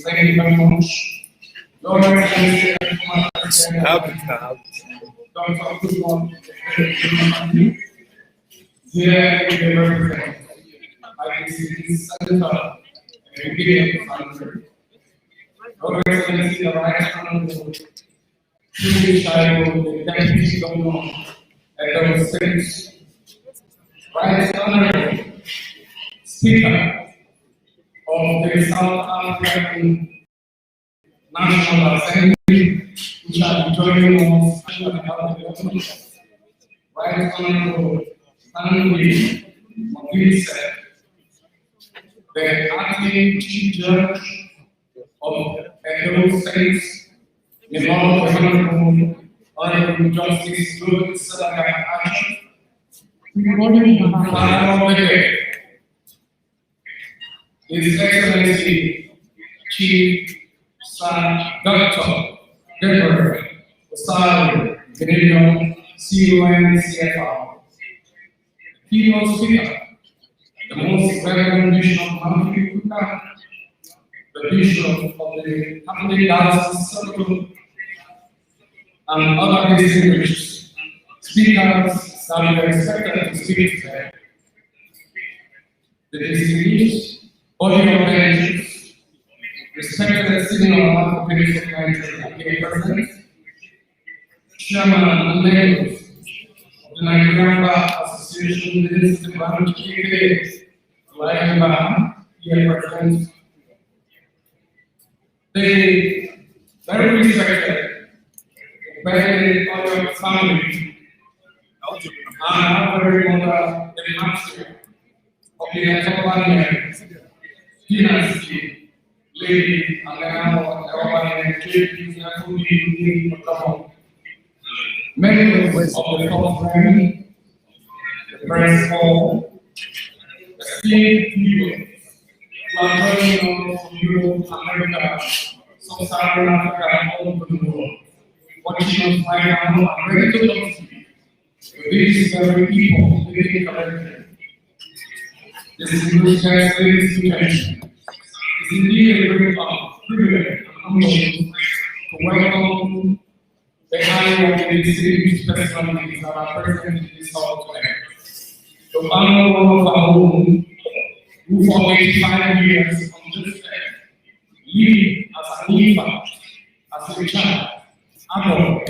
Thank you very much. Lord, here we represent. I can see this center and beginning of the country. Lord, Excellency, the right honorable, Chief Child, the deputy governor, and those states. Right honorable Speaker of the South African National Assembly, which are joining us at the government. Right honorable Stanley Mobilise, the acting Chief Judge of Edo States, the Honorable Justice Louis Sadaka, His Excellency Chief Dr. Deborah Osari Grenion, CUN-CFR, keynote speaker, the most reverend Bishop of Kuka, the Bishop of the Catholic Diocese Circle, and other distinguished speakers that we are expected to speak today. The distinguished body of benches, respected senior officers of Nigeria, President, Chairman and members of the Nigerian Bar Association, Minister Bank, here present, the very respected, very honored family, and very mother, the master of the Eghobamien dynasty, Lady Eghobamien, members of the fourth rank, the first hall, esteemed people who are joining us from Europe, America, Sub-Saharan Africa, and all over the world, watching us right now and ready to talk to you. These very people living collectively. This distinguished guest, ladies and gentlemen, it's indeed a great privilege and honor to welcome the high and distinguished personalities that are present in this hall today. The honorable of our own, who for 85 years on this earth lived as an infant, as a child, adult,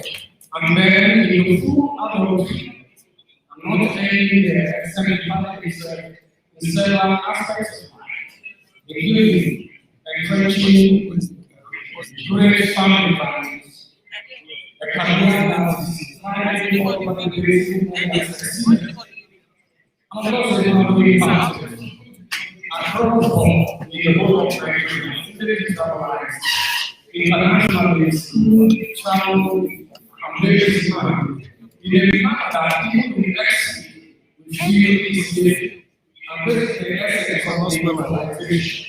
and then in full adulthood, and not only there, except in several aspects of life, including encouraging great family values, a career that is highly important and succeeded, and also economically positive. Across the board, in the whole of Nigeria, cities of lives, internationally, school, travel, and various times, in the fact that people in exit will feel easily, and this is the essence of the realization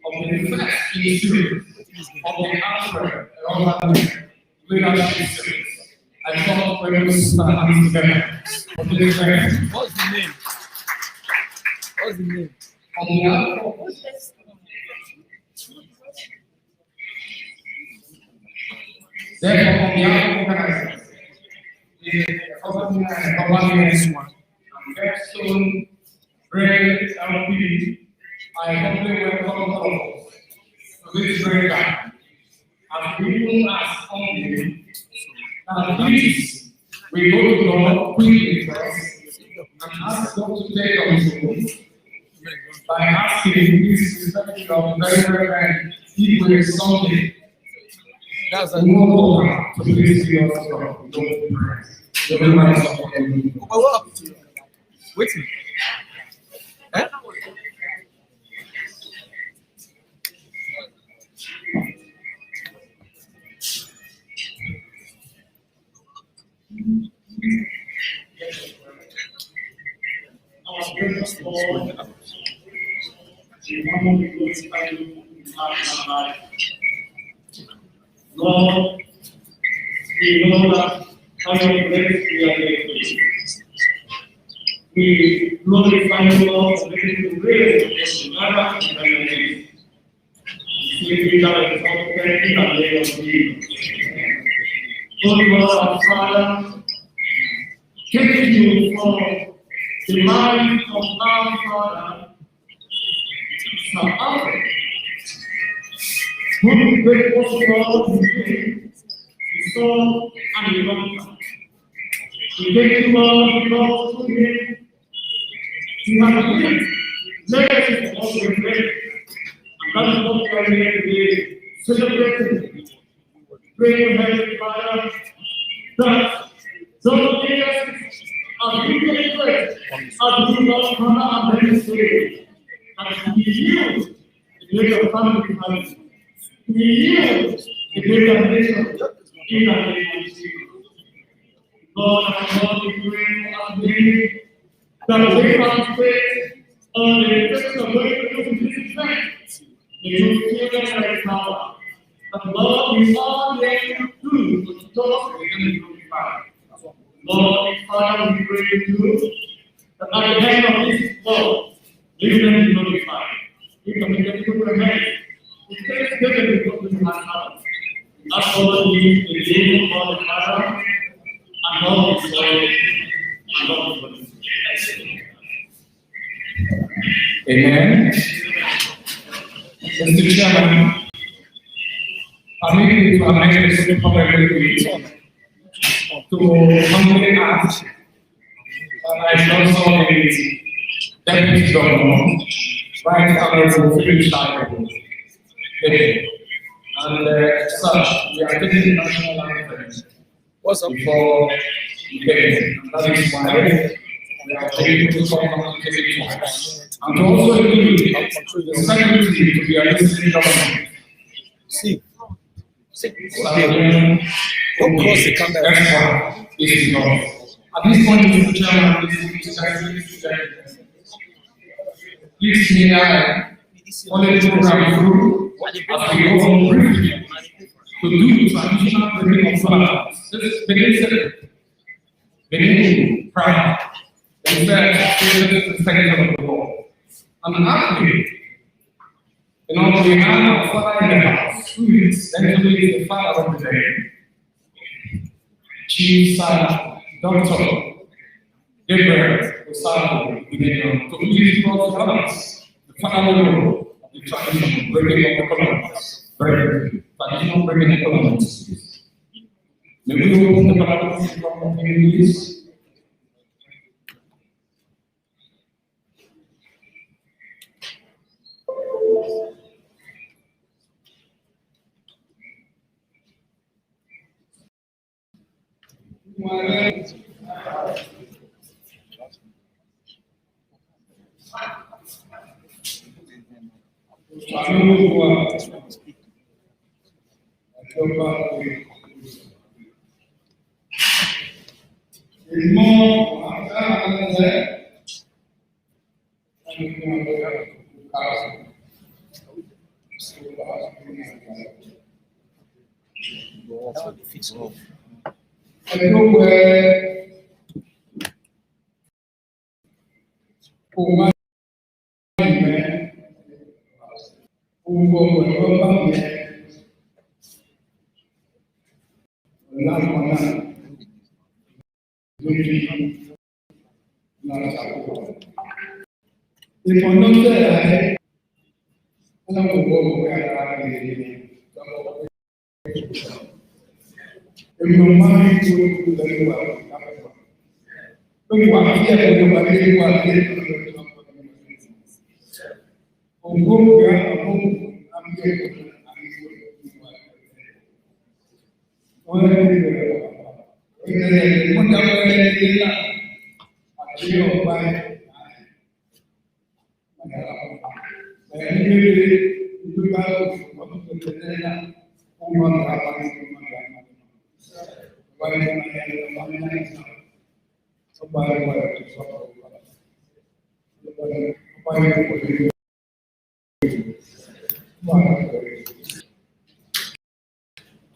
of the first issue of the Alfred and all that leadership series. I thought we would start hands together. What's the name? What's the name? On behalf of therefore, on behalf of organizers, the Eghobamien and Capstone Ray LP, I humbly welcome all of us to this great time. And we will ask only that please we go to God quickly first and ask God to take control by asking this respect of very Reverend Igwe Sunday. That's We will go to please be us from the Lord. Wait. Eh? Our greatest Lord, we want to glorify you in our life. Lord, we know that by your grace we are grateful. We glorify you, Lord, for making the grace of us to never and never again. We that exalted in the name of Jesus. Lord God, our Father, thank you for the life of our Father, Alfred, who great was God in him, he saw and he loved. We thank you, Lord, because through him, you have lived, legacy of all your grace, and that is what we are here today, celebrating. Praying, Heavenly Father, that those years are really great, are doing God's honor and demonstrate that we yield the greater family value. We yield the greater nation in the name of Jesus. Lord, our God, we pray and believe that we can faith on the effects of going through this event. May you feel that power. That Lord, we all let you do what you told us we're going to glorify. Lord, Father, we pray to you that at the end of this world, leave them to glorify. We commit them to your hands. We take them to the house. That's all we need in the name of God the Father, and God the Son, and God the Holy Spirit. Amen. Mr. Chairman, permit me to amend the Supreme Court to humbly ask that I should also the Deputy Governor, Right Honorable Philip Shire, and such, we are taking the national anthem before we get it. That is why we are taking to come and take it twice. And to also include the secretary to be a listening government. See. Don't cross the camera. This is not. At this point, Mr. Chairman, please may I follow the program through as we go on briefly to do traditional breaking of flowers. This is beginning prayer, and then the second of the Lord. And after in order to have a father in the house, who is then to be the father of the day, Chief Dr. Gabriel Osado, to please God's brothers, the final role of the tradition of breaking of the covenants, traditional breaking of covenants. May we open the Bible in front of you, please. I know where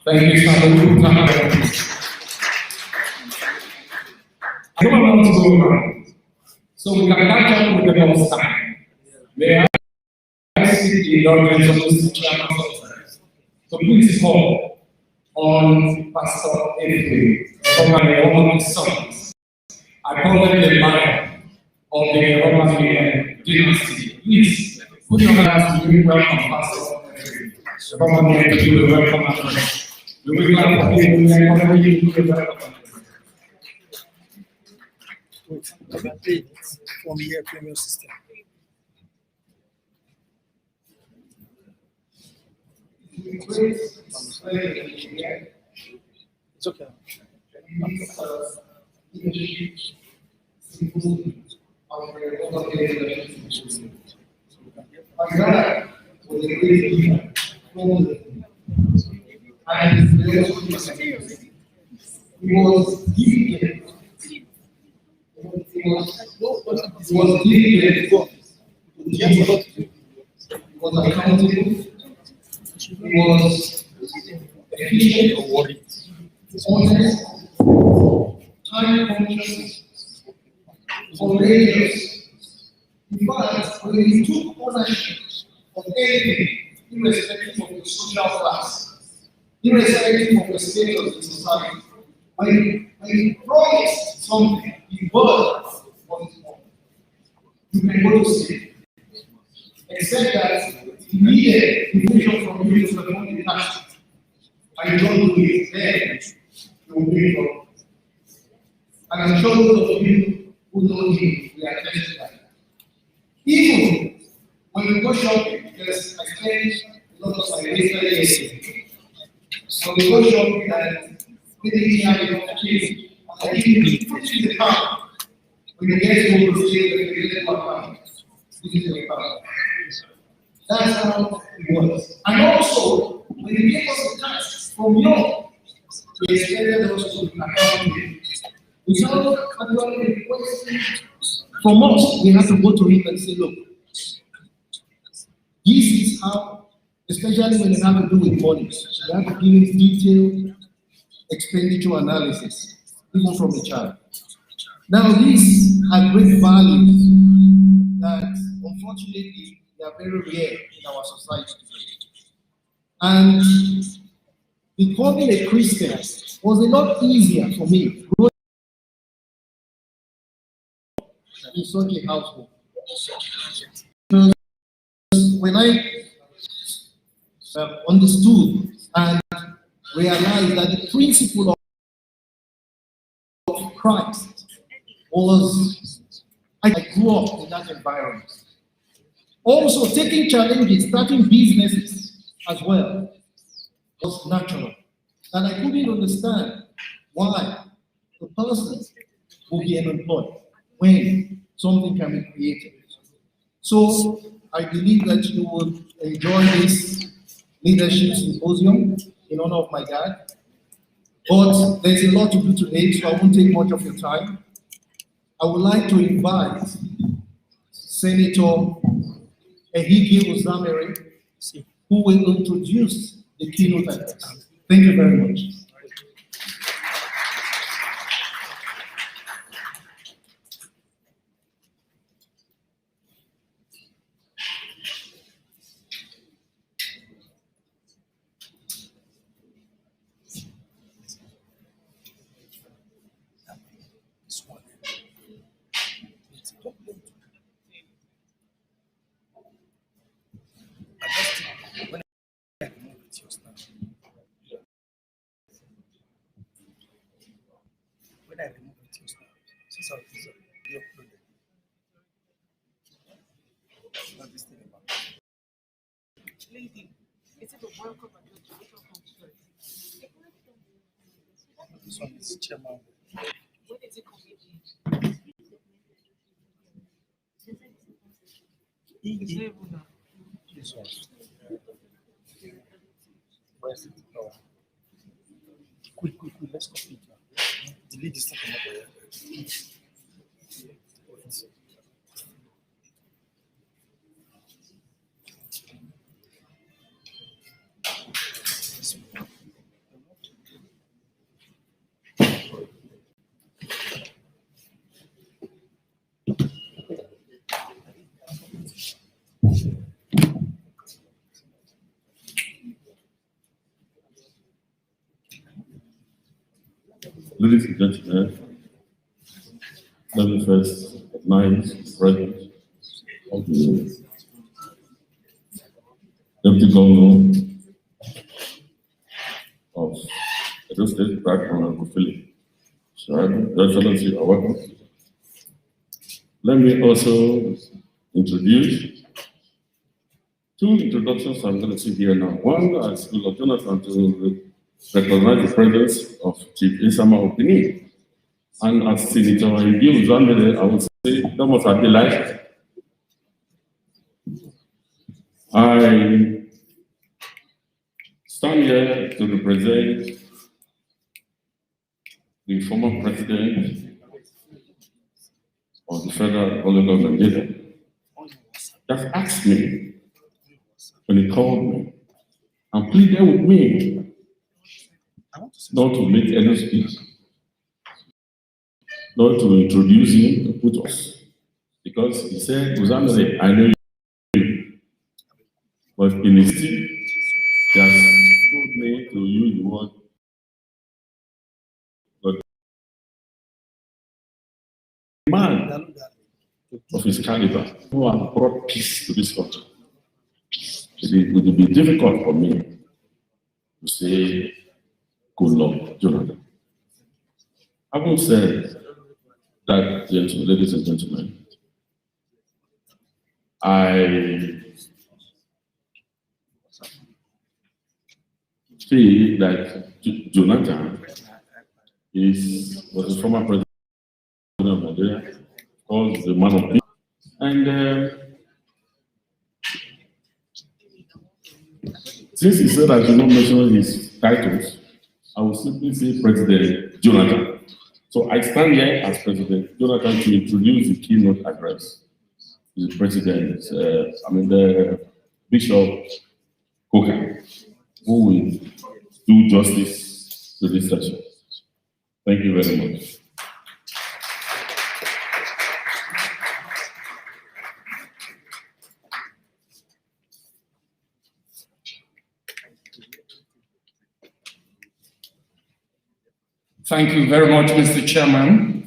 thank you, Samuel. I don't want to go around, so we can catch up with the most time. May I seek the indulgence of this chairman sometimes? So please call on Pastor Alfred, one of his sons. I call them the lion of the Eghobamien dynasty. Please put your hands to give welcome, Pastor Alfred. Come on here to do the welcome address. We will glad for you and come here to do the welcome address. From here, premium system. It's okay. Was accountable, was efficient, honest, time conscious, courageous. In fact, when he took ownership of anything, irrespective of the social class, irrespective of the status in society, when he promised something, he was what he wanted. You can go to sleep. Except that he needed information from you to perform the task. And you don't do it, then you will be wrong. And I'm sure those of you who know him will attest to that. Even when we go shopping, because I spend a lot of my later yesterday. So we go shopping and maybe he have enough change. And I give put it in the car. When you get home, you say that you get my car. Put it in the car. That's how it works. And also, when you give us a task from you, we expected us to account it. Without actually requesting from us, we have to go to him and say, look, this is how, especially when you have to do with money, you have to give him detailed expenditure analysis, even from the child. Now, this has great value that, unfortunately, they are very rare in our society today. And becoming a Christian was a lot easier for me growing in such a household. Because when I understood and realized that the principle of Christ was, I grew up in that environment. Also, taking challenges, starting businesses as well, was natural. And I couldn't understand why the person will be unemployed when something can be created. So I believe that you will enjoy this leadership symposium in honor of my dad. But there's a lot to do today, so I won't take much of your time. I would like to invite Senator Eghobamien who will introduce the keynote address. Thank you very much. When I remove it, since I was uploaded. Not this thing about Lady, is it a welcome address? Which one comes first? this one is chairman. When is it convenient? It's not even that. This one. Where's it? Oh. Quick, let's complete now. Delete this thing from up there. Ladies and gentlemen, let me first acknowledge the presence of the Deputy Governor of Edo State, Right Honorable Philip. Your Excellency, you are welcome. Let me also introduce two introductions I'm going to see here now. One, as Goodluck Jonathan, to recognize the presence of Chief Isama Opini. And as Senator Eghobamien, I would say that was a delight. I stand here to represent the former president of the Federal Republic of Nigeria. Just asked me when he called me and pleaded with me not to make any speech, not to introduce him, to put us, because he said, Uzamere, I know you, but in his team, he has told me to use the word but man of his caliber who have brought peace to this country. It would be difficult for me to say Goodluck Jonathan. Having said that, ladies and gentlemen, I feel that Jonathan was a former president of Nigeria, called the man of peace. And since he said I should not mention his titles, I will simply say President Jonathan. So I stand here as President Jonathan to introduce the keynote address to the President, the Bishop Coker, who will do justice to this session. Thank you very much. Thank you very much, Mr. Chairman.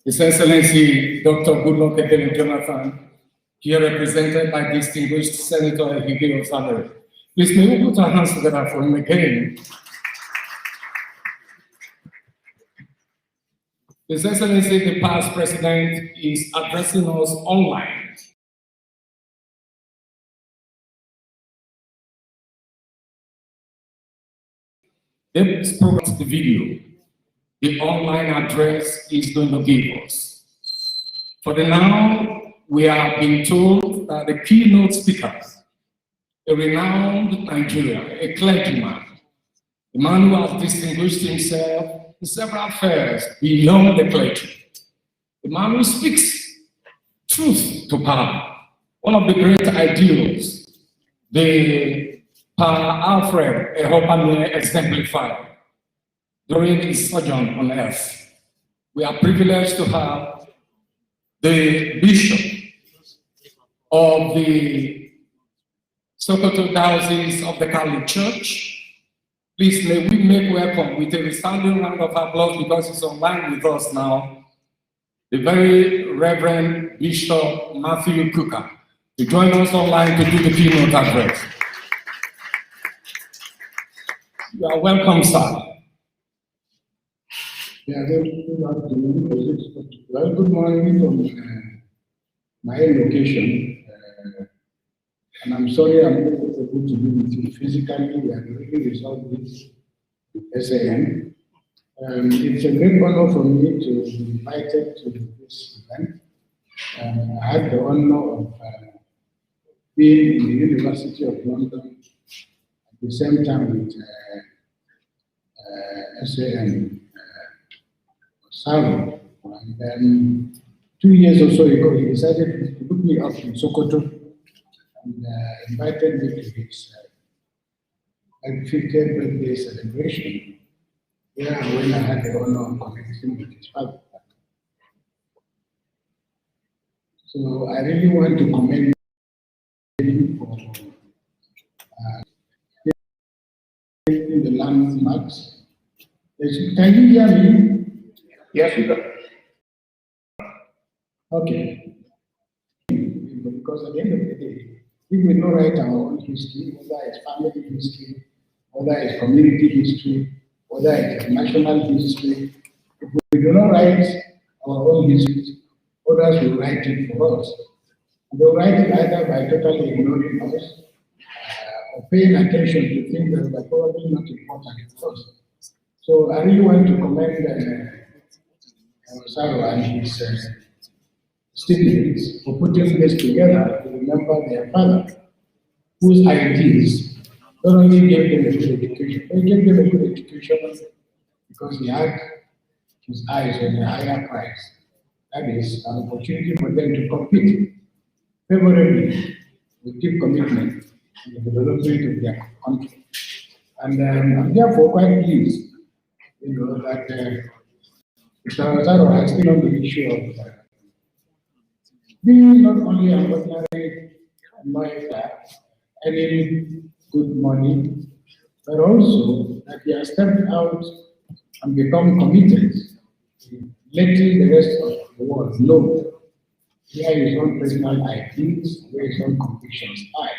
His Excellency, Dr. Goodluck Jonathan, here represented by distinguished Senator Eghobamien. Please may we put our hands together for him again. His Excellency, the past president, is addressing us online. This program, the video, the online address is going to give us. For the now, we are being told that the keynote speaker, a renowned Nigerian, a clergyman, a man who has distinguished himself in several affairs beyond the clergy, a man who speaks truth to power, One of the great ideals the Alfred Eghobamien exemplified during his sojourn on earth. We are privileged to have the bishop of the Sokoto Diocese of the Catholic Church. Please, may we make welcome with a resounding round of applause because he's online with us now, the very Reverend Bishop Matthew Cooker, to join us online to do the keynote address. You are welcome, sir. Yeah, good afternoon. Well, good morning from my location. And I'm sorry I'm not able to be with you physically. We have already resolved this with SAN. It's a great honor for me to be invited to this event. I had the honor of being in the University of London at the same time with SAN. Saro. And then 2 years or so ago, he decided to put me up in Sokoto and invited me to his 50th birthday celebration. When I had the honor of connecting with his father. So I really want to commend him for taking the landmarks. Can you hear me? Yes, we can. Okay. Because at the end of the day, if we don't write our own history, whether it's family history, whether it's community history, whether it's national history, if we do not write our own history, others will write it for us. They'll write it either by totally ignoring us or paying attention to things that are probably not important to us. So I really want to commend Saro and his students for putting this together to remember their father, whose ideas not only gave them a good education, but gave them a good education because he had his eyes on a higher prize. That is an opportunity for them to compete favorably with deep commitment in the development of their country. And I'm therefore quite pleased, that Mr. Saro has been on the issue of being not only an ordinary lawyer earning good money, but also that he has stepped out and become committed in letting the rest of the world know where his own personal ideals, where his own convictions are.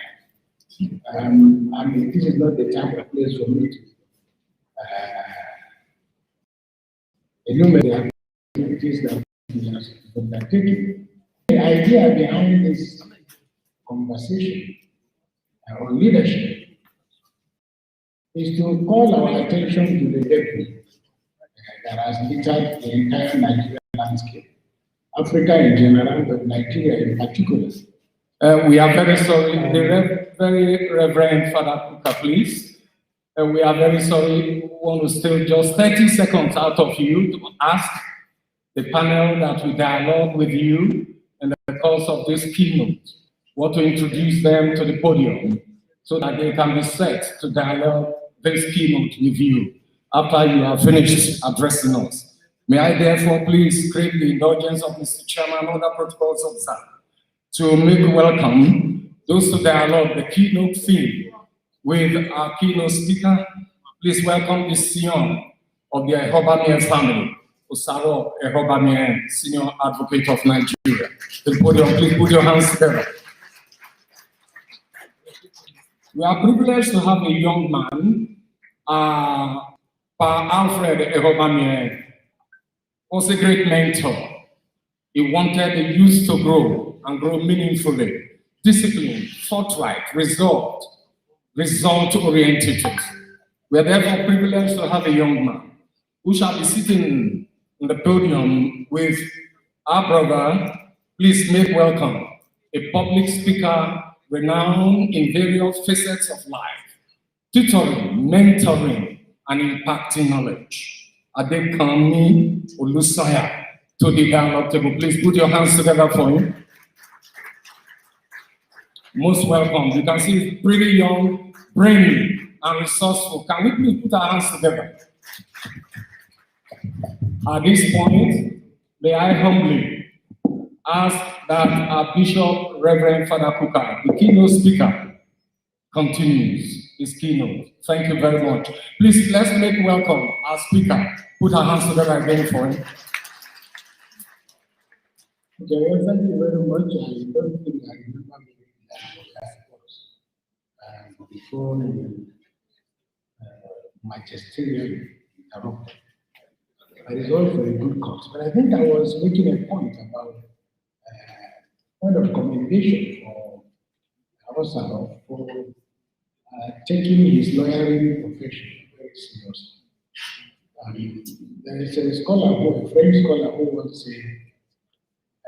And this is not the time or place for me to enumerate the activities that he has undertaken. The idea behind this conversation on leadership is to call our attention to the debris that has littered the entire Nigerian landscape, Africa in general, but Nigeria in particular. We are very sorry, the very Reverend Father Cooker, please. We are very sorry. We want to steal just 30 seconds out of you to ask the panel that we dialogue with you in the course of this keynote, want to introduce them to the podium so that they can be set to dialogue this keynote with you after you have finished addressing us. May I therefore please crave the indulgence of Mr. Chairman and other protocols observed to make welcome those to dialogue the keynote theme with our keynote speaker. Please welcome the scion of the Eghobamien family, Osaro Eghobamien, Senior Advocate of Nigeria. The podium, please put your hands together. We are privileged to have a young man, Alfred Eghobamien, was a great mentor. He wanted the youth to grow and grow meaningfully, disciplined, forthright, resolved, result-oriented. We are therefore privileged to have a young man who shall be sitting on the podium with our brother. Please make welcome a public speaker renowned in various facets of life, tutoring, mentoring, and impacting knowledge. Adekami Olusanya to the dialogue table. Please put your hands together for him. Most welcome. You can see he's pretty young, brainy, and resourceful. Can we please put our hands together? At this point, may I humbly ask that our Bishop, Reverend Father Kuka, the keynote speaker, continues his keynote. Thank you very much. Please, let's make welcome our speaker. Put our hands together again for him. Okay, well, thank you very much. I don't think I remember before the magisterial interrupted. But it's all for a good cause. But I think I was making a point about kind of commendation for Awasaro for taking his lawyering profession very seriously. There is a scholar, a French scholar, who once said,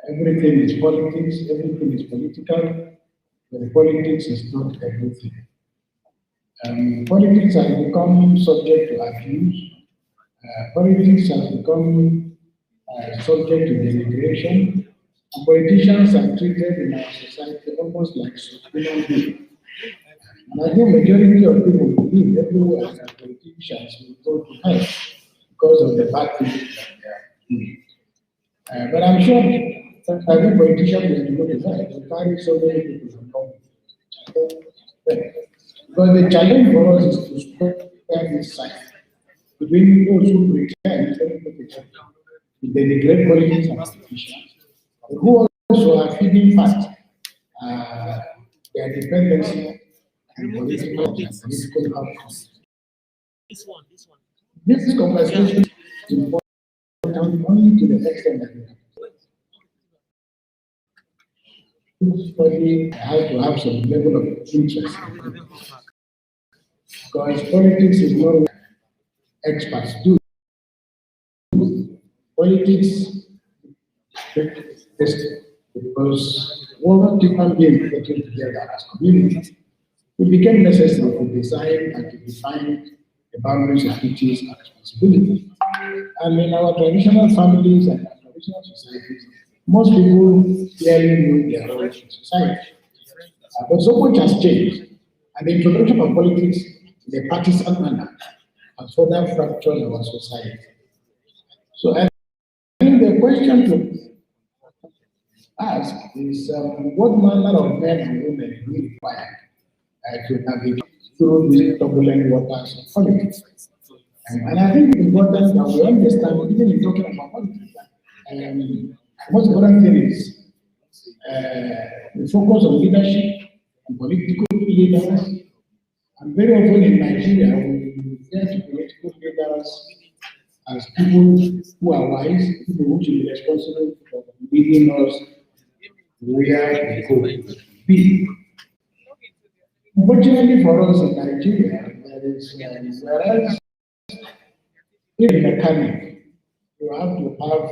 everything is politics, everything is political, but politics is not everything. Politics has become subject to abuse. Politics has become subject to denigration. And politicians are treated in our society almost like human beings. And I think majority of people believe everywhere that politicians will go to hell because of the bad things that they are doing. But I'm sure that every politician will go to hell. They carry so many people along. But the challenge for us is to square this side between those who pretend to denigrate politics and politicians, who also are feeding fast their dependency and political outcomes. This conversation is important only to the extent that everybody has to have some level of interest. Because politics is not what experts do. Politics because what human beings getting together as communities, it became necessary to design and to define the boundaries of duties and responsibilities. And in our traditional families and our traditional societies, most people clearly know their role in society. But so much has changed, and the introduction of politics in a partisan manner has further fractured our society. So I think the question to ask is what manner of men and women do we require to navigate through these turbulent waters of politics? And I think it's important that we understand, even in talking about politics, the most important thing is the focus on leadership and political leaders. And very often in Nigeria, we refer to political leaders as people who are wise, people who should be responsible for leading us where we go be. Unfortunately for us in Nigeria, there is whereas in a mechanic, you have to have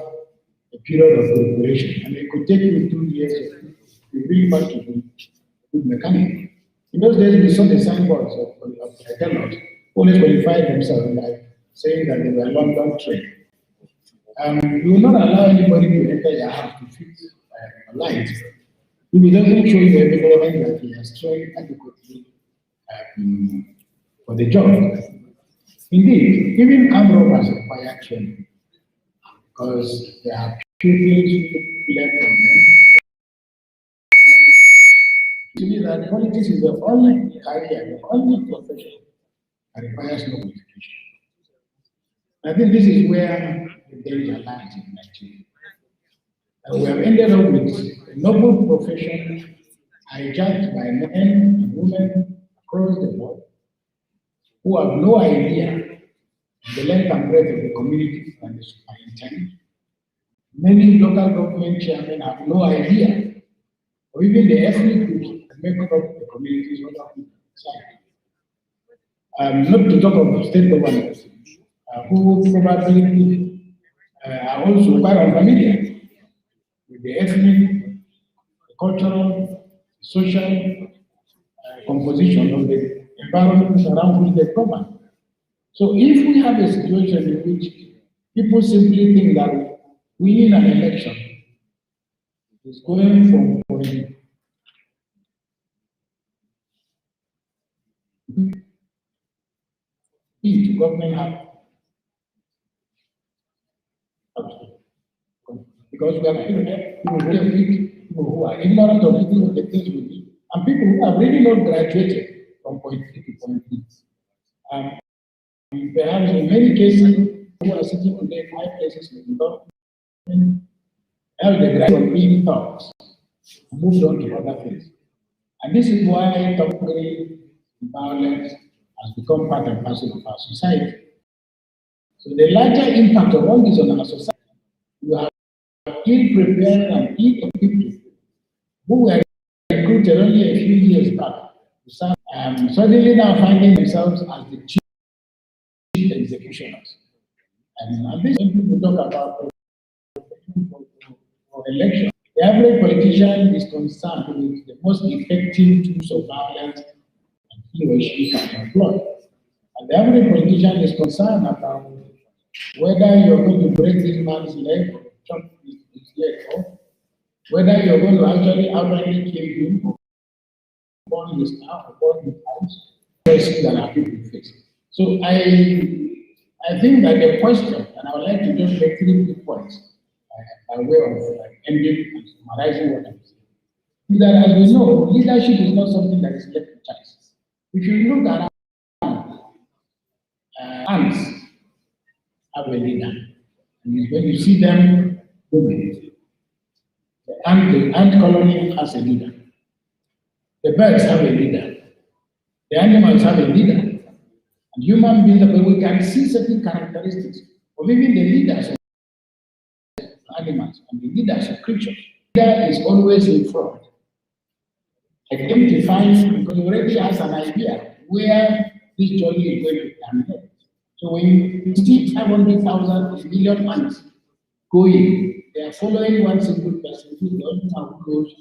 a period of preparation, and it could take you 2 years to really back to be a good mechanic. In those days, we saw the signboards of mechanics who only qualified themselves by saying that they were London trained. You will not allow anybody to enter your house to fix a light if he doesn't show you everything that he has trained adequately for the job. Indeed, even armed robbers require training because there are pupils who learn from them. To me, that politics is the only career, the only profession that requires no qualification. I think this is where the danger lies in Nigeria. And we have ended up with a noble profession hijacked by men and women across the board who have no idea the length and breadth of the community and the superintendent. Many local government chairmen have no idea, or even the ethnic groups that make up the communities on the side. Not to talk of state governments, who probably are also quite unfamiliar with the ethnic, the cultural, social composition of the environment around which they govern. So if we have a situation in which people simply think that winning an election is going from Each government have because we are people who are ignorant of people the things we do, and people who have really not graduated from point A to point B. Perhaps in many cases, who are sitting today in high places in the government have the right of being taught, moved on to other things. And this is why tolerance and violence has become part and parcel of our society. So the larger impact of all this on our society, you have ill-prepared and ill-equipped who were recruited only a few years back to serve, suddenly now finding themselves as the chief executioners. And this when people talk about for election. The average politician is concerned with the most effective tools of violence and he or she can employ. And the average politician is concerned about whether you're going to break this man's leg or chop his leg off, whether you're going to actually outrightly kill him or burn his house or burn his house, questions that our people face. So I think that the question, and I would like to just make 3 quick points by way of ending and summarizing what I'm saying, is that as we know, leadership is not something that is left to chance. If you look around, ants have a leader. And when you see them moving, the ant colony has a leader. The birds have a leader. The animals have a leader. And human beings, but we can see certain characteristics of even the leaders of animals and the leaders of creatures. The leader is always in front, identifying because he already has an idea where this journey is going to terminate. So when you see 500,000 million ants going, they are following one single person who the only one who goes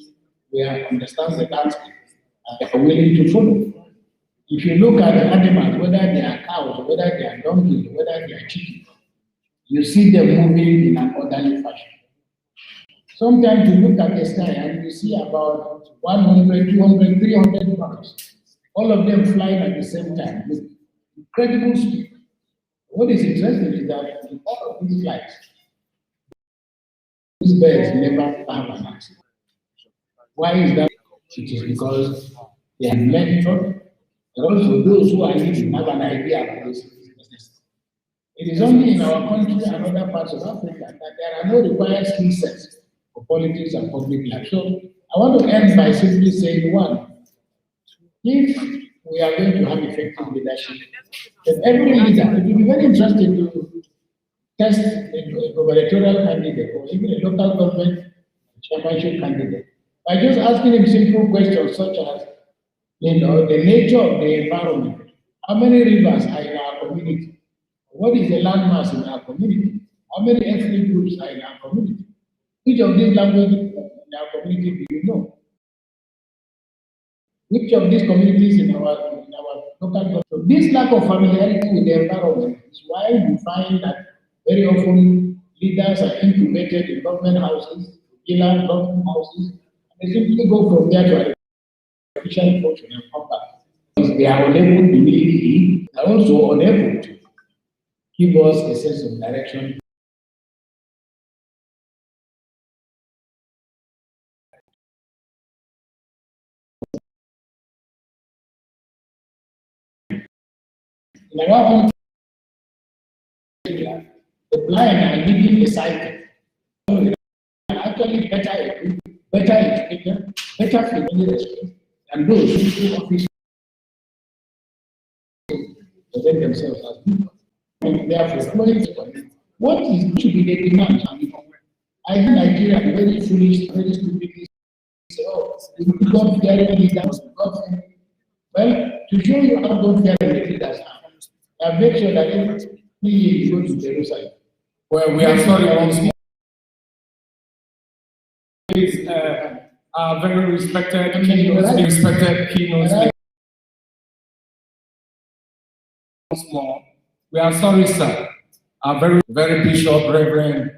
where understands the landscape and they are willing to follow. If you look at the animals, whether they are cows, whether they are donkeys, whether they are chickens, you see them moving in an orderly fashion. Sometimes you look at the sky and you see about 100, 200, 300 birds, all of them flying at the same time with incredible speed. What is interesting is that in all of these flights, these birds never have an accident. Why is that? It is because they are mentored, and also those who are living have an idea about this business. It is only in our country and other parts of Africa that there are no required skill sets for politics and public life. So I want to end by simply saying one, if we are going to have effective leadership, then every leader, it will be very interesting to test a gubernatorial candidate or even a local government chairmanship candidate by just asking him simple questions such as, the nature of the environment. How many rivers are in our community? What is the landmass in our community? How many ethnic groups are in our community? Which of these languages in our community do you know? Which of these communities in our local government? So this lack of familiarity with the environment is why you find that very often leaders are incubated in government houses, villa government houses, and they simply go from there to official function and come back. They are unable to really, they are also unable to give us a sense of direction. In our own area, the blind are living a cycle. Actually better equipped, better educated, better family respect than those who office present themselves as people. And therefore, what should be the demand? I think Nigeria is very foolish, very stupid. Say, oh, you don't fear any leaders. Well, to show you how don't fear any leaders now, I make sure that every year you go to Jerusalem. Well, we are sorry once more. Our very respected keynote speaker. Once more, we are sorry, sir. Our very Bishop, Reverend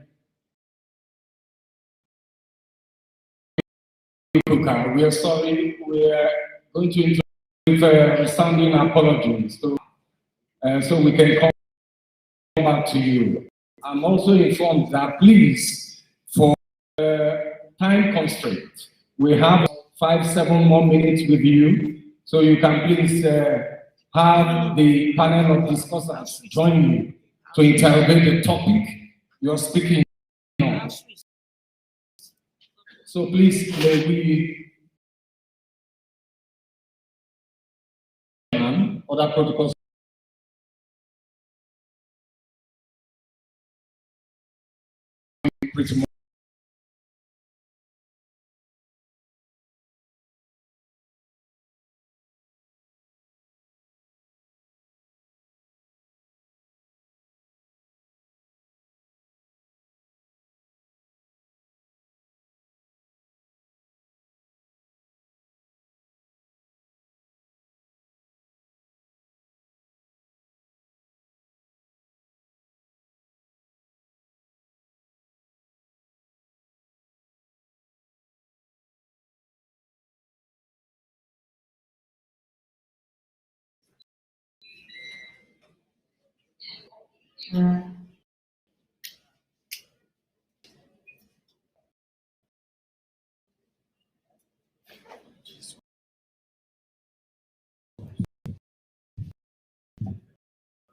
we are sorry. We are going to introduce resounding apologies. So we can come back to you. I'm also informed that please, for time constraint, we have 5-7 more minutes with you, so you can please have the panel of discussants join you to interrogate the topic you're speaking on. So please, may we other protocols pretty much.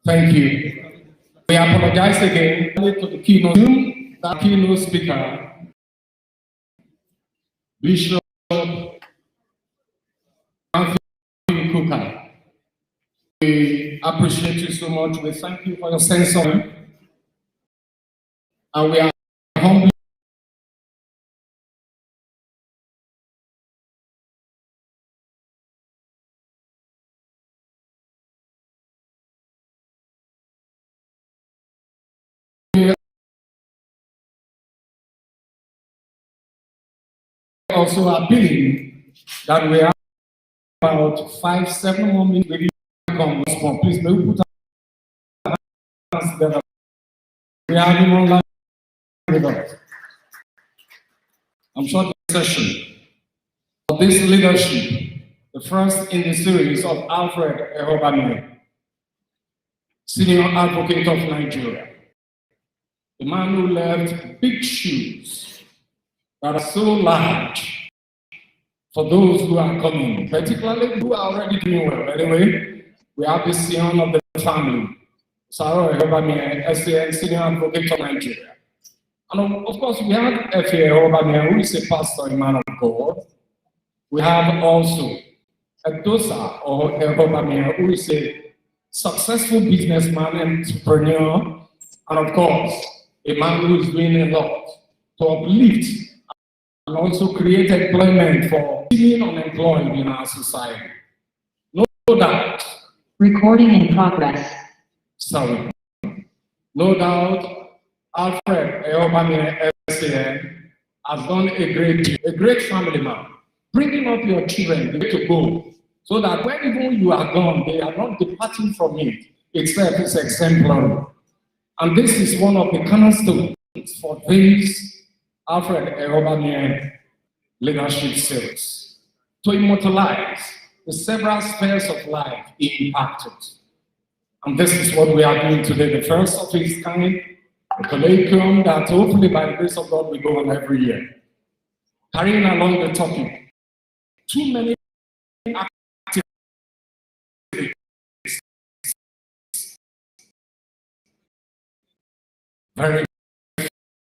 Thank you. We apologize again to the keynote speaker, Bishop Anthony Cooker. We appreciate you so much. We thank you for your sense of humor. And we are humbly also appealing that we have about 5-7 more minutes with you. Please, may we put our hands together. We are having online with us. I'm sure the session of this leadership, the first in the series of Alfred Eghobamien, Senior Advocate of Nigeria, the man who left big shoes that are so large for those who are coming, particularly who are already doing well. Anyway, we have the son of the family, Sarah Eghobamien, SAN Senior Advocate of Nigeria. And of course, we have F.A. Eghobamien, who is a pastor, a man of God. We have also Edosa or Eghobamien, who is a successful businessman, entrepreneur, and of course, a man who is doing a lot to uplift and also create employment for being unemployed in our society. No doubt. Recording in progress. Sorry. No doubt, Alfred Eghobamien SAN has done a great family man, bringing up your children the way to go, so that when even you are gone, they are not departing from it. Itself is exemplary. And this is one of the cornerstones for this Alfred Eghobamien leadership series, to immortalize the several spheres of life he impacted. And this is what we are doing today, the first of its kind, a colloquium that hopefully by the grace of God will go on every year. Carrying along the topic, too many activities, very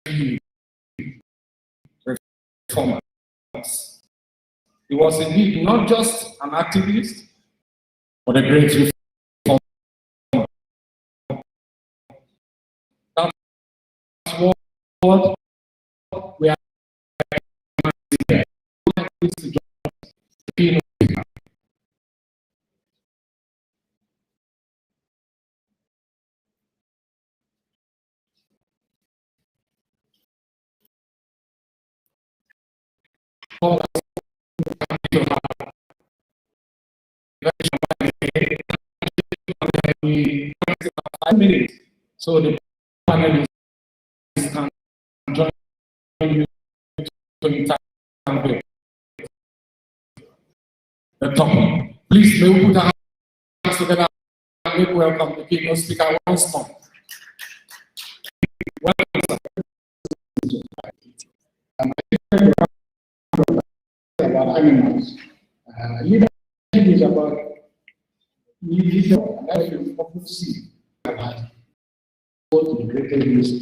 few reformers. He was indeed not just an activist, but a great reformer. That's what we are here. We 5 minutes, so the panelists can join you to interview the topic. Please. Please, may we put our hands together and make welcome the keynote speaker once more. Welcome, sir. About animals. Leadership is about leadership, and that's what you often see about what the greatest risk.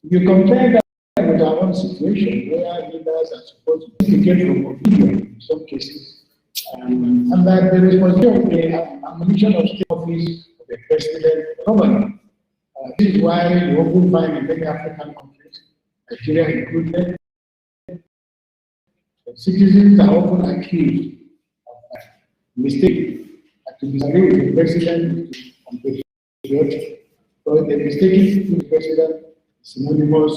If you compare that with our own situation, where leaders are supposed to get from opinion in some cases, and that the responsibility of the ammunition of state office of the president, governor. This is why you often find in many African countries, Nigeria included, citizens are often accused of mistake to disagree with the president on patriotic. So the mistake with the president is synonymous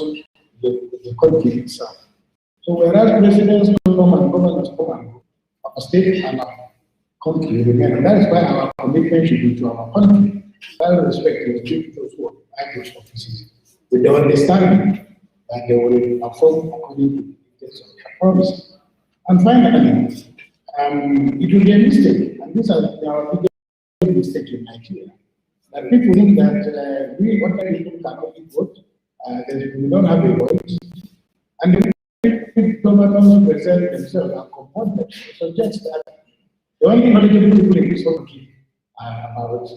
with the country itself. So whereas presidents come and governors come and go, our state and our country remain. And that is why our commitment should be to our country. I respect to treat those who occupy those offices with the understanding that they will perform according to the details of their promises. And finally, it will be a mistake, and this is our biggest mistake in Nigeria, that people think that we ordinary people cannot vote, we don't have a voice, and the government present themselves and comport suggest that the only knowledgeable people in this country are about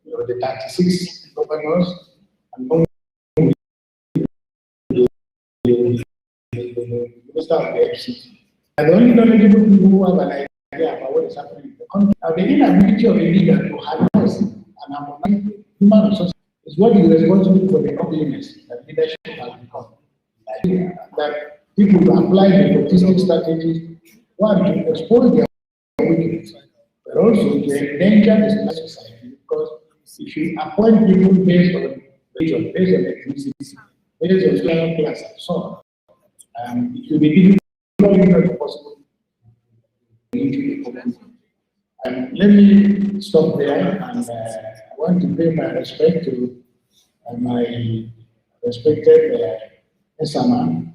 the 36 governors and the minister of the FCT. And the only knowledgeable people who have an idea about what is happening in the country. Now, the inability of a leader to harness and harmonize human resources is what is responsible for the ugliness that leadership has become. That people apply nepotistic strategies, one, to expose their weakness, but also to endanger the society, because if you appoint people based on religion, based on ethnicity, based on social class, and so on, it will be difficult. Not possible. Let me stop there, and I want to pay my respect to my respected Esama,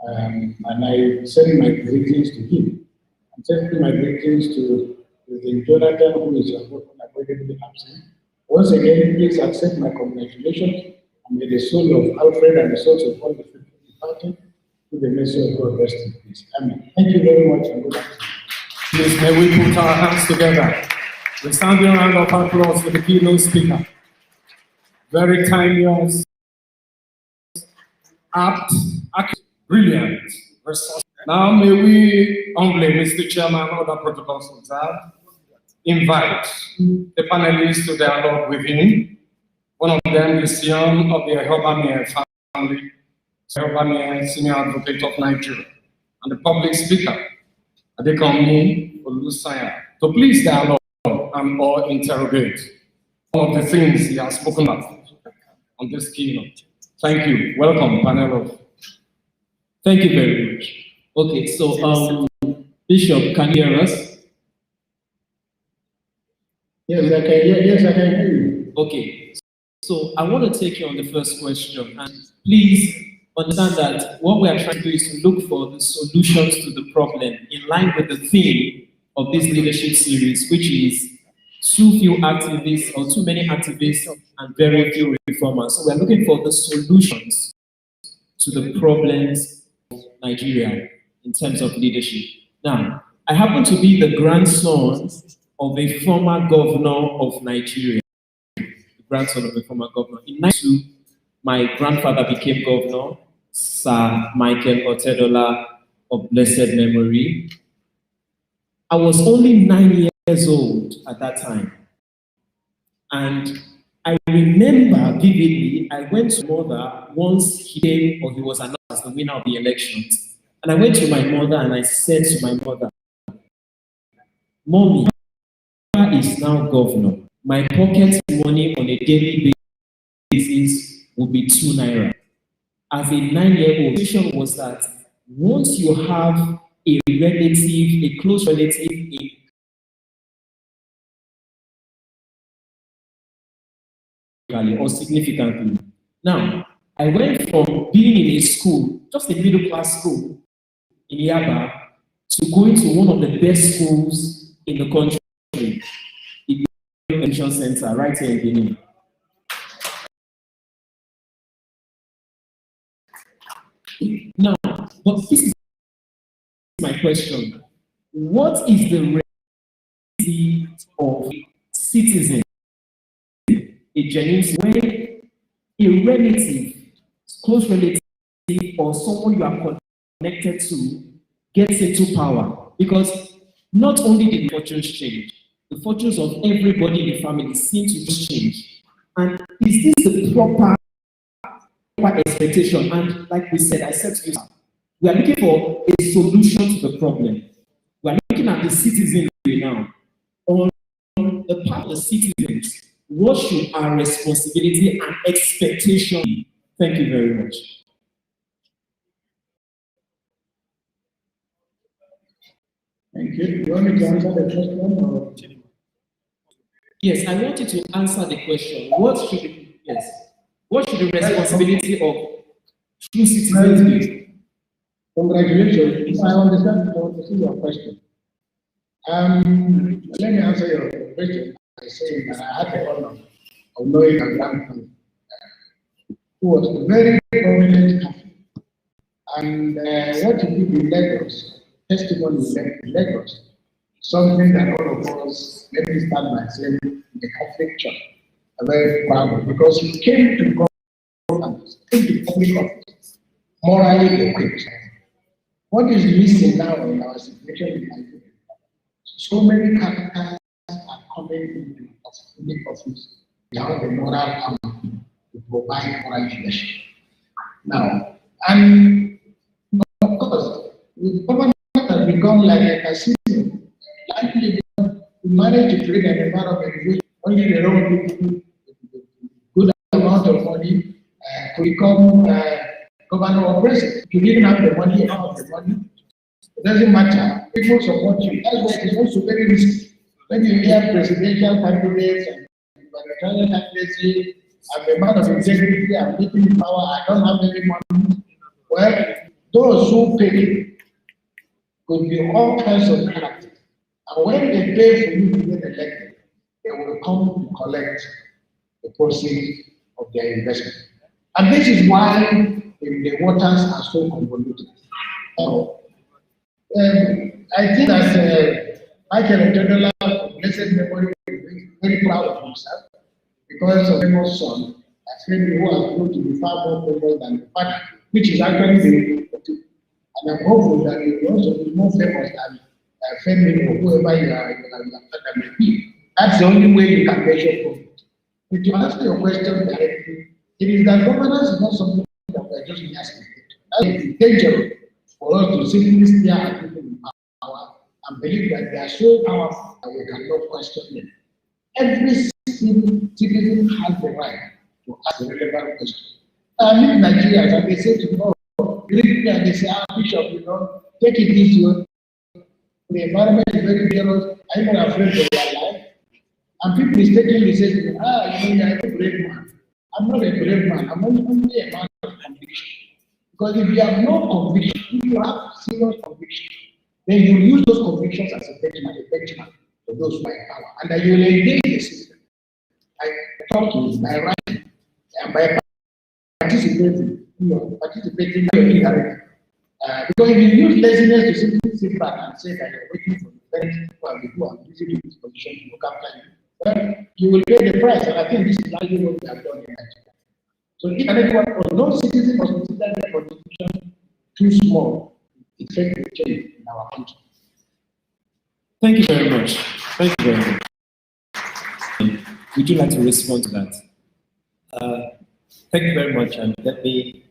and I send my greetings to him. I'm sending my greetings to the Jonathan, who is unavoidably absent. Once again, please accept my congratulations, and may the soul of Alfred and the souls of all the people departed to the mercy of God rest in peace. Amen. Thank you very much, and good afternoon. Please, may we put our hands together. We stand in a round of applause for the keynote speaker. Very timeless, apt, brilliant, resourceful. Now may we humbly, Mr. Chairman, other protocols observed, invite the panelists to dialogue with him. One of them is the son of the Eghobamien family, Eghobamien, senior advocate of Nigeria, and the public speaker, Eghobamien Olusanya, to please dialogue and or interrogate all of the things he has spoken about on this keynote. Thank you. Welcome, panel of. Thank you very much. Okay, so Bishop, can you hear us? Yes, I can hear you. Okay, so I want to take you on the first question, and please understand that what we are trying to do is to look for the solutions to the problem in line with the theme of this leadership series, which is too few activists or too many activists and very few reformers. So we're looking for the solutions to the problems of Nigeria in terms of leadership. Now, I happen to be the grandson of a former governor of Nigeria, the grandson of a former governor. In 1992, my grandfather became governor, Sir Michael Otedola of blessed memory. I was only 9 years old at that time. And I remember vividly, I went to mother once he came, or he was announced as the winner of the elections. And I went to my mother and I said to my mother, Mommy, Papa is now governor. My pocket money on a daily basis will be 2 naira. As a 9-year-old, the situation was that once you have a relative, a close relative in or significantly. Now, I went from being in a school, just a middle class school in Yaba, to going to one of the best schools in the country. Education Center right here in Benin. Now, but this is my question. What is the reality of citizens? A genuine when a relative, close relative, or someone you are connected to gets into power? Because not only did the fortunes change, the fortunes of everybody in the family seem to just change. And is this the proper expectation? And like we said, I said to you, we are looking for a solution to the problem. We are looking at the citizens now. On the part of the citizens, what should our responsibility and expectation be? Thank you very much. Thank you. You want me to answer the first one? Or? Yes, I want you to answer the question. What should the responsibility of true citizens be? Congratulations. I understand your question. Let me answer your question by saying that I had the honor of knowing a grandfather who was a very prominent Catholic. And what he did in Lagos, testimony in Lagos, something that all of us, let me start by saying, the Catholic Church are very proud of, because he came to government, came to public office, morally equipped. What is missing now in our situation in Nigeria? So many characters are coming into public office without the moral power to provide moral leadership. Now, and of course, the government has become like a casino. Likely because we manage to create an environment in which only the wrong people, good amount of money, to become governor or president. You didn't have the money, amount of the money. It doesn't matter. People support you. That's why it's also very risky. When you hear presidential candidates and gubernatorial candidates, I'm a man of integrity, I'm getting power, I don't have any money. Well, those who pay could be all kinds of characters. And when they pay for you to get elected, they will come to collect the proceeds of their investment. And this is why the waters are so convoluted. I think that Michael Otedola, of blessed memory, is very proud of himself because of his son, a friend who has grown to be far more famous than the father, which is actually the and I'm hopeful that he will also be more famous than Femi or whoever you are father may be. That's the only way you can measure progress. But to answer your question directly, it is that governance is not something that we are just asking. That is dangerous for us to simply stare at people in power and believe that they are so powerful that we cannot question them. Every citizen has the right to ask the relevant question. I live in Nigeria and they say to me, oh, and they say, Bishop, take it easy. The environment is very dangerous. I'm not afraid of your life. And people mistakenly say to me, you are a brave man. I'm not a brave man. I'm only a man of conviction. Because if you have no conviction, if you have serious conviction, then you use those convictions as a benchmark for those who are in power. And then you will engage the system by talking, by writing, and by participating indirectly. Because if you use laziness to simply sit back and say that you're waiting for the very people who are busy in this position to look after you, well, you will pay the price. And I think this is largely what we have done in Nigeria. So if anyone or no citizen was considered the constitution too small, it affects the change in our country. Thank you very much. Thank you very much. Would you like to respond to that? Thank you very much, and let me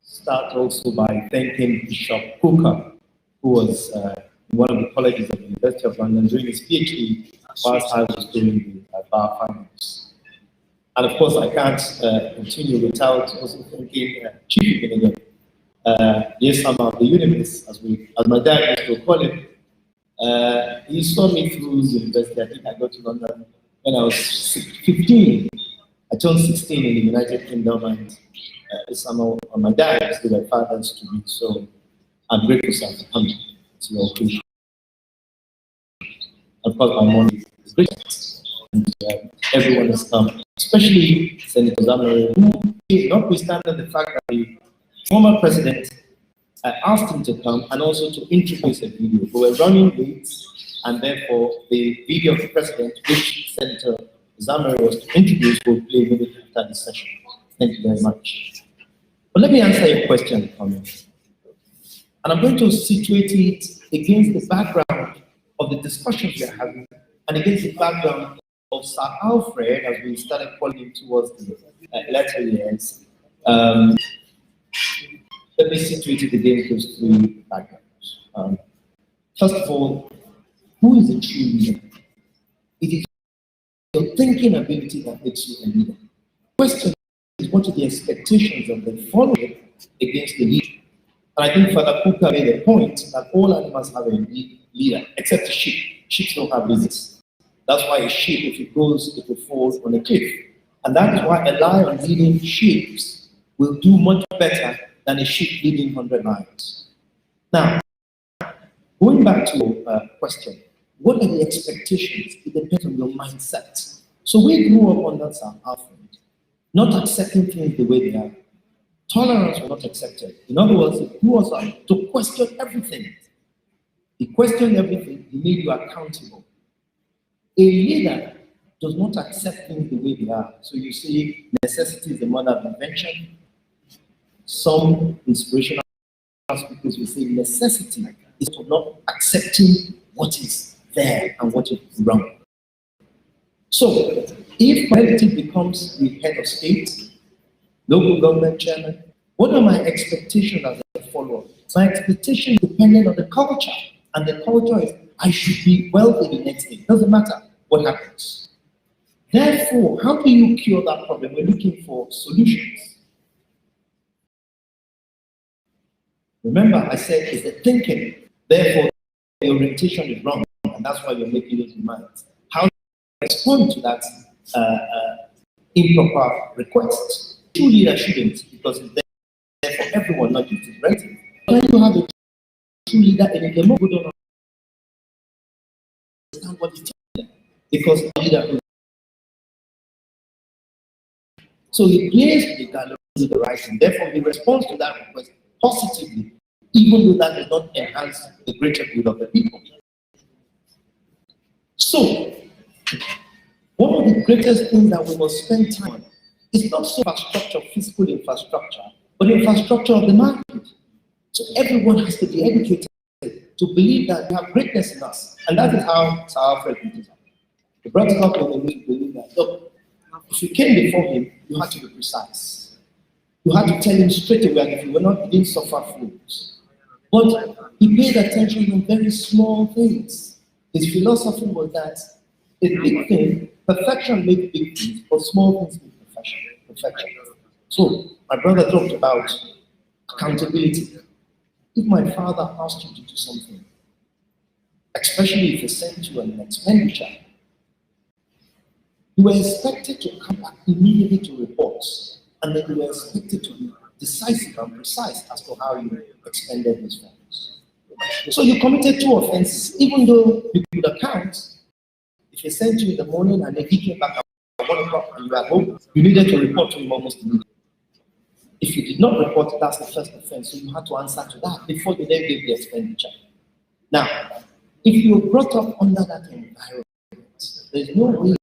start also by thanking Bishop Hooker, who was in one of the colleges at the University of London doing his PhD whilst I was doing the biofinance. And of course, I can't continue without also thanking Chief Eghobamien, yes, I'm of the universe, as my dad used to call him. He saw me through university. I think I got to London when I was 15. I turned 16 in the United Kingdom, and this summer my dad was to my father's to me. So I'm grateful to come to your occasion. Of course, my mom is great. everyone has come, especially Senator Zamari, who, notwithstanding the fact that the former president asked him to come and also to introduce a video. We were running late, and therefore the video of the president, which Senator Zamari was to introduce, will play immediately after this session. Thank you very much. But let me answer your question, comment. And I'm going to situate it against the background of the discussions we are having and against the background of Sir Alfred as we started calling him towards the latter years. Let me situate it against those three backgrounds. First of all, who is a true leader? It is your thinking ability that makes you a leader. The question is, what are the expectations of the follower against the leader? And I think Father Kuka made a point that all animals have a leader, except the sheep. Sheep don't have leaders. That's why a sheep, if it goes, it will fall on a cliff. And that is why a lion leading sheep will do much better than a sheep leading 100 lions. Now, going back to your question, what are the expectations? It depends on your mindset. So we grew up under Sir Alfred, not accepting things the way they are. Tolerance was not accepted. In other words, he was to question everything. He questioned everything. He made you accountable. A leader does not accept things the way they are. So you see, necessity is the mother of invention. Some inspirational speakers will say necessity is to not accepting what is there and what is wrong. So if my relative becomes the head of state, local government chairman, what are my expectations as a follower? My expectation is dependent on the culture. And the culture is, I should be wealthy the next day. Doesn't matter what happens. Therefore, how do you cure that problem? We're looking for solutions. Remember, I said it's the thinking. Therefore, the orientation is wrong. And that's why you're making those demands. How do you respond to that improper request? True leader shouldn't, because it's there for everyone, not just his relative. When you have a true leader, and if the more good don't understand what he's telling them, because the leader is. So he plays the dialogue with the right, and therefore he responds to that request positively, even though that does not enhance the greater good of the people. So, one of the greatest things that we must spend time on is not so infrastructure, physical infrastructure, but infrastructure of the mind. So everyone has to be educated to believe that we have greatness in us. And that is how Sir Alfred did it. He brought it up with the belief that, look, if you came before him, you had to be precise. You had to tell him straight away, and if you were not, you didn't suffer fools. But he paid attention on very small things. His philosophy was that a big thing, perfection makes big things, but small things make perfection. So my brother talked about accountability. If my father asked you to do something, especially if he sent you an expenditure, you were expected to come back immediately to reports, and then you were expected to be decisive and precise as to how you expended these funds. So you committed 2 offenses, even though you could account. If he sent you in the morning and then he came back at 1 o'clock and you were at home, you needed to report to him almost immediately. If you did not report, that's the first offense, so you had to answer to that before you then gave the expenditure. Now, if you were brought up under that environment, there's no way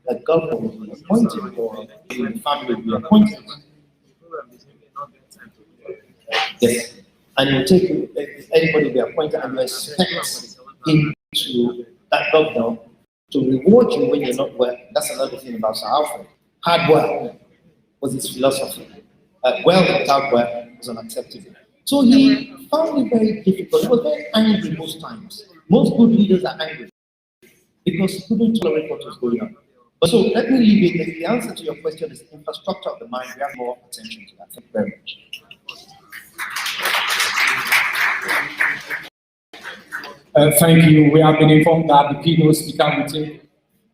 that government will be appointed or the family will be appointed. Yes. And you take anybody will be appointed and you expect him to that governor to reward you when you're not well. That's another thing about Sir Alfred. Hard work was his philosophy. Well without work was unacceptable. So he found it very difficult. He was very angry most times. Most good leaders are angry because he couldn't tolerate what was going on. But so let me leave it. The answer to your question is infrastructure of the mind. We have more attention to that. Thank you very much. Thank you. We have been informed that the keynote speaker will take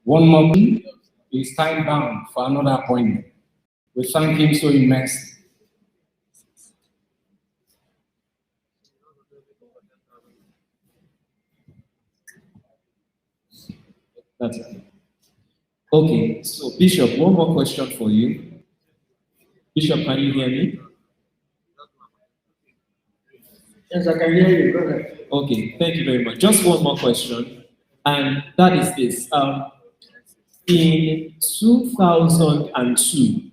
1 more minute. He is time bound for another appointment. We thank him so immensely. That's it. Okay, so Bishop, one more question for you. Bishop, can you hear me? Yes, I can hear you. Go ahead. Okay, thank you very much. Just one more question, and that is this. In 2002,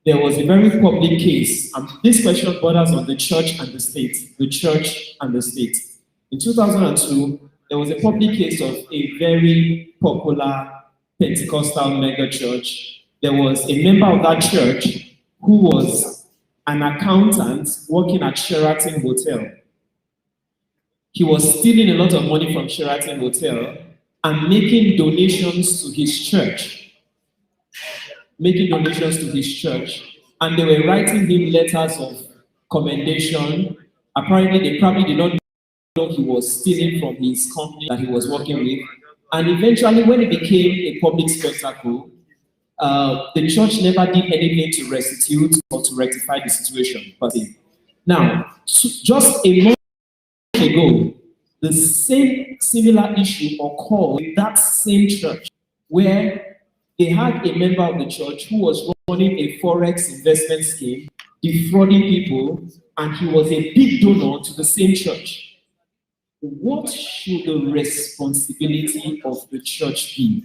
there was a very public case. This question borders on the church and the state. The church and the state. In 2002, there was a public case of a very popular Pentecostal mega church. There was a member of that church who was an accountant working at Sheraton Hotel. He was stealing a lot of money from Sheraton Hotel and making donations to his church. And they were writing him letters of commendation. Apparently, they probably did not know he was stealing from his company that he was working with. And eventually, when it became a public spectacle, the church never did anything to restitute or to rectify the situation. Now, just a month ago, the same similar issue occurred in that same church where they had a member of the church who was running a forex investment scheme, defrauding people, and he was a big donor to the same church. What should the responsibility of the church be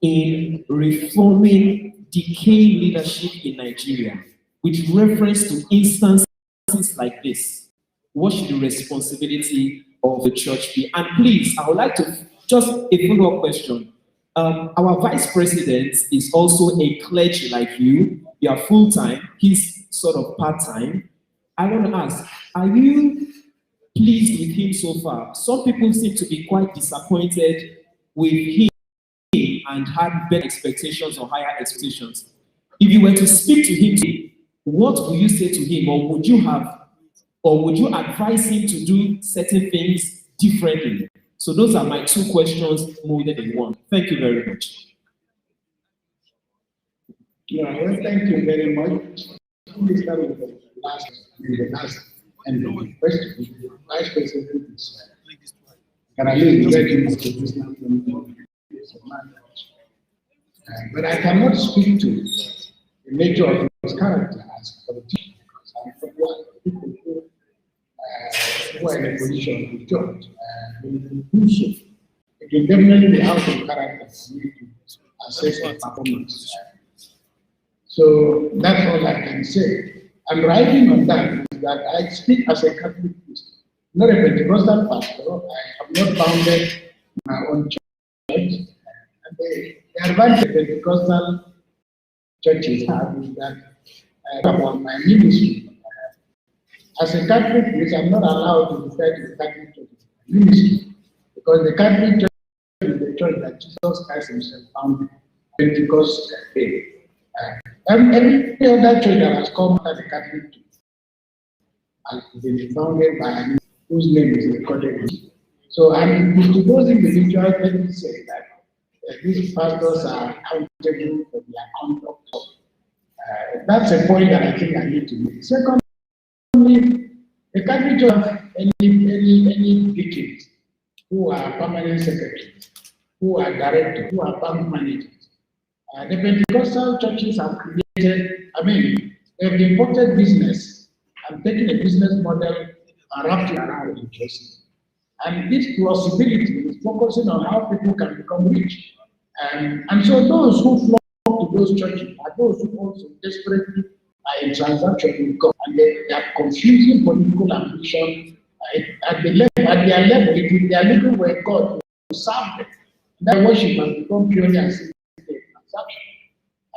in reforming decaying leadership in Nigeria with reference to instances like this? What should the responsibility of the church be? And please, I would like to just a follow-up question. Our vice president is also a clergy like you. You are full-time. He's sort of part-time. I want to ask, are you pleased with him so far? Some people seem to be quite disappointed with him and had better expectations or higher expectations. If you were to speak to him, what would you say to him, or would you advise him to do certain things differently? So those are my two questions molded in one. Thank you very much. Yeah, well, thank you very much. Let me start with the last and the question. The vice president is Caroline very much a business man. But I cannot speak to the nature of his character as a politician because I'm from one people who are in a position to judge. When you do so, it will definitely be out of character for me to assess the performance. So that's all I can say. I'm writing on that is that I speak as a Catholic priest, not a Pentecostal pastor. I have not founded my own church. And the advantage Pentecostal churches have is that about my ministry. As a Catholic priest, I'm not allowed to refer to the Catholic Church as ministry because the Catholic Church is the church that Jesus Christ himself founded, Pentecost Day. Every other church that has come after the Catholic Church has been founded by a whose name is recorded. So, and to those individuals, let me say that these pastors are accountable for their conduct. That's a point that I think I need to make. Secondly, the Catholic Church have any deacons who are permanent secretaries, who are directors, who are bank managers. The Pentecostal churches have created, they've imported business and taken a business model and wrapped it around interest. And this possibility is focusing on how people can become rich. And so those who flock to those churches are those who also desperately are in transaction with God. And they are confusing political ambition at their level. It is their level where God will serve them. That worship has become purely and simply a transaction.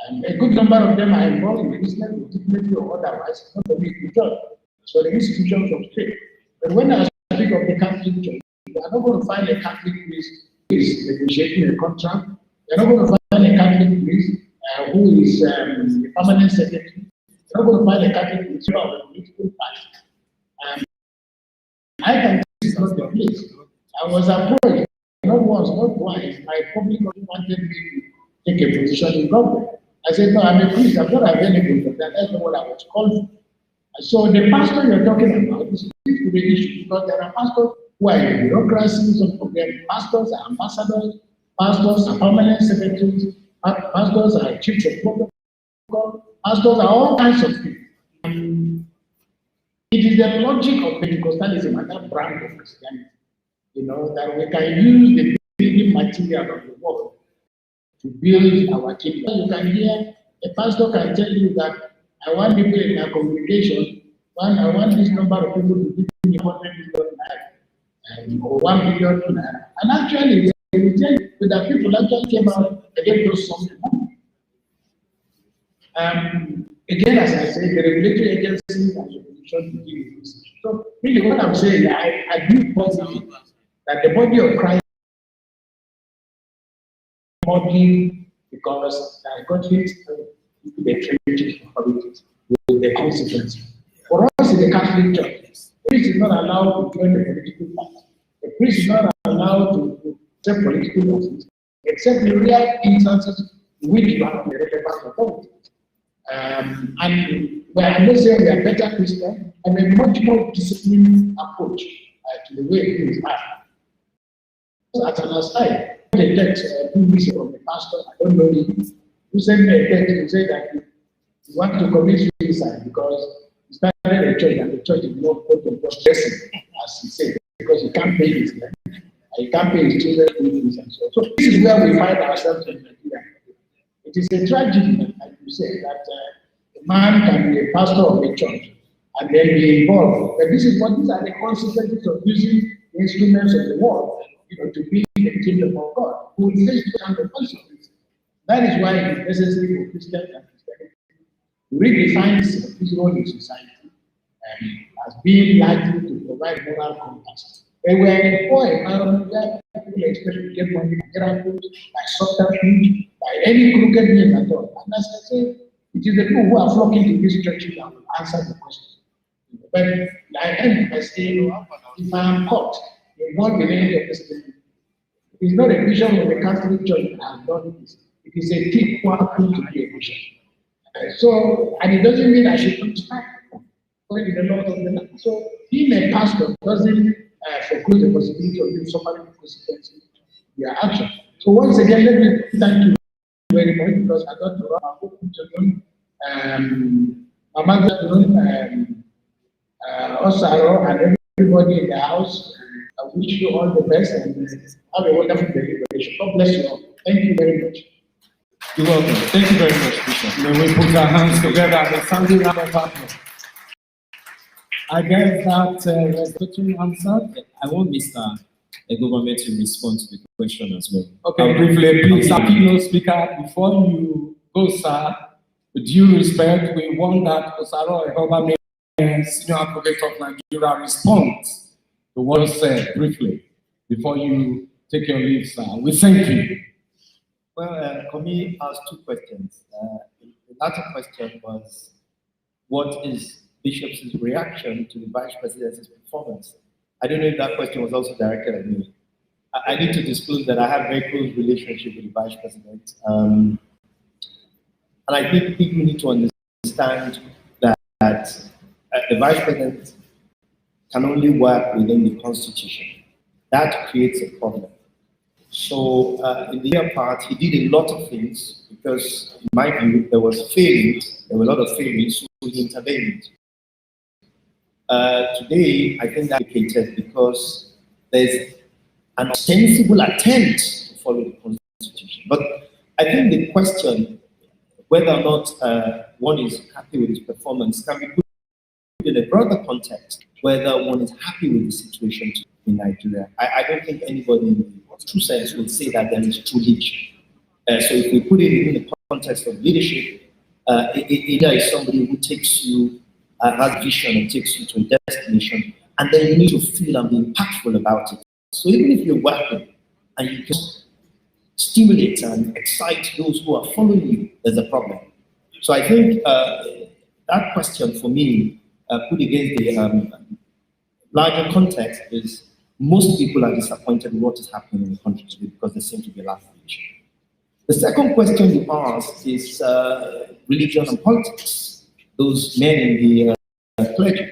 And a good number of them are involved in business, legitimately or otherwise, not for me to judge. So the institutions of state. But when I speak of the Catholic Church, you are not going to find a Catholic priest who is negotiating a contract. You are not going to find a Catholic priest who is the permanent secretary. You are not going to find a Catholic priest of a political party. I can see it's not the place. I was approached, not once, not twice. My public wanted me to take a position in government. I said, no, I'm a priest. I'm not available for that. That's not what I was called for. So the pastor you're talking about is to the issue because there are pastors who are in the bureaucracy, some of them pastors are ambassadors, Pastors are permanent secretaries, pastors are chiefs of protocol, pastors are all kinds of things. It is the logic of Pentecostalism and that brand of Christianity, that we can use the building material of the world to build our kingdom. You can hear a pastor can tell you that I want people in our congregation, I want this number of people to give me 100 million naira or 1 billion naira. And actually, the people actually came out and gave those something. Again, as I said, the regulatory agencies and the commission to deal with this. So, really, what I'm saying, I do positive that the body of Christ body because I got hit into the trenches of politics with the consequences. For us in the Catholic Church, the priest is not allowed to join the political party. The priest is not allowed to take political office, except in rare instances in which you have the relevant authority. And I'm not saying we are better Christians, and a much more disciplined approach to the way things are. At an aside, the text 2 weeks from the pastor, I don't know him, who sent me a text to say that he wants to commit suicide because he started a church and the church is not going to stressing, as he said, because he can't pay his rent, and he can't pay his children's fees and so on. So this is where we find ourselves in Nigeria. It is a tragedy, like you say, that a man can be a pastor of a church and then be involved. But these are the consequences of using the instruments of the world, to be the kingdom of God, who will face the consequences. That is why it is necessary for Christians and Christianity to redefine his role in society as being likely to provide moral compass. And we are in a poor environment where people expect to get money by miracles, by subterfuge, by any crooked means at all. And as I say, it is the people who are flocking to these churches that will answer the question. But I end by saying, if I am caught involved in any of this thing, it is not a vision of the Catholic Church that has done this. It is a deep one to be a vision. And it doesn't mean I should not stand in the Lord of the land. So being a pastor doesn't foreclose the possibility of you suffering the consequences of your action. So once again, let me thank you very much because I got to run our book to Mama Osaro and everybody in the house. I wish you all the best and have a wonderful deliberation. God bless you all. Thank you very much. You're welcome. Thank you very much, Bishop. May we put our hands together at the sounding round of applause. I guess that was the answer. I want Mr. Eghobamien to respond to the question as well. Okay, briefly, please, our keynote speaker, before you go, sir, with due respect, we want that Osaro Eghobamien, Senior Advocate of Nigeria, responds to what was said briefly before you take your leave, sir. We thank you. Well, Komi asked two questions. The latter question was, what is Bishop's reaction to the Vice President's performance? I don't know if that question was also directed at me. I need to disclose that I have a very close relationship with the Vice President. And I think people need to understand that the Vice President can only work within the Constitution. That creates a problem. So in the year part, he did a lot of things because, in my view, there were a lot of failings, so he intervened. Today, I think that's indicated because there's an ostensible attempt to follow the Constitution. But I think the question, whether or not one is happy with his performance, can be put in a broader context, whether one is happy with the situation in Nigeria. I don't think anybody in the true sense will say that there is true leadership. So if we put it in the context of leadership, either is somebody who takes you, has vision and takes you to a destination, and then you need to feel and be impactful about it. So even if you're working and you can stimulate and excite those who are following you, there's a problem. So I think that question for me, put against the larger context, is most people are disappointed with what is happening in the country today because there seems to be a lack of vision. The second question you asked is religion and politics, those men in the clergy.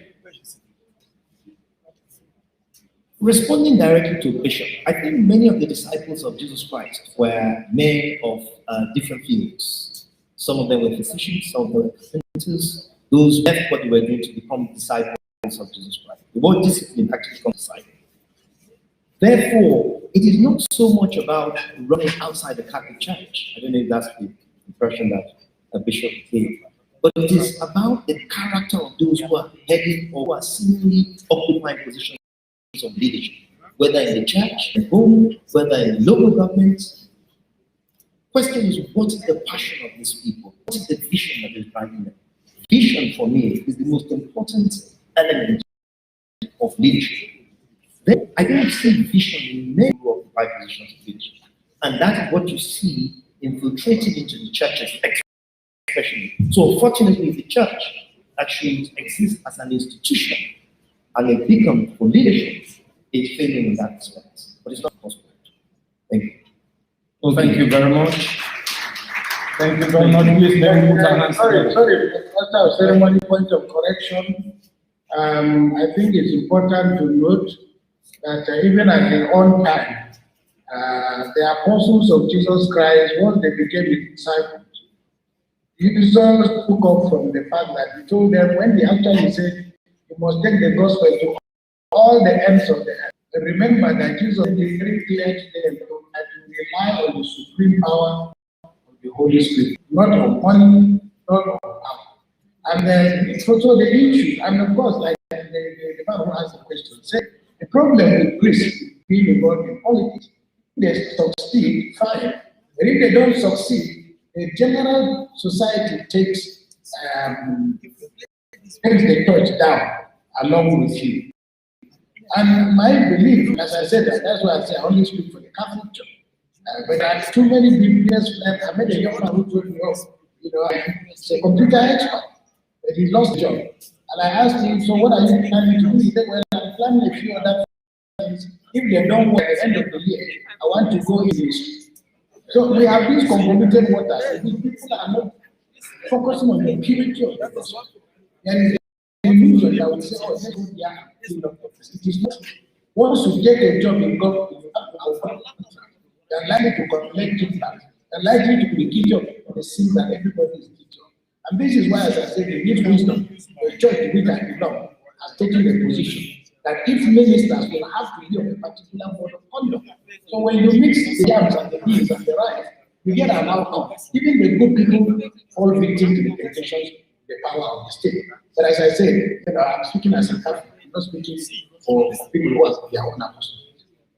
Responding directly to Bishop, I think many of the disciples of Jesus Christ were men of different fields. Some of them were physicians, some of them were carpenters. Those who left what they were doing to become disciples of Jesus Christ. The word discipline actually comes disciple. Therefore, it is not so much about running outside the Catholic Church. I don't know if that's the impression that a bishop gave. But it is about the character of those who are heading or who are seemingly occupying positions of leadership, whether in the church, in home, whether in local government. Question is, what is the passion of these people? What is the vision that is driving them? Vision for me is the most important element of leadership. Then I don't see vision in many of the positions of leadership. And that is what you see infiltrating into the churches, especially. So unfortunately, the church actually exists as an institution and a beacon for leadership is failing in that respect. But it's not possible. Thank you. Well, thank you very much. Thank you very much. Please, let me put our hands Sorry, together. after our ceremony point of correction, I think it's important to note that even at their own time, the apostles of Jesus Christ, once they became his disciples, Jesus took off from the fact that he told them when he actually said, you must take the gospel to all the ends of the earth. And remember that Jesus made very clear to them that you rely on the supreme power of the Holy Spirit, not on money, not on power. And then it's also the issue, and of course, like the man who asked the question said, the problem with Greece being involved in politics, they succeed, fine. But if they don't succeed, the general society takes the church down along with you. And my belief, as I said, that's why I say I only speak for the Catholic Church. But there are too many BBS men. I met a young man who told me, he's a computer expert, but he lost job. And I asked him, so what are you planning to do? He said, well, I'm planning a few other things. If they don't work at the end of the year, I want to go in this. So we have these convoluted waters. These people are not focusing on the purity of the gospel. And illusion that will say, oh, this is it is not. Once you get a job in government, you have to avoid it. They're likely to collect it back. They're likely to be guilty of the sin that everybody is guilty of. And this is why, as I said, they need wisdom. The church to which I belong has taken a position that if ministers will have to hear a particular mode of conduct. So when you mix the yams and the beans and the rice, you get an outcome. Even the good people fall victim to the temptations, the power of the state. But as I said, I'm speaking as a Catholic, I'm not speaking for people who are their own apostles.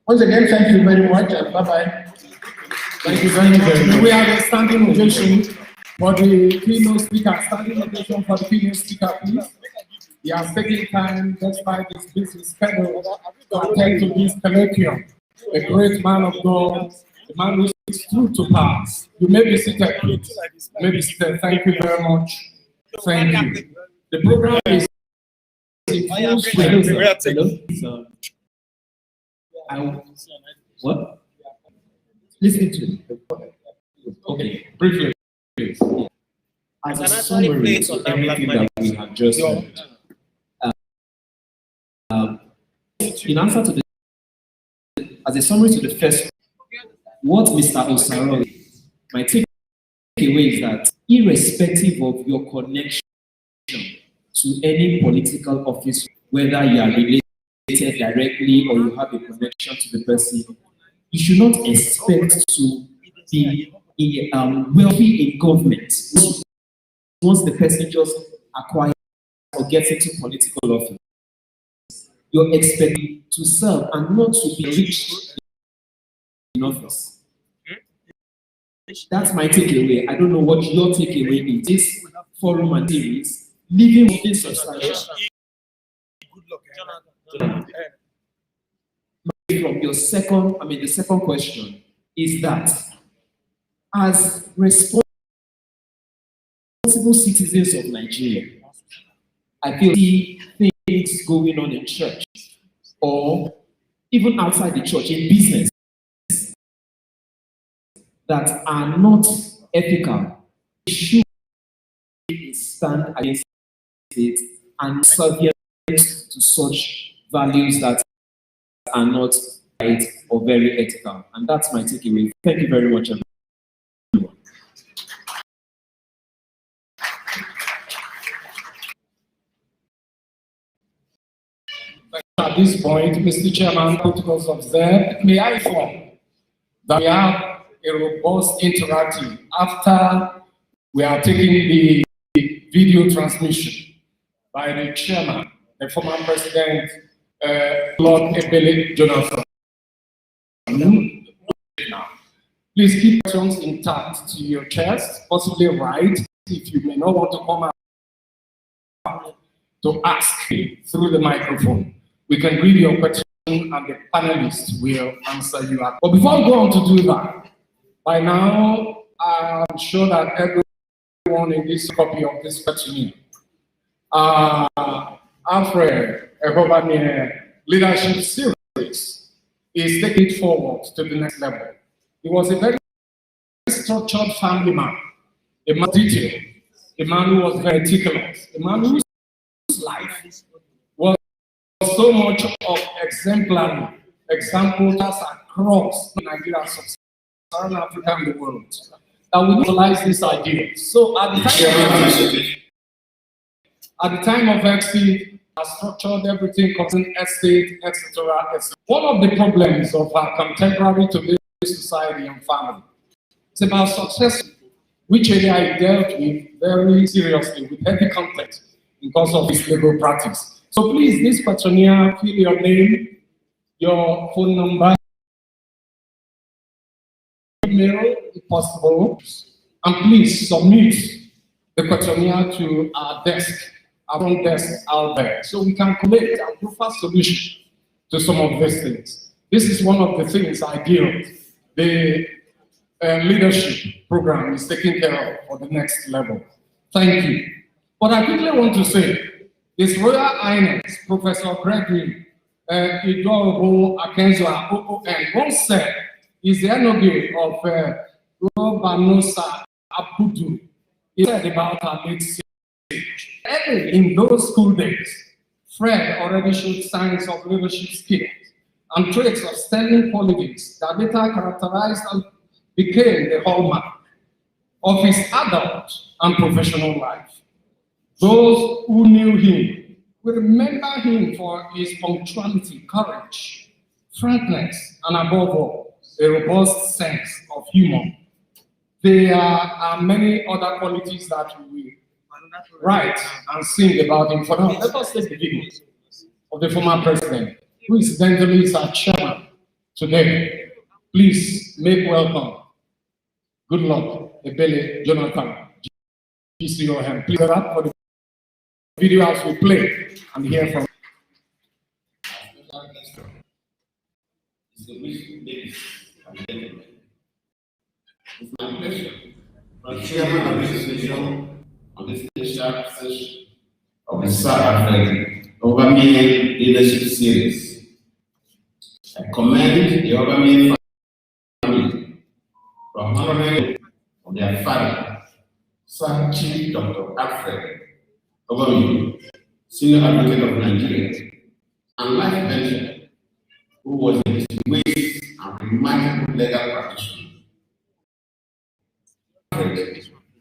Once again, thank you very much and bye-bye. Thank you very much. We have a standing ovation for the keynote speaker. Standing ovation for the keynote speaker, please. He has taken time, despite his busy schedule, to attend to this colloquium. A great man of God, a man who speaks true to pass. You may be seated, please. You may be seated. Thank you very much. Thank you. The program is in full swing. What? Listen to it. Okay, briefly, please. As a summary to everything that we have just heard, in answer to as a summary to the first, what Mr. Osaro, my takeaway is that irrespective of your connection to any political office, whether you are related directly or you have a connection to the person, you should not expect to be wealthy in government once the person just acquires or gets into political office. You're expected to serve and not to be rich in office. That's my takeaway. I don't know what your takeaway in this forum and series. Living within substantial. From your the second question is that as responsible citizens of Nigeria, I feel things going on in church or even outside the church in business that are not ethical. We should stand against it and subject to such values that are not right or very ethical. And that's my takeaway. Thank you very much, everyone. At this point, Mr. Chairman, protocols observed, may I inform that we have a robust interactive after we are taking the video transmission by the chairman, the former president, Lord Ebele Jonathan. Please keep questions intact to your chest, possibly write if you may not want to come out to ask through the microphone. We can read your question and the panelists will answer you. But before we go on to do that, by now, I'm sure that everyone in this copy of this question, Alfred Eghobamien Leadership Series is taking it forward to the next level. He was a very structured family man, a man detailed, a man who was very meticulous, a man whose life was so much of exemplary examples across Nigeria, Sub-Saharan Africa, and the world, that we utilize this idea. So at the time of exit, I structured everything concerning estate, etc., etc. One of the problems of our contemporary today's society and family is about success, which area I dealt with very seriously, with heavy content because of this legal practice. So please, this questionnaire, fill your name, your phone number, email, if possible, and please submit the questionnaire to our desk, our front desk out there, so we can collect and offer solution to some of these things. This is one of the things I deal. The leadership program is taken care of for the next level. Thank you. But I quickly want to say, His Royal Highness, Professor Gregory Eghobamien OON, once said, is the enoge of Robanosa Abudu. He said about our late stage. Early in those school days, Fred already showed signs of leadership skills and traits of sterling qualities that later characterized and became the hallmark of his adult and professional life. Those who knew him will remember him for his punctuality, courage, frankness, and above all, a robust sense of humor. There are many other qualities that we write and sing about him. For now, let us take the video of the former president, who incidentally is our chairman today. Please make welcome. Good luck, Ebele Jonathan. GCOM. Please get up for the video as we play and hear from. It's my pleasure, as chairman of this session, on this special session of the Sir Alfred Eghobamien Leadership Series. I commend the Eghobamien family for honoring of their father, Sir Chief Dr. Alfred Eghobamien, Senior Advocate of Nigeria, and life mentor, who was a distinguished and remarkable legal practitioner.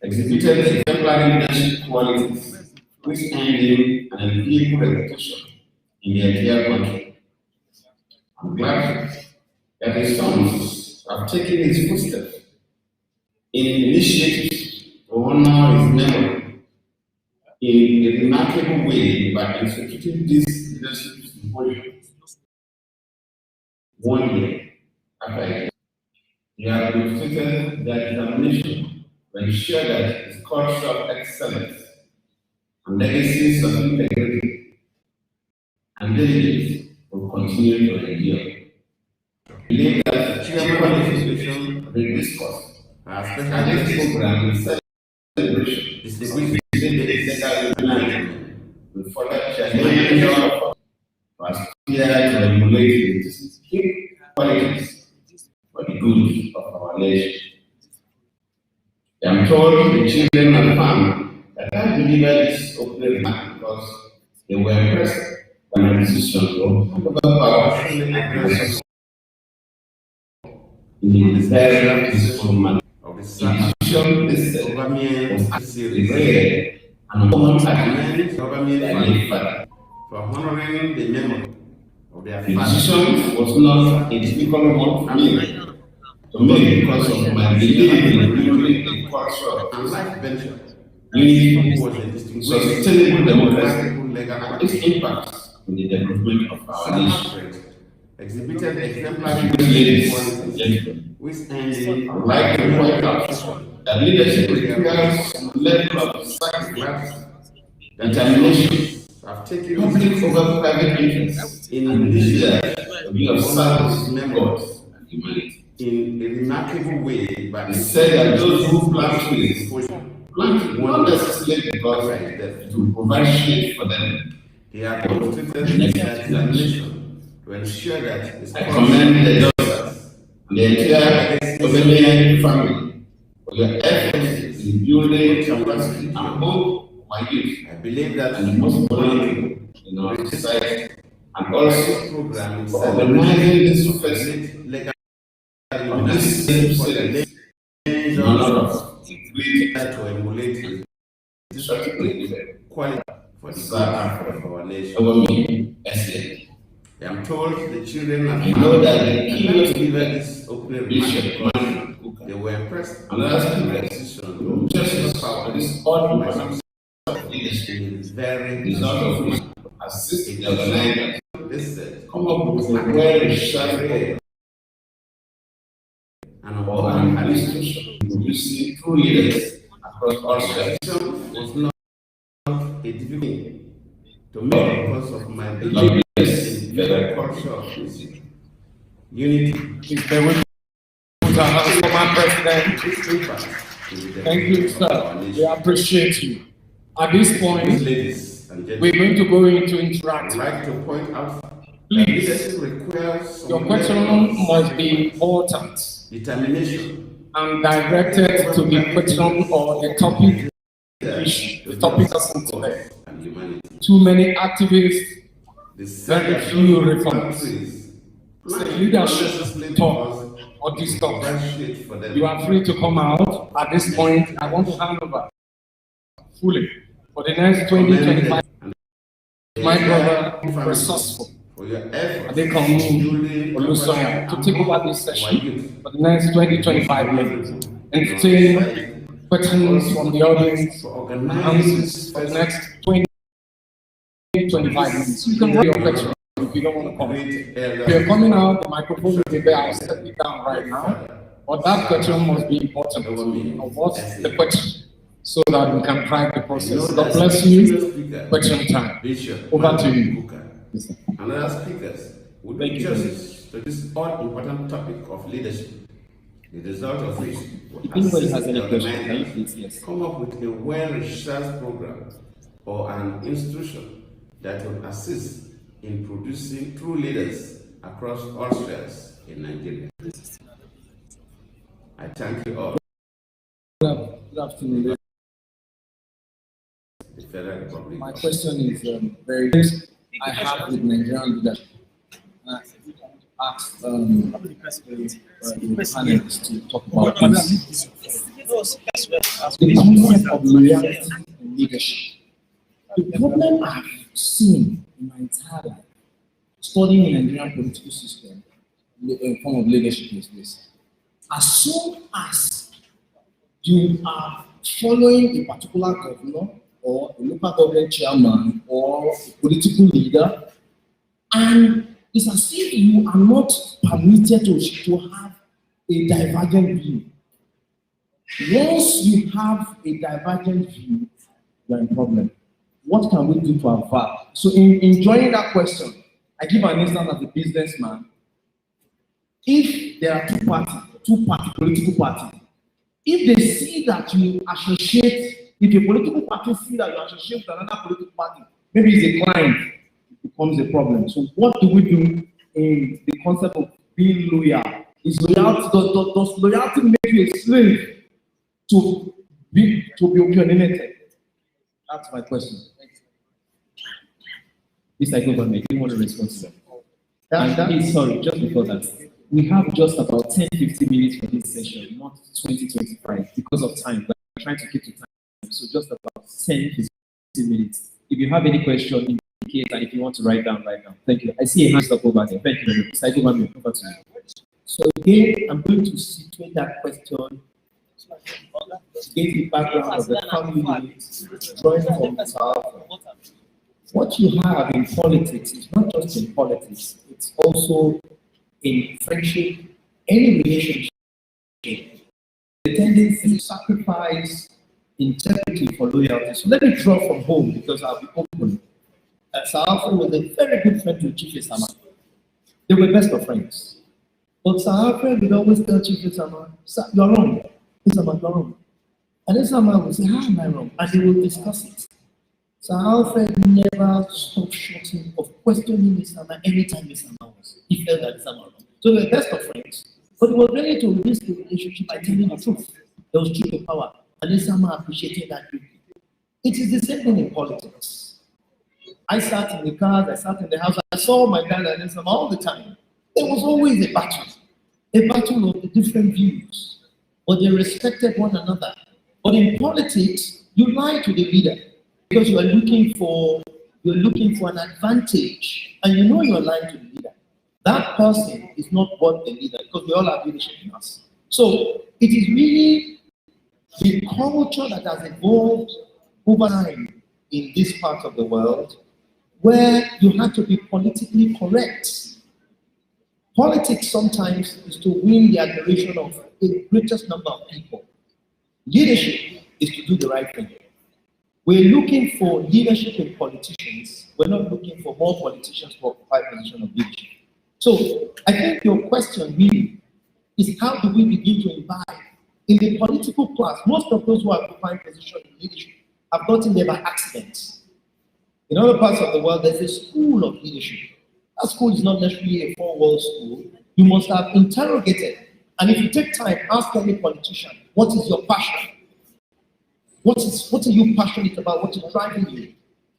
Exhibited exemplary leadership qualities which earned him an enviable reputation in the entire country. I'm glad that his sons have taken his footsteps in initiatives to honor his memory in a remarkable way by instituting this leadership symposium 1 year after they have demonstrated their determination to ensure that his culture of excellence and legacies of integrity and diligence will continue to endure. I believe that the chairman of this institution will discuss and this program in celebration distinguished legal management will further challenge to aspire to emulate these key qualities for the good of our nation. I am told the children and family that I delivered this opening remark because they were impressed an decision of powerfully address in the very peaceful manner of the decision Eghobamien was series and common agreement Eghobamien for honoring the memory of their father. The decision was not a difficult one for me to make because of my belief in building a culture and life venture. He was a distinguished sustainable democracy and its impact on the development of our nation. Exhibited exemplary qualities, which ended I would like to point out that leadership requires a level of sacrifice, determination, have taken public over private interests in desire to be of service to God and humanity. In a remarkable way, but he said that those who plant trees plant not necessarily because it will provide shade for them. They have demonstrated their determination to ensure that I commend the daughters and the entire Eghobamien family for your efforts in building capacity among my youth. I believe that the most vulnerable in our society, and also program for organizing this festival on this same city in honor of the great to emulate the quality for the good of our nation. Eghobamien, excellent. I am told the children and I know that the keynote deliver this opening remark. They were impressed. Another speaker decision just power this all important is very result of which assist the organizers. This said, come up with a well-researched and an administration producing true leaders across all sectors was not a difficult thing to make because of my belief in the culture of music. Unity. Please bear with me. Put our hands for my president. Thank you, sir. We appreciate you. At this point, Ladies and gentlemen, we're going to go into I'd interactive. like to point out that Please, leadership requires some your question level must be important determination and directed to the question or the topic issue, the topic of today. and humanity. Too many activists, The very few reforms. The leadership talk or this talk. You are free to come out. At this point, I want to hand over fully for the next 20-25. My brother, resourceful. For your efforts They come in to take over this session for the next 20-25 minutes. Entertain questions from the audience, answers for the next 20-25 minutes. You can write your question if you don't want to come. If you're coming out, the microphone will be there. I'll step it down right now. But that question must be important. What's the question? So that we can track the process. God bless you. Question time. Over to you. And other speakers would be justice to this all-important topic of leadership. The result of which would If anybody assist has any the question, can you organizers please, yes. come up with a well-researched program or an institution that will assist in producing true leaders across all spheres in Nigeria. I thank you all. Good afternoon. The Federal Republic. My question is very I have with Nigerian leadership. I asked the panelists to talk about this. The concept of loyalty in leadership. The problem I've seen in my entire life, studying the Nigerian political system, in form of leadership is this. As soon as you are following a particular governor or a local government chairman or a political leader, and it's as if you are not permitted to have a divergent view. Once you have a divergent view, you are in problem. What can we do to avert? So in joining that question, I give an instance as a businessman. If there are two political parties, if they see that you associate, if a political party see that you associate with another political party, maybe it's a client, it becomes a problem. So what do we do in the concept of being loyal? Is loyalty, does loyalty make you a slave to be opinionated? That's my question. Mr. Eghobamien, do you want to respond to that? That- And please, sorry, just before that, we have just about 10-15 minutes for this session, not 20-25, because of time. We're trying to keep to time. So just about 10-15 minutes. If you have any question, indicate, and if you want to write down, write down. Thank you. I see a hand up over there. Thank you very much. Mr. Eghobamien, over to you. So again, I'm going to situate that question, get the background of the family, drawing from the South. What you have in politics is not just in politics, it's also in friendship, any relationship. The tendency to sacrifice integrity for loyalty. So let me draw from home because I'll be open. Sir Alfred was a very good friend to Chief Isama. They were best of friends. But Sir Alfred would always tell Chief Isama, "Sir, you're wrong. Isama, you're wrong." And Isama would say, "How am I wrong?" And they will discuss it. Sir Alfred never stopped short of questioning Isama anytime Isama was. He felt that Isama was wrong. So they were best of friends. But he was ready to risk the relationship by telling the truth. There was truth to power. And Isama appreciated that greatly. It is the same thing in politics. I sat in the cars, I sat in the house, I saw my dad and Isama all the time. There was always a battle of the different views, but they respected one another. But in politics, you lie to the leader because you're looking for an advantage, and you know you're lying to the leader. That person is not what the leader, because we all have leadership in us. So it is really the culture that has evolved over time in this part of the world, where you have to be politically correct. Politics sometimes is to win the admiration of the greatest number of people. Leadership is to do the right thing. We're looking for leadership in politicians. We're not looking for more politicians to occupy position of leadership. So I think your question really is, how do we begin to imbibe in the political class? Most of those who are occupying position in leadership have gotten there by accident. In other parts of the world, there's a school of leadership. That school is not necessarily a four-wall school. You must have interrogated. And if you take time, ask any politician, what is your passion? What are you passionate about? What is driving you?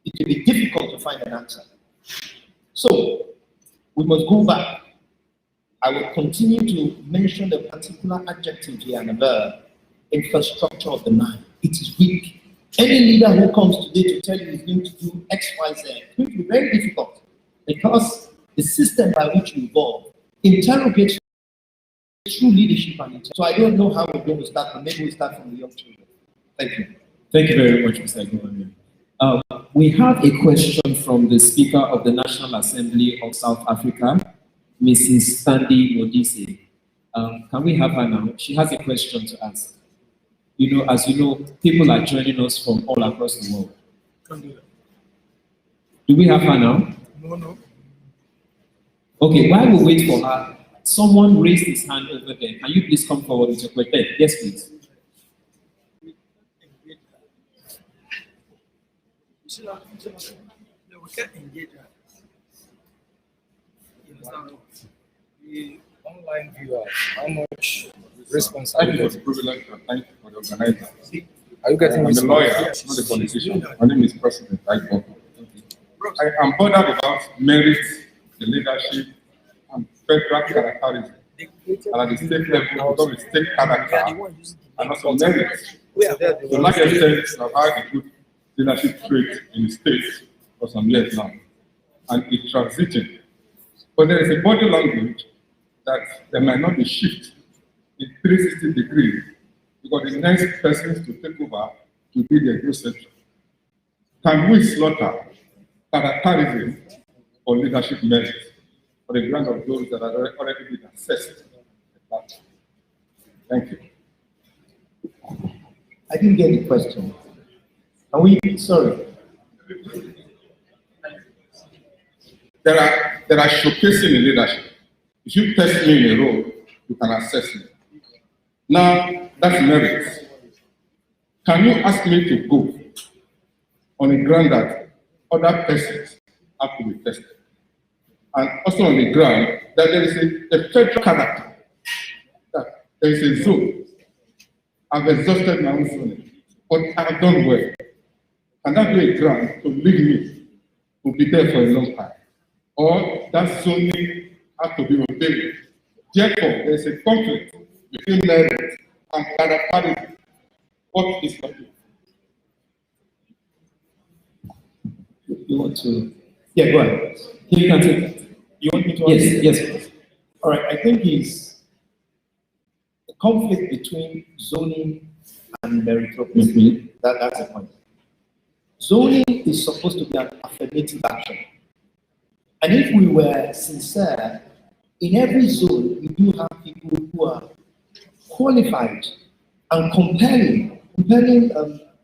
It will be difficult to find an answer. So, we must go back. I will continue to mention a particular adjective here and a verb, infrastructure of the mind. It is weak. Any leader who comes today to tell you he's going to do X, Y, Z, it will be very difficult because the system by which we evolve interrogates true leadership and integrity. So I don't know how we're going to start, but maybe we'll start from the young children. Thank you. Thank you very much, Mr. Eghobamien. We have a question from the Speaker of the National Assembly of South Africa, Mrs. Sandy Modise. Can we have her now? She has a question to ask. You know, as you know, people are joining us from all across the world. Do we have her now? No. Okay, while we wait for her, someone raised his hand over there. Can you please come forward with your question? Yes, please. We can't engage her. The online viewers, how much response are Thank you you for the getting? privilege and thank you for the organizer. Are you getting I'm a response? lawyer, Yes. not a politician. My name is President Ighobamien. I am bothered about merit, the leadership, and federal characterism. And at the state level, because we state character and also merit. To large extent, I've had a good leadership trait in the states for some years now, and it's transiting. But there is a body language that there might not be shift in 360 degrees, because the next person to take over to be the growth center. Can we slaughter characterism or leadership merit for the ground of those that are already been assessed? Thank you. I didn't get the question. Sorry. There are showcasing in leadership. If you test me in a role, you can assess me. Now, that's merit. Can you ask me to go on a ground that other persons have to be tested? And also on the ground that there is a federal character, that there is a zone. I've exhausted my own zone, but I have done well. And that be a ground to lead me will be there for a long time, or that zoning has to be obtained. Therefore, there is a conflict between merit and parity. What is happening? You want to? Yeah, go ahead. You can take that. You want me to? Yes, answer? yes, please. All right. I think it's the conflict between zoning and meritocracy. That's the point. Zoning is supposed to be an affirmative action. And if we were sincere, in every zone, we do have people who are qualified and compelling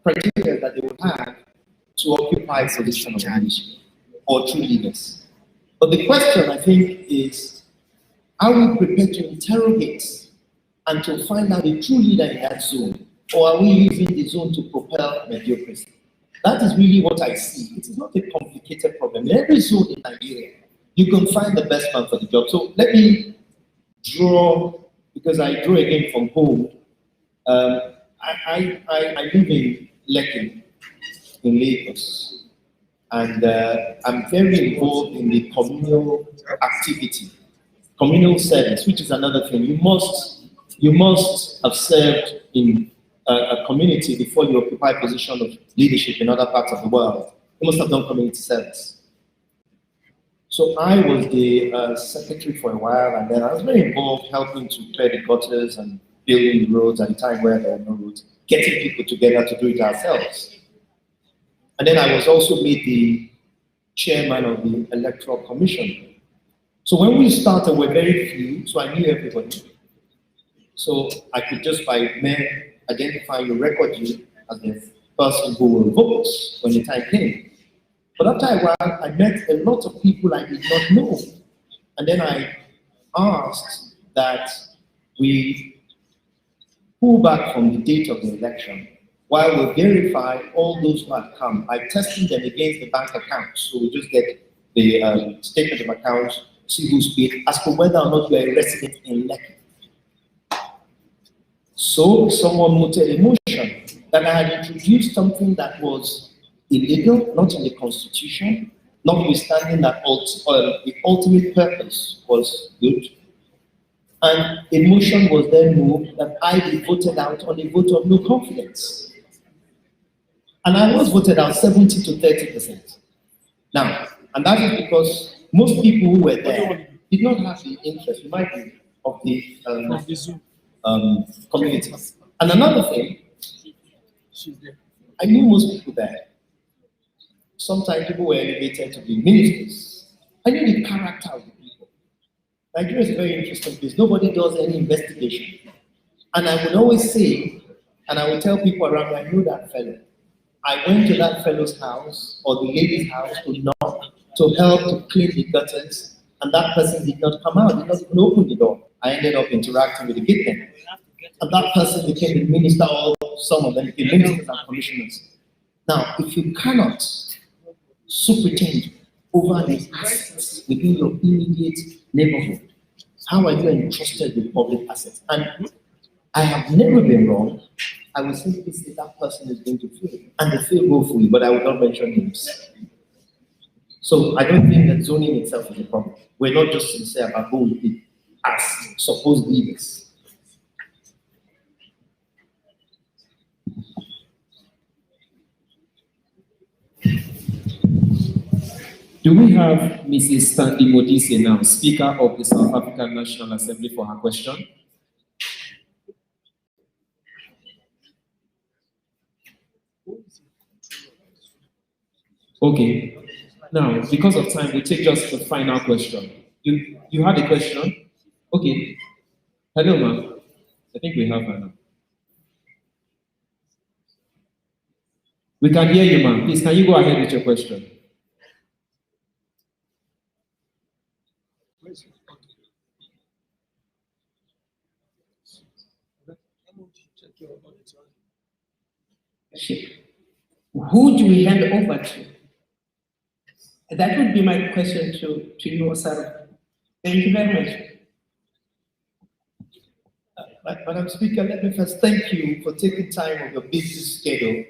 criteria that they would have to occupy position of leadership or true leaders. But the question, I think, is, are we prepared to interrogate and to find out a true leader in that zone? Or are we using the zone to propel mediocrity? That is really what I see. It is not a complicated problem. In every zone in Nigeria, you can find the best man for the job. So let me draw, because I draw again from home. I live in Lekki, in Lagos, and I'm very involved in the communal activity, communal service, which is another thing. You must have served in a community before you occupy a position of leadership in other parts of the world. You must have done community service. So I was the secretary for a while, and then I was very involved helping to clear the gutters and building roads at a time where there were no roads, getting people together to do it ourselves. And then I was also made the chairman of the Electoral Commission. So when we started, we were very few, so I knew everybody. So I could just by mere identifying you, record you as the person who will vote when the time came. But after a while, I met a lot of people I did not know. And then I asked that we pull back from the date of the election while we verify all those who had come by testing them against the bank accounts. So we just get the statement of accounts, see who's paid, as to whether or not you are a resident in Lekki. So someone noted a motion that I had introduced something that was illegal, not in the constitution, notwithstanding that the ultimate purpose was good. And a motion was then moved that I be voted out on a vote of no confidence. And I was voted out 70 to 30%. Now, and that is because most people who were there did not have the interest, in my view, of the community. And another thing, I knew most people there. Sometimes people were elevated to be ministers. I knew the character of the people. Nigeria is a very interesting place. Nobody does any investigation. And I would always say, and I would tell people around me, I know that fellow. I went to that fellow's house or the lady's house to knock, to help to clean the gutters, and that person did not come out, did not even open the door. I ended up interacting with the gateman. And that person became the minister, or some of them became ministers and commissioners. Now, if you cannot superintend over the assets within your immediate neighborhood, how are you entrusted with public assets? And I have never been wrong. I will simply say that person is going to fail, and they fail woefully, but I will not mention names. So I don't think that zoning itself is a problem. We're not just sincere about who we be as supposed leaders. Do we have Mrs. Stanley Modise now, Speaker of the South African National Assembly, for her question? Okay. Now, because of time, we take just the final question. You had a question? Okay. Hello, ma'am. I think we have her now. We can hear you, ma'am. Please, can you go ahead with your question? Who do we hand over to? That would be my question to you, Osaro. Thank you very much. Madam Speaker, let me first thank you for taking time of your busy schedule.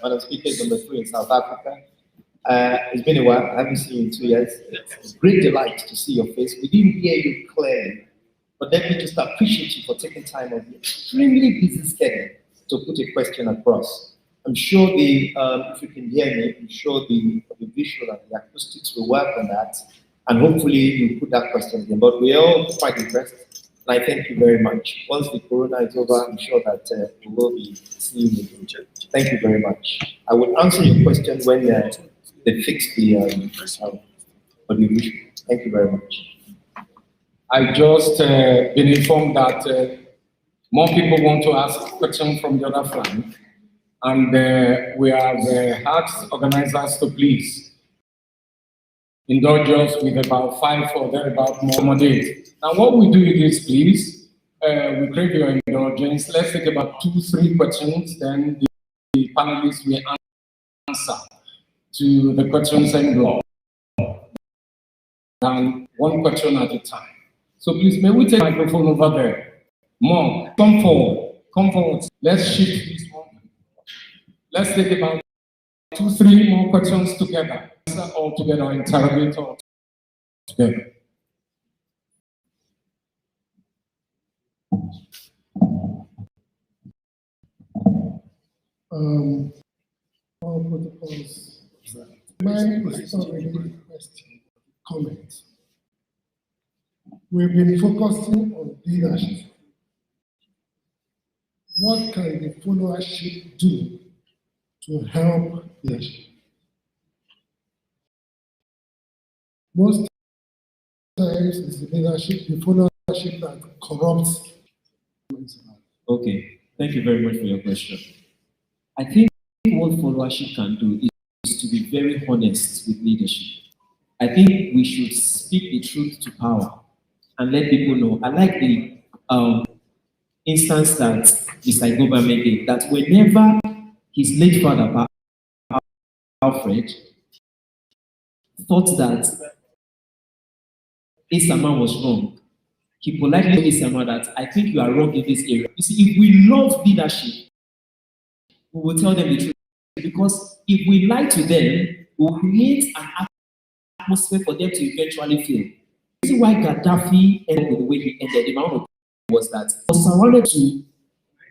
Madam Speaker is number 3 in South Africa. It's been a while. I haven't seen you in 2 years. It's a great delight to see your face. We didn't hear you clearly, but let me just appreciate you for taking time of your extremely busy schedule to put a question across. I'm sure if you can hear me, I'm sure the visual and the acoustics will work on that, and hopefully you put that question again. But we're all quite impressed, and I thank you very much. Once the corona is over, I'm sure that we will be seeing you in the future. Thank you very much. I will answer your question when they fix the visual. Thank you very much. I just been informed that more people want to ask questions from the other flank, and we have asked organizers to please indulge us with about 5 or thereabout more accommodate. Now, what we do is, please, we crave your indulgence. Let's take about 2-3 questions, then the panelists will answer to the questions en bloc, and one question at a time. So please, may we take the microphone over there? Mom, come forward. Let's shift this one. Let's take about 2-3 more questions together. Answer all together, interrogate all together. All protocols. Mine is not really a question, comment. We've been focusing on leadership. What can the followership do to help leadership? Most times it's the leadership, the followership that corrupts. Okay, thank you very much for your question. I think what followership can do is to be very honest with leadership. I think we should speak the truth to power and let people know. I like the instance that Mr. Eghobamien gave, that whenever his late father, Alfred, thought that Isama was wrong, he politely told Isama that I think you are wrong in this area. You see, if we love leadership, we will tell them the truth. Because if we lie to them, we will create an atmosphere for them to eventually fail. The reason why Gaddafi ended the way he ended, the amount of was that he was surrounded to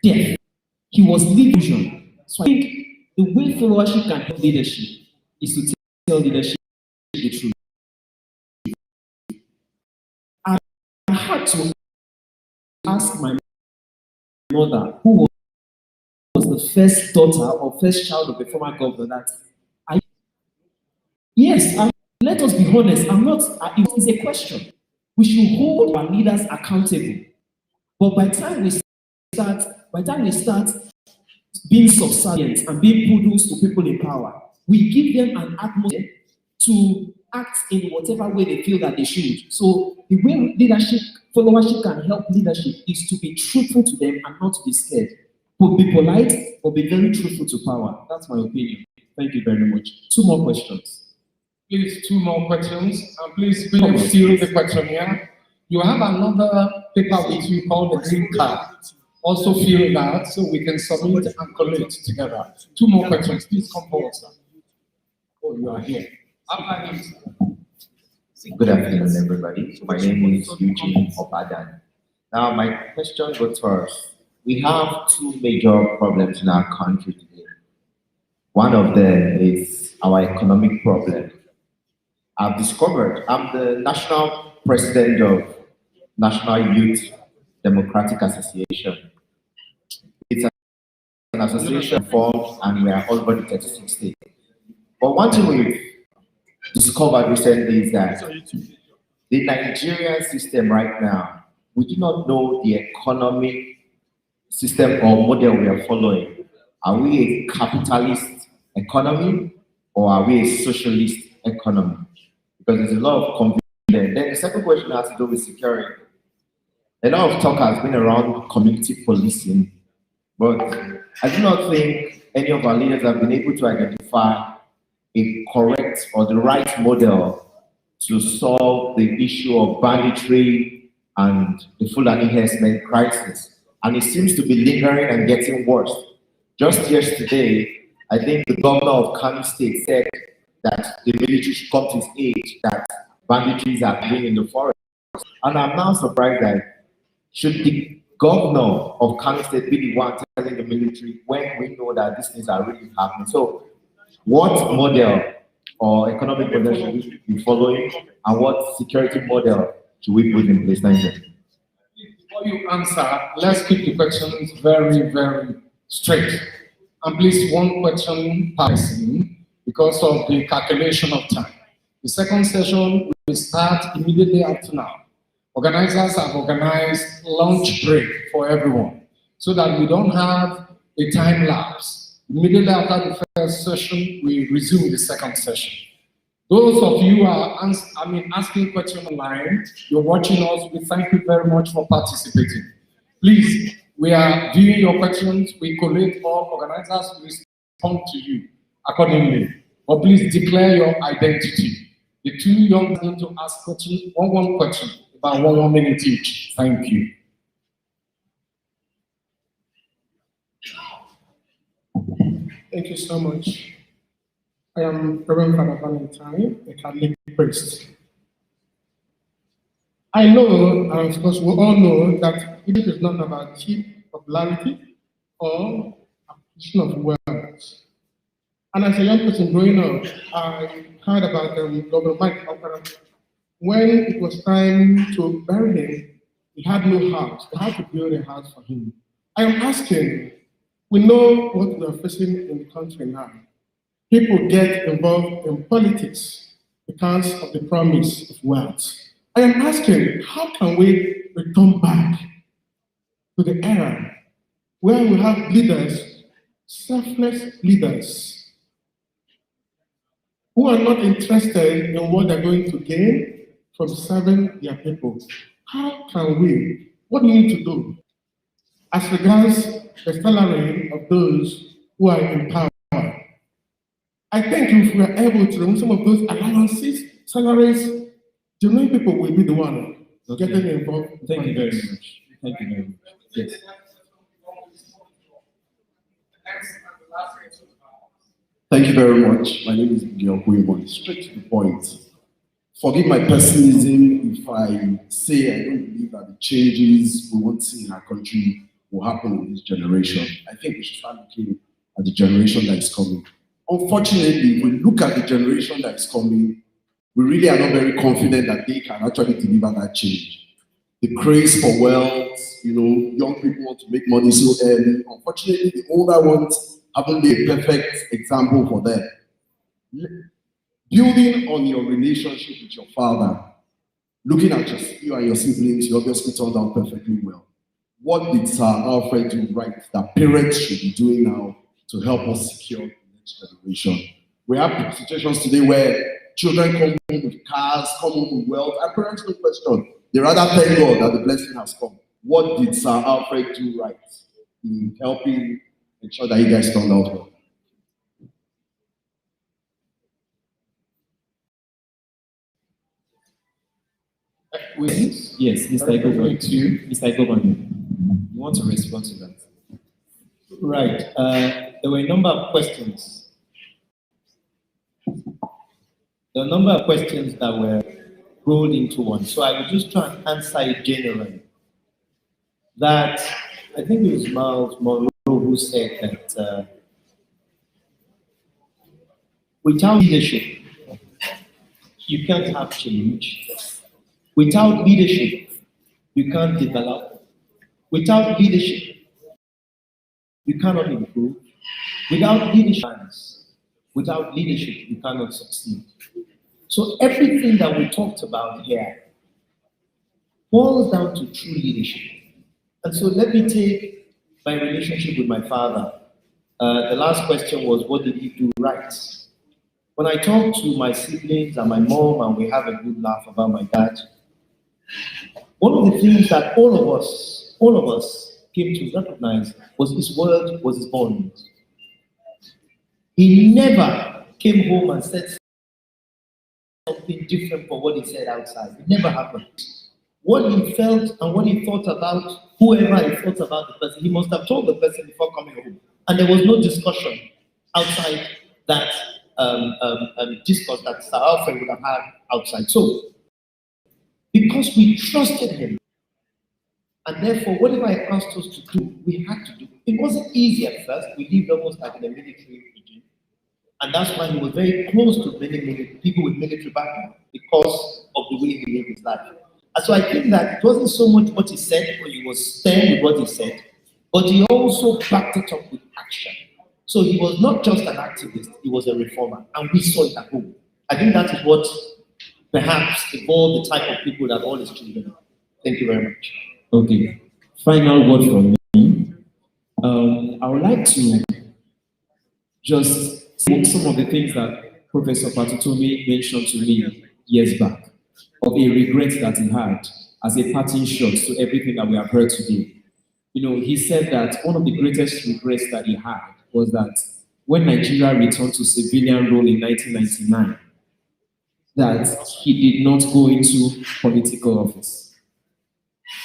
death. He was living. So I think the way followership can help leadership is to tell leadership the truth. I had to ask my mother, who was the first daughter or first child of the former governor, that let us be honest, it's a question. We should hold our leaders accountable. But by the time we start being subservient and being poodles to people in power, we give them an atmosphere to act in whatever way they feel that they should. So the way followership can help leadership is to be truthful to them and not to be scared. But be polite, but be very truthful to power. That's my opinion. Thank you very much. 2 more questions. Please, 2 more questions. And please, seal the questionnaire. You have another paper with you called the green card. Also fill that so we can submit and collate together. 2 more questions. Please come forward, sir. Oh, you are here. Good afternoon, everybody. My name is Eugene Obadan. Now, my question goes first. We have 2 major problems in our country today. One of them is our economic problem. I've discovered I'm the national president of National Youth Democratic Association. It's an association formed and we are all over the 36 states. But one thing we've discovered recently is that the Nigerian system right now, we do not know the economic system or model we are following. Are we a capitalist economy or are we a socialist economy? Because there's a lot of confusion there. Then the second question has to do with security. A lot of talk has been around community policing, but I do not think any of our leaders have been able to identify a correct or the right model to solve the issue of banditry and the Fulani herdsmen crisis. And it seems to be lingering and getting worse. Just yesterday, I think the governor of Kano State said that the military should come to his aid, that banditries are doing in the forest. And I'm now surprised that should the governor of Kano State be the one telling the military when we know that these things are really happening? So what model or economic model should we be following, and what security model should we put in place? Thank you. Before you answer, let's keep the questions very, very straight. And please, one question per person because of the calculation of time. The second session will start immediately after now. Organizers have organized lunch break for everyone so that we don't have a time lapse. Immediately after the first session, we resume the second session. Those of you who are asking questions online, you're watching us, we thank you very much for participating. Please, we are viewing your questions, we collate all, organizers will respond to you accordingly. But please declare your identity. The two young men to ask questions, one question, about 1 minute each. Thank you. Thank you so much. I am Reverend Father Valentine, a Catholic priest. I know, and of course we all know, that it is not about cheap popularity or acquisition of wealth. And as a young person growing up, I heard about Global Mike Opera. When it was time to bury him, he had no house. We had to build a house for him. I am asking, we know what we are facing in the country now. People get involved in politics because of the promise of wealth. I am asking, how can we return back to the era where we have leaders, selfless leaders, who are not interested in what they're going to gain from serving their people? How can we? What do we need to do? As regards the salary of those who are in power, I think if we are able to remove some of those allowances, salaries, genuine people will be the one getting involved. Thank you very much. Thank you very much. Yes. Thank you very much. My name is Eghobamien. Straight to the point. Forgive my pessimism if I say I don't believe that the changes we want to see in our country will happen in this generation. I think we should start looking at the generation that is coming. Unfortunately, if we look at the generation that is coming, we really are not very confident that they can actually deliver that change. The craze for wealth, young people want to make money so early. Unfortunately, the older ones haven't been a perfect example for them. Building on your relationship with your father, looking at you and your siblings, you obviously turned out perfectly well. What did Sir Alfred do right that parents should be doing now to help us secure the next generation? We have situations today where children come home with cars, come home with wealth, and parents don't question. They rather thank God that the blessing has come. What did Sir Alfred do right in helping ensure that you guys turned out well? Yes, Mr. Eghobamien. Mr. Eghobamien, you want to respond to that? Right. There were a number of questions. There were a number of questions that were rolled into one. So I will just try and answer it generally. That I think it was Miles Monroe who said that without leadership, you can't have change. Without leadership, you can't develop. Without leadership, you cannot improve. Without leadership, you cannot succeed. So everything that we talked about here boils down to true leadership. And so let me take my relationship with my father. The last question was, what did he do right? When I talk to my siblings and my mom and we have a good laugh about my dad, one of the things that all of us came to recognize was his word, was his bond. He never came home and said something different from what he said outside. It never happened. What he felt and what he thought about whoever he thought about the person, he must have told the person before coming home. And there was no discussion outside that discourse that Sir Alfred would have had outside. So, because we trusted him, and therefore, whatever he asked us to do, we had to do. It wasn't easy at first. We lived almost like in a military regime. And that's why he was very close to many people with military background because of the way he lived his life. And so I think that it wasn't so much what he said, or he was stern with what he said, but he also backed it up with action. So he was not just an activist, he was a reformer, and we saw it at home. I think that is what perhaps evolved the type of people that all his children are. Thank you very much. Okay. Final word from me. I would like to just say some of the things that Professor Patutomi mentioned to me years back of a regret that he had as a parting shot to everything that we have heard today. You know, he said that one of the greatest regrets that he had was that when Nigeria returned to civilian rule in 1999, that he did not go into political office.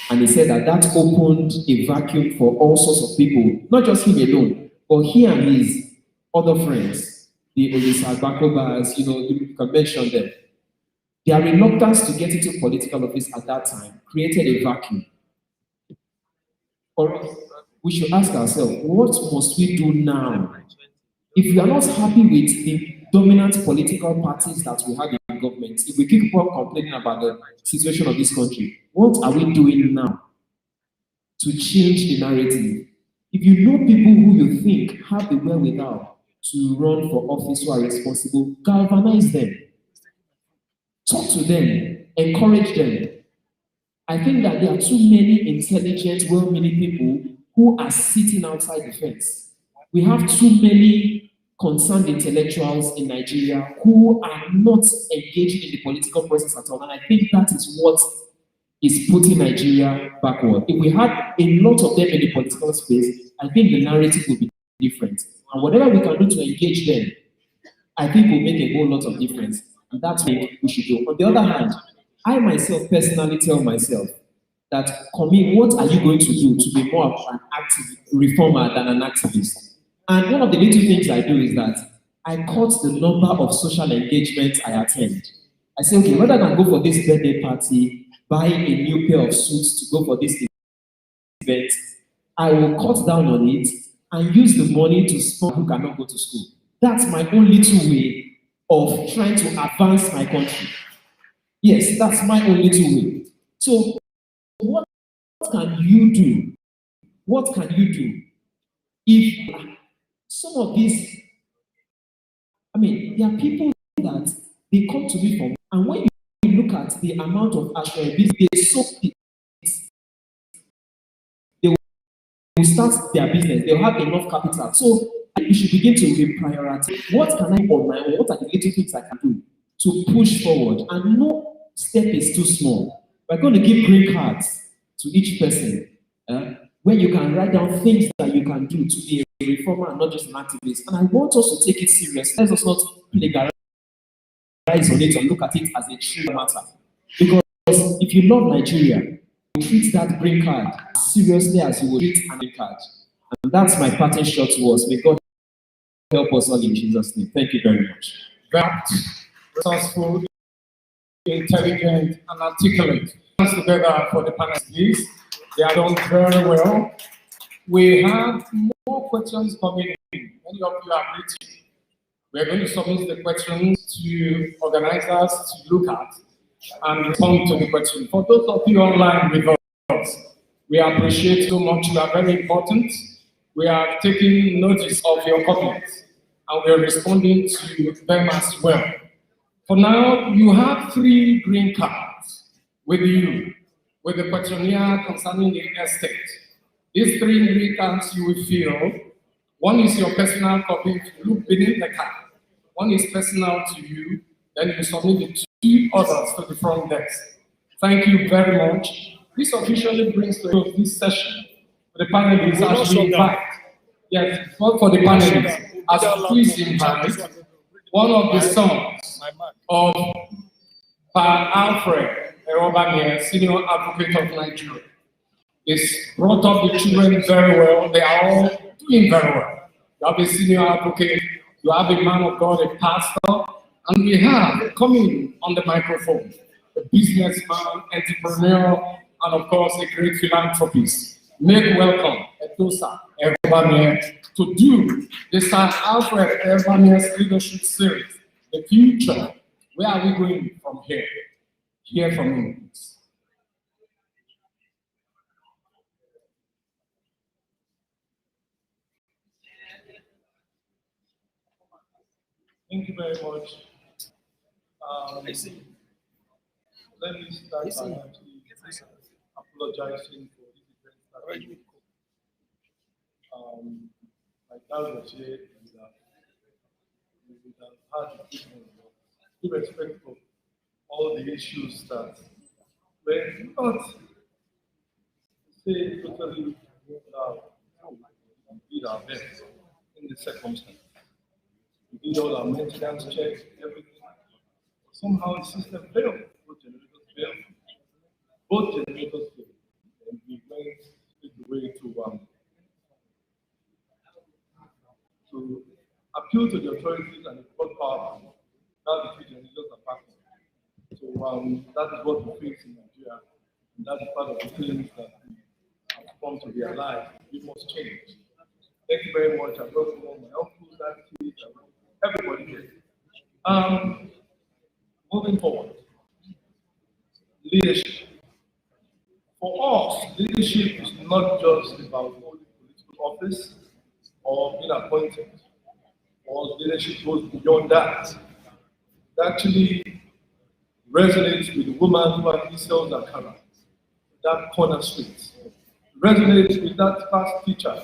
And he said that that opened a vacuum for all sorts of people, not just him alone, but he and his other friends, the Olisa Bakobas, you know, you can mention them. Their reluctance to get into political office at that time created a vacuum. Or we should ask ourselves, what must we do now? If we are not happy with the dominant political parties that we have in government, if we keep on complaining about the situation of this country, what are we doing now to change the narrative? If you know people who you think have the wherewithal to run for office who are responsible, galvanize them. Talk to them, encourage them. I think that there are too many intelligent, well-meaning people who are sitting outside the fence. We have too many concerned intellectuals in Nigeria who are not engaged in the political process at all. And I think that is what is putting Nigeria backward. If we had a lot of them in the political space, I think the narrative would be different. And whatever we can do to engage them, I think will make a whole lot of difference. And that's what we should do. On the other hand, I myself personally tell myself that, Komi, what are you going to do to be more of an active reformer than an activist? And one of the little things I do is that I cut the number of social engagements I attend. I say, okay, rather than go for this birthday party, buy a new pair of suits to go for this event, I will cut down on it and use the money to sponsor who cannot go to school. That's my own little way of trying to advance my country. Yes, that's my own little way. So, what can you do? What can you do if some of these, I mean, there are people that they come to me from, and when you look at the amount of business they soak it, they will start their business, they'll have enough capital. So, you should begin to reprioritize. What can I do on my own? What are the little things I can do to push forward? And no step is too small. We're going to give green cards to each person where you can write down things that you can do to be a reformer and not just an activist. And I want us to take it serious. Let us not plagiarize on it and look at it as a true matter. Because if you love Nigeria, you treat that green card as seriously as you would treat a green card. And that's my parting shot to us. May God help us all in Jesus' name. Thank you very much. That resourceful, intelligent, and articulate. Hands together for the panelists. They are done very well. We have more questions coming in. Many of you are written. We are going to submit the questions to organizers to look at and respond to the question. For those of you online with us, we appreciate so much. You are very important. We are taking notice of your comments and we are responding to them as well. For now, you have 3 green cards with you, with the questionnaire concerning the estate. These 3 green cards you will fill. One is your personal copy to look beneath the card. One is personal to you, then you submit the 2 others to the front desk. Thank you very much. This officially brings to this session. The panelists as we invite. Yes, for the panelists, as please invite one of the sons of Alfred Eghobamien, Senior Advocate of Nigeria. He's brought up the children very well. They are all doing very well. You have a senior advocate you have a man of God, a pastor, and we have coming on the microphone, a businessman, entrepreneur, and of course, a great philanthropist. Make welcome Edosa Eghobamien to do the Sir Alfred Eghobamien's leadership series, The Future. Where are we going from here? Hear from him, please. Thank you very much. Let me start by actually apologizing for this event that my dad was here and we would have had a due respect for all the issues that were not say totally we did our best in the circumstance. We did all our maintenance checks, everything. Somehow the system failed. Both generators failed. And we went the way to appeal to the authorities and the court power. Now the two generators are back. So that is what we face in Nigeria. And that is part of the things that we have come to realize we must change. Thank you very much. I welcome all my uncles, aunties, everybody here. Moving forward, leadership. For us, leadership is not just about holding political office or being appointed. Or leadership goes beyond that. It actually resonates with the woman who actually sells her car, that corner street. It resonates with that class teacher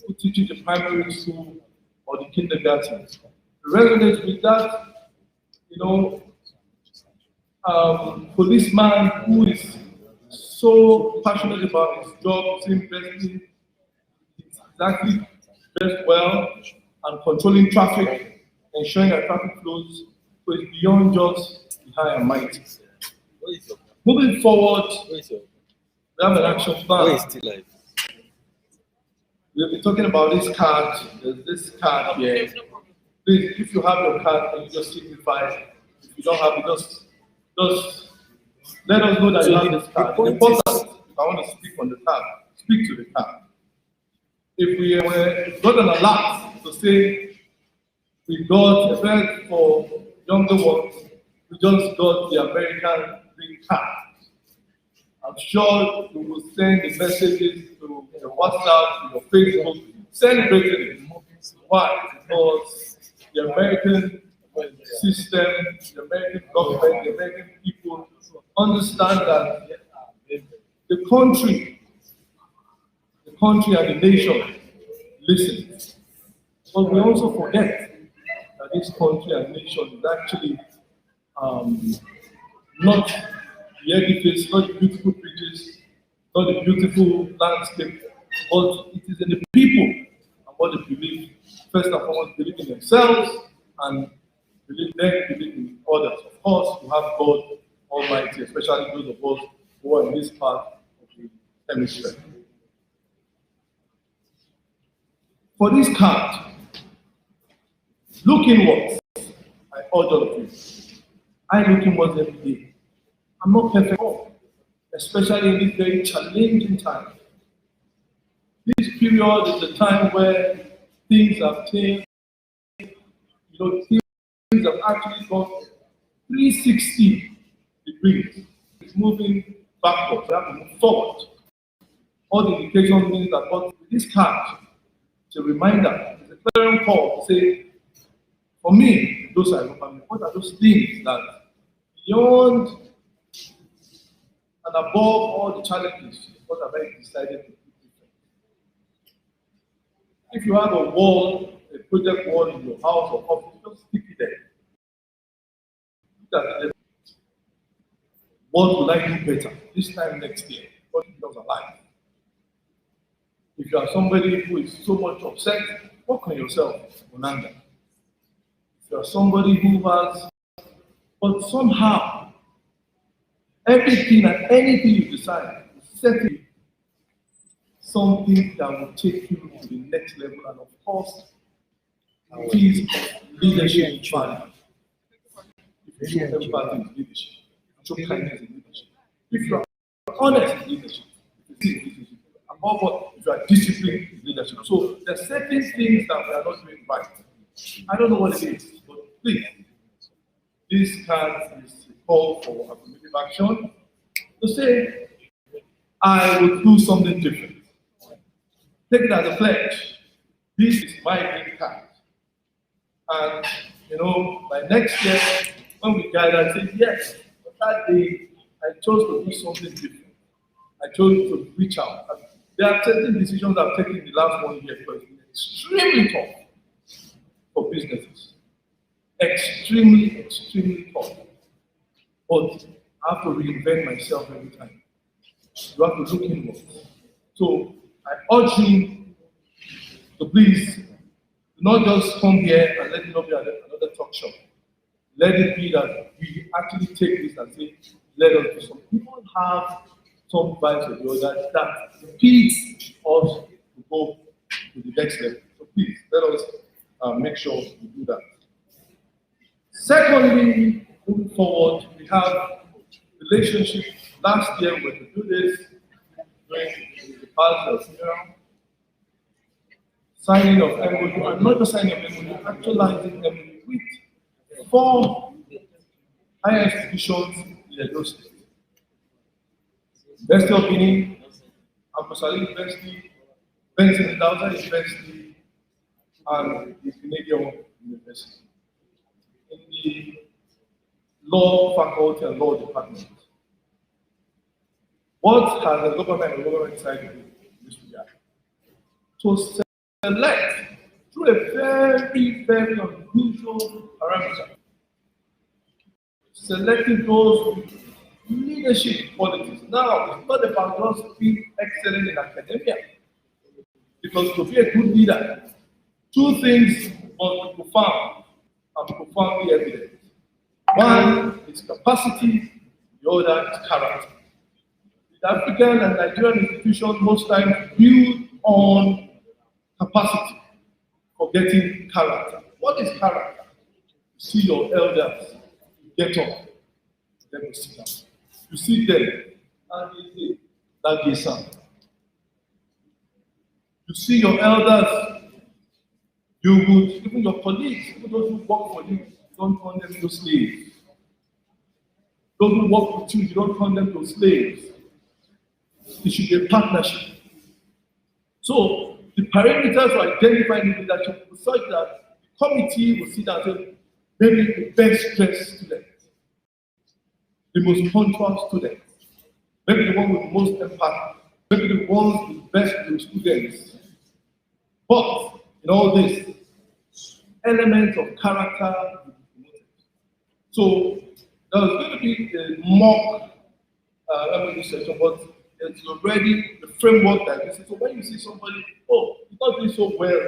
who teaches the primary school or the kindergarten. It resonates with that, policeman who is so passionate about his job, investing exactly dressed well and controlling traffic, ensuring that traffic flows. So it's beyond just the high and mighty. Moving forward, we have an action plan. We'll be talking about this card. There's this card here. Please, if you have your card, can you just signify? If you don't have it, just let us know that you have this card. It's important. If I want to speak on the card, speak to the card. If we got an alert to say we got a fed for younger ones, we just got the American green card. I'm sure you will send the messages to your WhatsApp, to your Facebook, celebrating it. Why? Because the American system, the American government, the American people understand that the country and the nation listens. But we also forget that this country and nation is actually not the edifice, not the beautiful bridges, not the beautiful landscape, but it is in the people and what they believe. First and foremost, believe in themselves and believe in others. Of course, you have God Almighty, especially those of us who are in this part of the hemisphere. For this card, look inwards. I urge all of you. I look inwards every day. I'm not perfect, especially in this very challenging time. This period is the time where things have changed. Things have actually gone 360 degrees. It's moving backwards. We have to move forward. All the indications mean that what this card is a reminder, it's a clearing call to say, for me, those are what are those things that beyond and above all the challenges, what have I decided to do different? If you have a wall, a project wall in your house or office, just stick it there. What will I do better this time next year? What becomes alive? If you are somebody who is so much upset, work on yourself on anger. If you are somebody who has, but somehow, everything and anything you decide is setting something that will take you to the next level, and of course, peace of leadership value. If you show empathy in leadership, show kindness in leadership. If you are honest in leadership, above all, if you are disciplined in leadership. So there are certain things that we are not doing right. I don't know what it is, but please, this card is a call for affirmative action to say, I will do something different. Take it as a pledge. This is my green card. And, by next year, when we gather and say, yes, but that day, I chose to do something different. I chose to reach out. And there are certain decisions I've taken in the last 1 year, but it's been extremely tough for businesses. Extremely, extremely tough. But I have to reinvent myself every time. You have to look inward. So I urge you to please not just come here and let it not be another talk show. Let it be that we actually take this and say, let us do something. People have some vibes or the other that feeds us to go to the next level. So please, let us make sure we do that. Secondly, moving forward, we have relationship. Last year we were to do this during the past funeral. Signing of MOU, and not just signing of MOU, actualizing MOU with 4 higher institutions in Edo State. University of Benin, Alfred University, Benson University, and the Canadian University. In the law faculty and law department. What has the government decided to do in this regard? So select through a very, very unusual parameter. Selecting those with leadership qualities. Now, it's not about just being excellent in academia. Because to be a good leader, 2 things must be profound and profoundly evident. One is capacity, the other is character. The African and Nigerian institutions most times build on capacity, forgetting character. What is character? You see your elders, you get up, then you sit down. You see them, and they say, that is something. You see your elders, you would, even your colleagues, even those who work for you, don't turn them to slaves. Those who work with you, you don't turn them to slaves. It should be a partnership. So the parameters for identifying leadership will such that the committee will sit down and say, maybe the best dressed student, the most punctual student, maybe the one with the most empathy, maybe the ones with the best students. But in all this, elements of character will be promoted. So there's going to be a mock section, but it's already the framework that this is. So when you see somebody, oh, he's not doing so well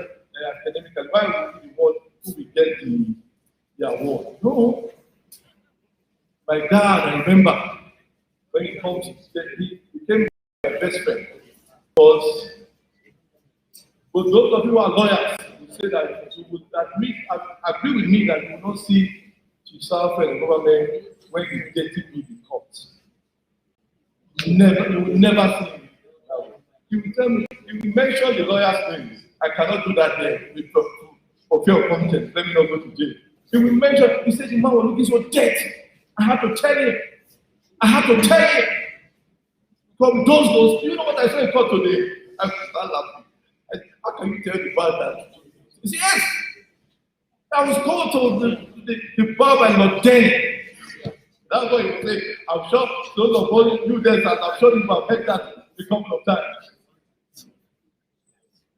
academically, why would he be the one who will get the award? No. My dad, I remember when he comes, he became my best friend. Because but those of you who are lawyers will say that you would agree with me that you will not see Chief Alfred and Eghobamien when he gets it in the court. You will never see him. He will tell me, if you mention the lawyer's name, I cannot do that there for fear of conscience. Let me not go to jail. He will mention, he said, the man was looking so dirty. I had to tell him. From those, you know what I said in court today? I start laughing. How can you tell the bar that? He said, yes. I was called to the bar by Lord Denny. That's what he said. I'm sure those of you there that I'm sure you have heard that a couple of times.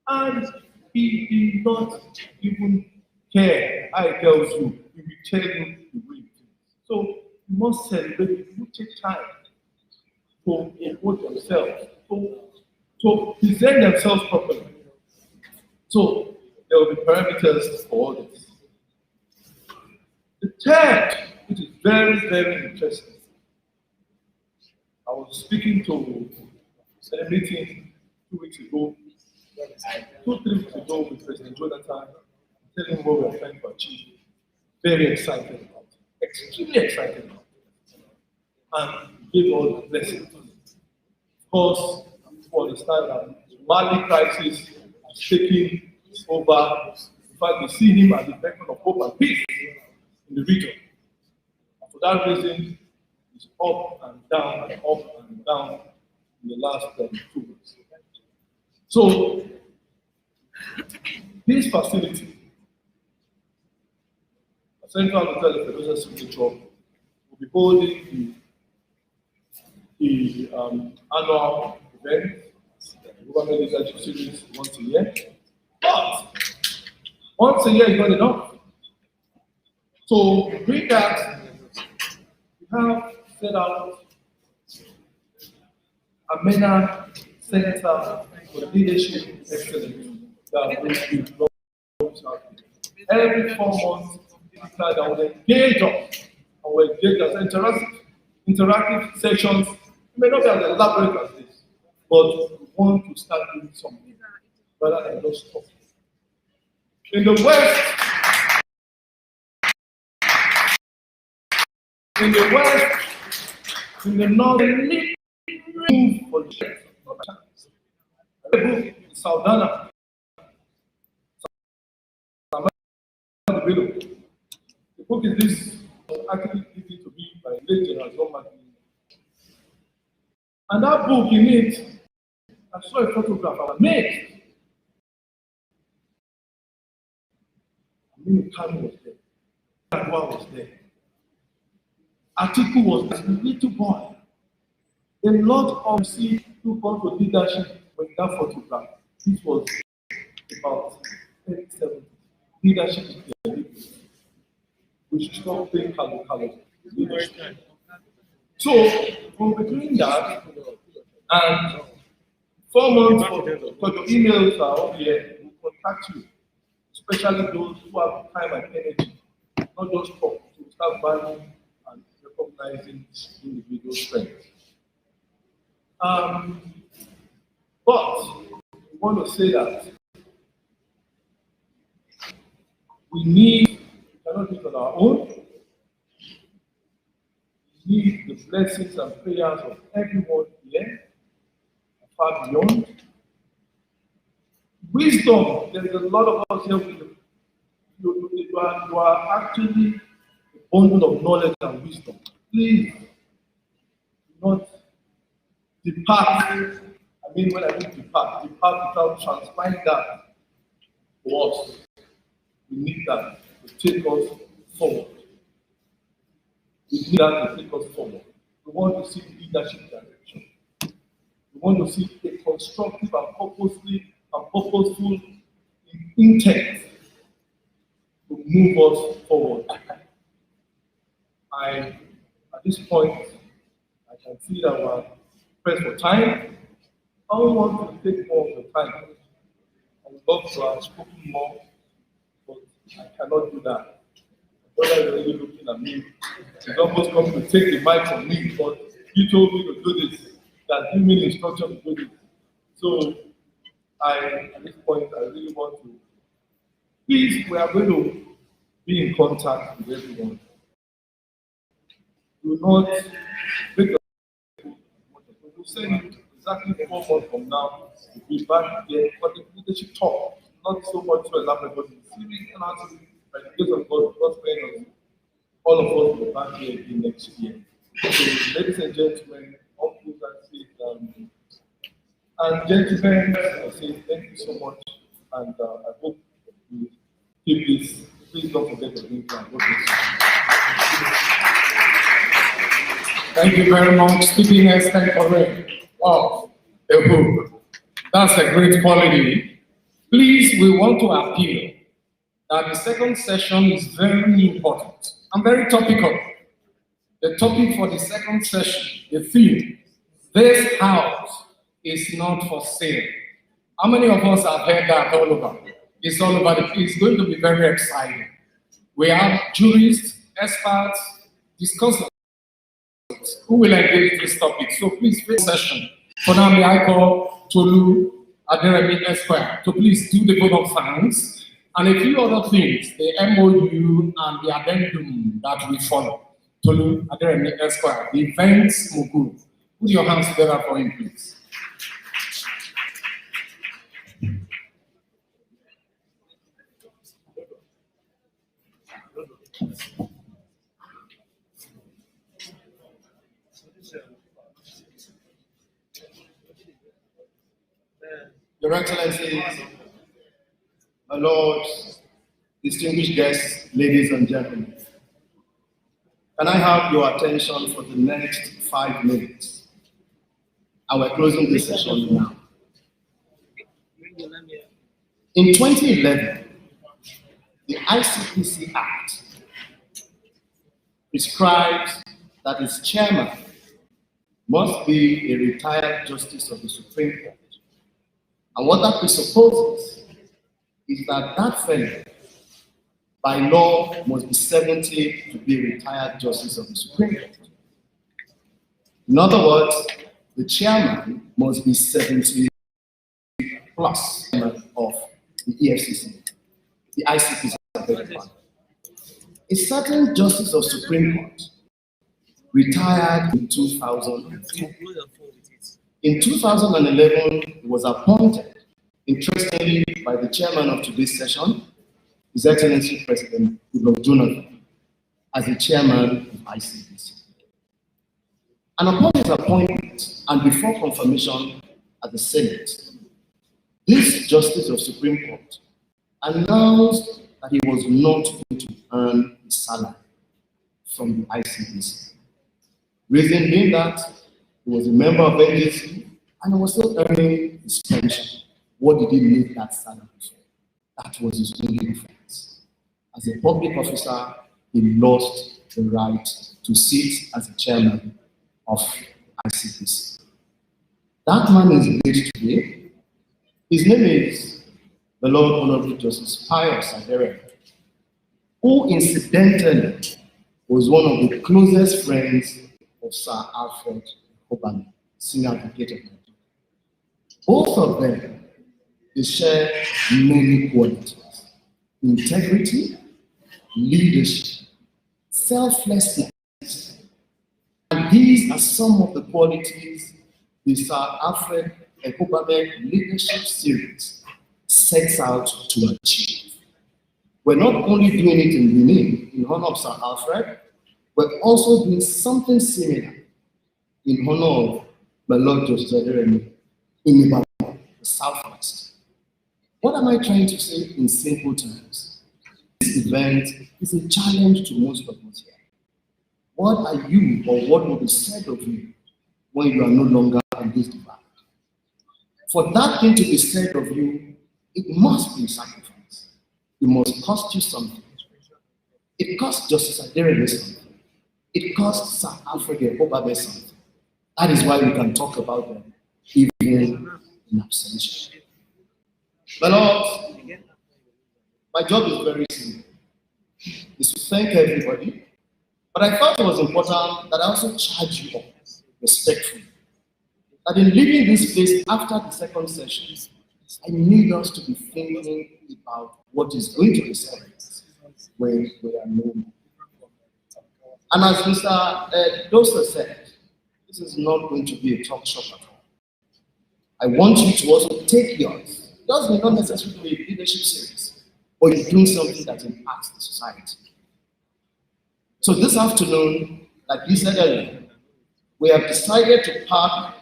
And he did not even care. I tells you, he will tell you the way it is. So you must celebrate, you take time to promote themselves, to present themselves properly. So there will be parameters for all this. The third, which is very, very interesting. I was speaking to a meeting 2 weeks ago, 2-3 weeks ago with President Jonathan, telling him what we are trying to achieve. very excited about it, extremely excited about it, and give all the blessings. Of course, people understand that the Mali crisis has taken over. In fact, we see him as the beacon of hope and peace in the region. And for that reason, it's up and down and up and down in the last 2 weeks. So, this facility, a Central Hotel Federation Signature, will be holding the annual event, the Eghobamien Leadership Series, once a year. But once a year is not enough. So, with that, we have set out a MENA Center for Leadership Excellence that will be launched every 4 months. That will engage us, and will engage us interactive sessions. It may not be as elaborate as this, but we want to start doing something rather than just talk. In the West, in the North, they move for the chance. The book is Saudana. The book is this, actually given to me by late General John. And that book, in it, I saw a photograph. I was amazed. Khan was there. Adwa was there. Atiku was there. A little boy. A lot of people come to leadership with that photograph. This was about 37. Leadership is there. We should stop playing color. So we'll be doing that, and 4 months for your emails are over here. We'll contact you, especially those who have time and energy, not just talk, to start valuing and recognizing individual strengths. But we want to say that we cannot do it on our own. We need the blessings and prayers of everyone here, and far beyond. Wisdom, there is a lot of us here with you are actually a bundle of knowledge and wisdom. Please do not depart. I mean, when I mean depart without transmitting that to us. We need that to take us forward. We need that to take us forward. We want to see leadership direction. We want to see a constructive and purposeful intent to move us forward. At this point, I can see that we're pressed for time. I don't want to take more of the time. I would love to have spoken more, but I cannot do that. My brother is already looking at me. He's almost come to take the mic from me, but he told me to do this, that give me the instruction to do this. So at this point, I really want to, please, we are going to be in contact with everyone. Do not make a we'll send exactly 4 months from now. We'll be back there for the leadership talk. Not so much to elaborate, but the series and actually, by the grace of God, God's praying on all of us will be back here again next year. So, ladies and gentlemen, uncles and gentlemen, I say thank you so much, and I hope you keep this. Please don't forget to bring plan. Thank you very much, Sleepiness Temporary. Wow, a book. That's a great quality. Please, we want to appeal that the second session is very important and very topical. The topic for the second session, the theme, this house is not for sale. How many of us have heard that all over? It's all over. It's going to be very exciting. We have jurists, experts, discussants who will engage this topic. So please, first session. For now, may I call Tolu Aderemi Esquire to please do the vote of thanks. and a few other things, the MOU and the addendum that we follow. Tolu Aderemi Esquire, the events Mugu. Put your hands together for him, please. Your Excellencies, my lords, distinguished guests, ladies and gentlemen, can I have your attention for the next 5 minutes? And we're closing this session now. In 2011, the ICPC Act prescribes that its chairman must be a retired justice of the Supreme Court. And what that presupposes is that that fellow, by law, must be 70 to be a retired justice of the Supreme Court. In other words, the chairman must be 70 plus of the EFCC, the ICPC. A certain justice of Supreme Court retired in 2002. In 2011, he was appointed, interestingly, by the chairman of today's session, His Excellency President Goodluck Jonathan, as the chairman of ICPC. And upon his appointment, and before confirmation at the Senate, this Justice of Supreme Court announced that he was not going to earn a salary from the ICPC. Reason being that he was a member of NDC and he was still earning his pension. What did he need that salary for? That was his only offense. As a public officer, he lost the right to sit as the chairman of ICPC. That man is late today. His name is the Lord Honorable Justice Pius Adere, who incidentally was one of the closest friends of Sir Alfred Eghobamien, senior advocate of Nigeria. Both of them, they share many qualities: integrity, leadership, selflessness. And these are some of the qualities the Sir Alfred Eghobamien Leadership Series sets out to achieve. We're not only doing it in Benin in honor of Sir Alfred, we're also doing something similar in honor of my Lord Justice Aderemi in Ibadan, the Southwest. What am I trying to say in simple terms? This event is a challenge to most of us here. What are you, or what will be said of you when you are no longer in this divide? For that thing to be said of you, it must be sacrifice. It must cost you something. It cost Justice Aderemi something. It cost Sir Alfred Eghobamien something. That is why we can talk about them even in absentia. My Lord, my job is very simple. It's to thank everybody, but I thought it was important that I also charge you up respectfully. That in leaving this place after the second session, I need us to be thinking about what is going to be said when we are no more. And as Mr. Dosa said, this is not going to be a talk shop at all. I want you to also take yours. It doesn't not necessarily be a leadership series, but you're doing something that impacts the society. So this afternoon, like you said earlier, we have decided to partner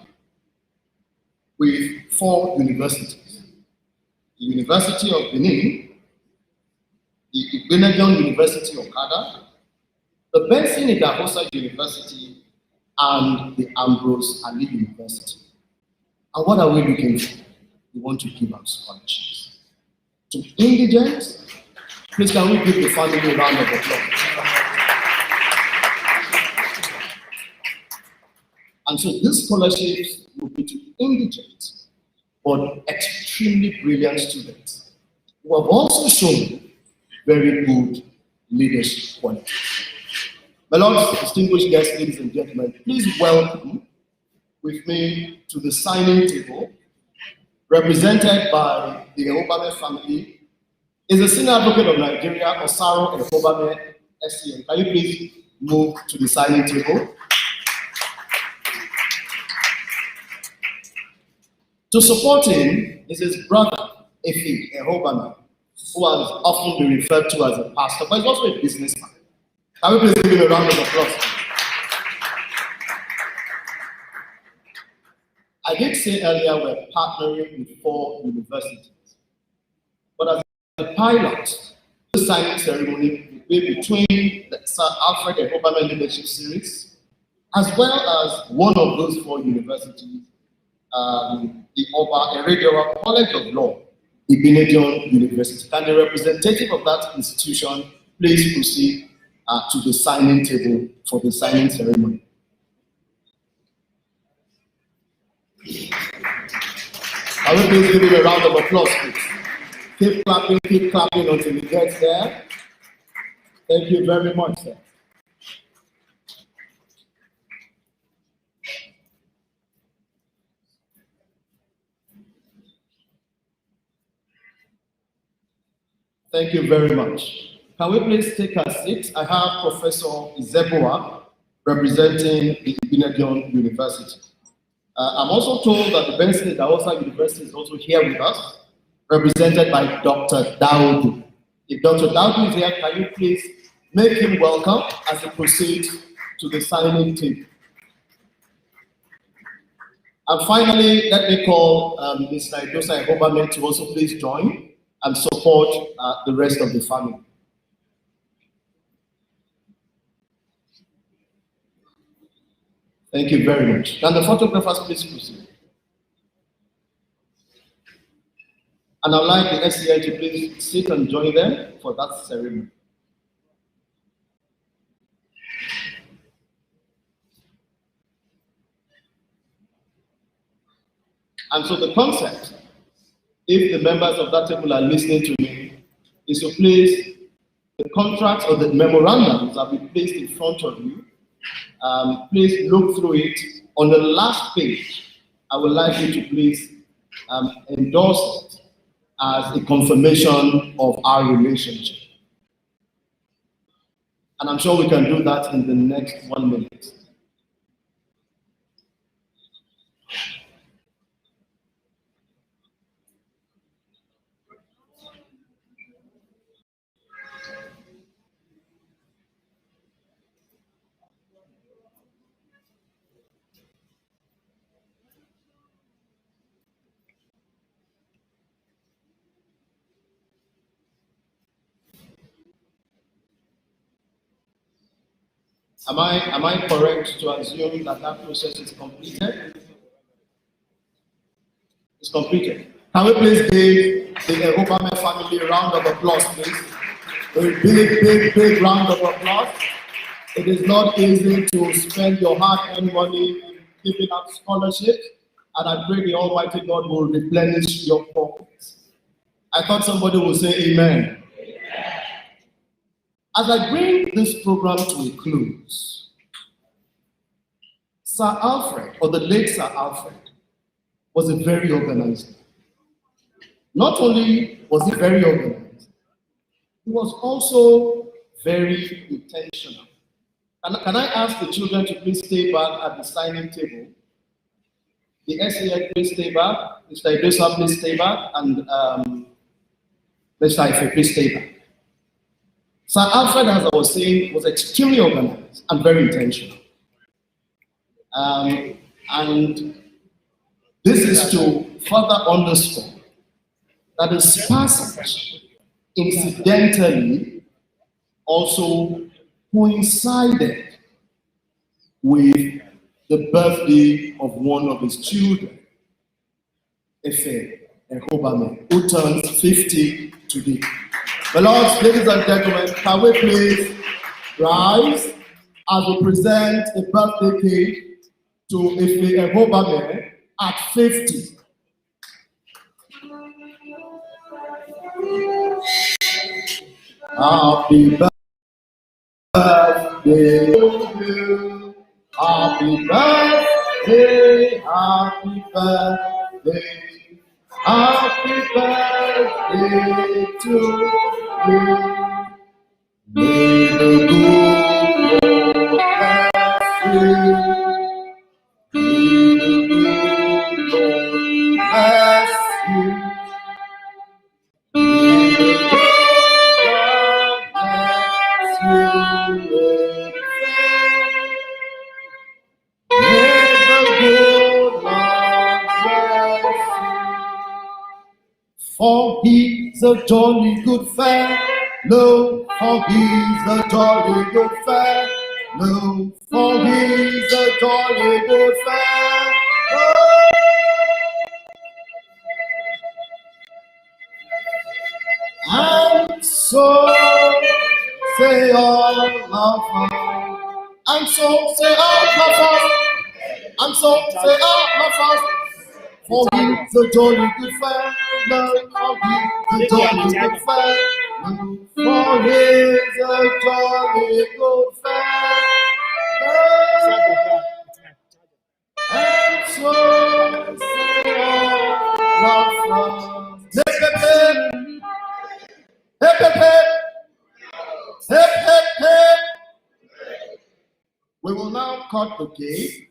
with 4 universities. The University of Benin, the Eghobamien University of Okada, the Benson Idahosa University, and the Ambrose Ali University. And what are we looking for? We want to give out scholarships. To indigents, please can we give the family a round of applause? And so these scholarships will be to indigent, but extremely brilliant students who have also shown very good leadership qualities. My Lord, distinguished guests, ladies and gentlemen, please welcome with me to the signing table, represented by the Eghobamien family, Is the senior advocate of Nigeria, Osaro Eghobamien, SCN. Can you please move to the signing table? To support him is his brother, Eghobamien, who has often been referred to as a pastor, but he's also a businessman. Can we please give him a round of applause? I did say earlier we're partnering with 4 universities, but as a pilot, the signing ceremony will be between the Sir Alfred Eghobamien Leadership Series, as well as one of those 4 universities, the Oba Erediowa College of Law, Eghobamien University. Can the representative of that institution please proceed to the signing table for the signing ceremony? I will please give him a round of applause, please. Keep clapping until he gets there. Thank you very much, sir. Thank you very much. Can we please take our seats? I have Professor Izebua representing the Eghobamien University. I'm also told that the Benson Idahosa University is also here with us, represented by Dr. Daudu. If Dr. Daudu is here, can you please make him welcome as he proceeds to the signing table? And finally, let me call Ms. Naidosa Eghobamien to also please join and support the rest of the family. Thank you very much. Can the photographers please proceed? And I'd like the SCI to please sit and join them for that ceremony. And so the concept, if the members of that table are listening to me, is to place the contracts or the memorandums that we placed in front of you. Please look through it. On the last page, I would like you to please endorse it as a confirmation of our relationship. And I'm sure we can do that in the next 1 minute. Am I correct to assume that that process is completed? It's completed. Can we please give the Eghobamien family a round of applause, please? A big round of applause. It is not easy to spend your hard-earned money giving out scholarship, and I pray the Almighty God will replenish your pockets. I thought somebody would say amen. As I bring this program to a close, Sir Alfred, or the late Sir Alfred, was a very organized man. Not only was he very organized, he was also very intentional. Can I ask the children to please stay back at the signing table? The SAN, please stay back. Mr. Idosa, please stay back. And Mr. Ife, please stay back. Sir Alfred, as I was saying, was extremely organized and very intentional. And this is to further underscore that this passage incidentally also coincided with the birthday of one of his children, Eghobamien, who turns 50 today. My lords, ladies and gentlemen, can we please rise as we present a birthday cake to Eghobamien at 50. Happy birthday to you. Happy birthday, happy birthday, happy birthday. birthday to you. May the good Lord bless you. May the good Lord bless you. May the good Lord bless you. For he's a jolly good fellow, for he's a jolly good fellow, for he's a jolly good fellow. And so say all of us, and so say all of us, and so say all of us. For he's a jolly good fellow, for he's a jolly good fellow, for he's a jolly good fellow. And so say all of us. Hip, hip, hip. Hip, hip, hip. Hip, hip, hip. We will now cut the cake.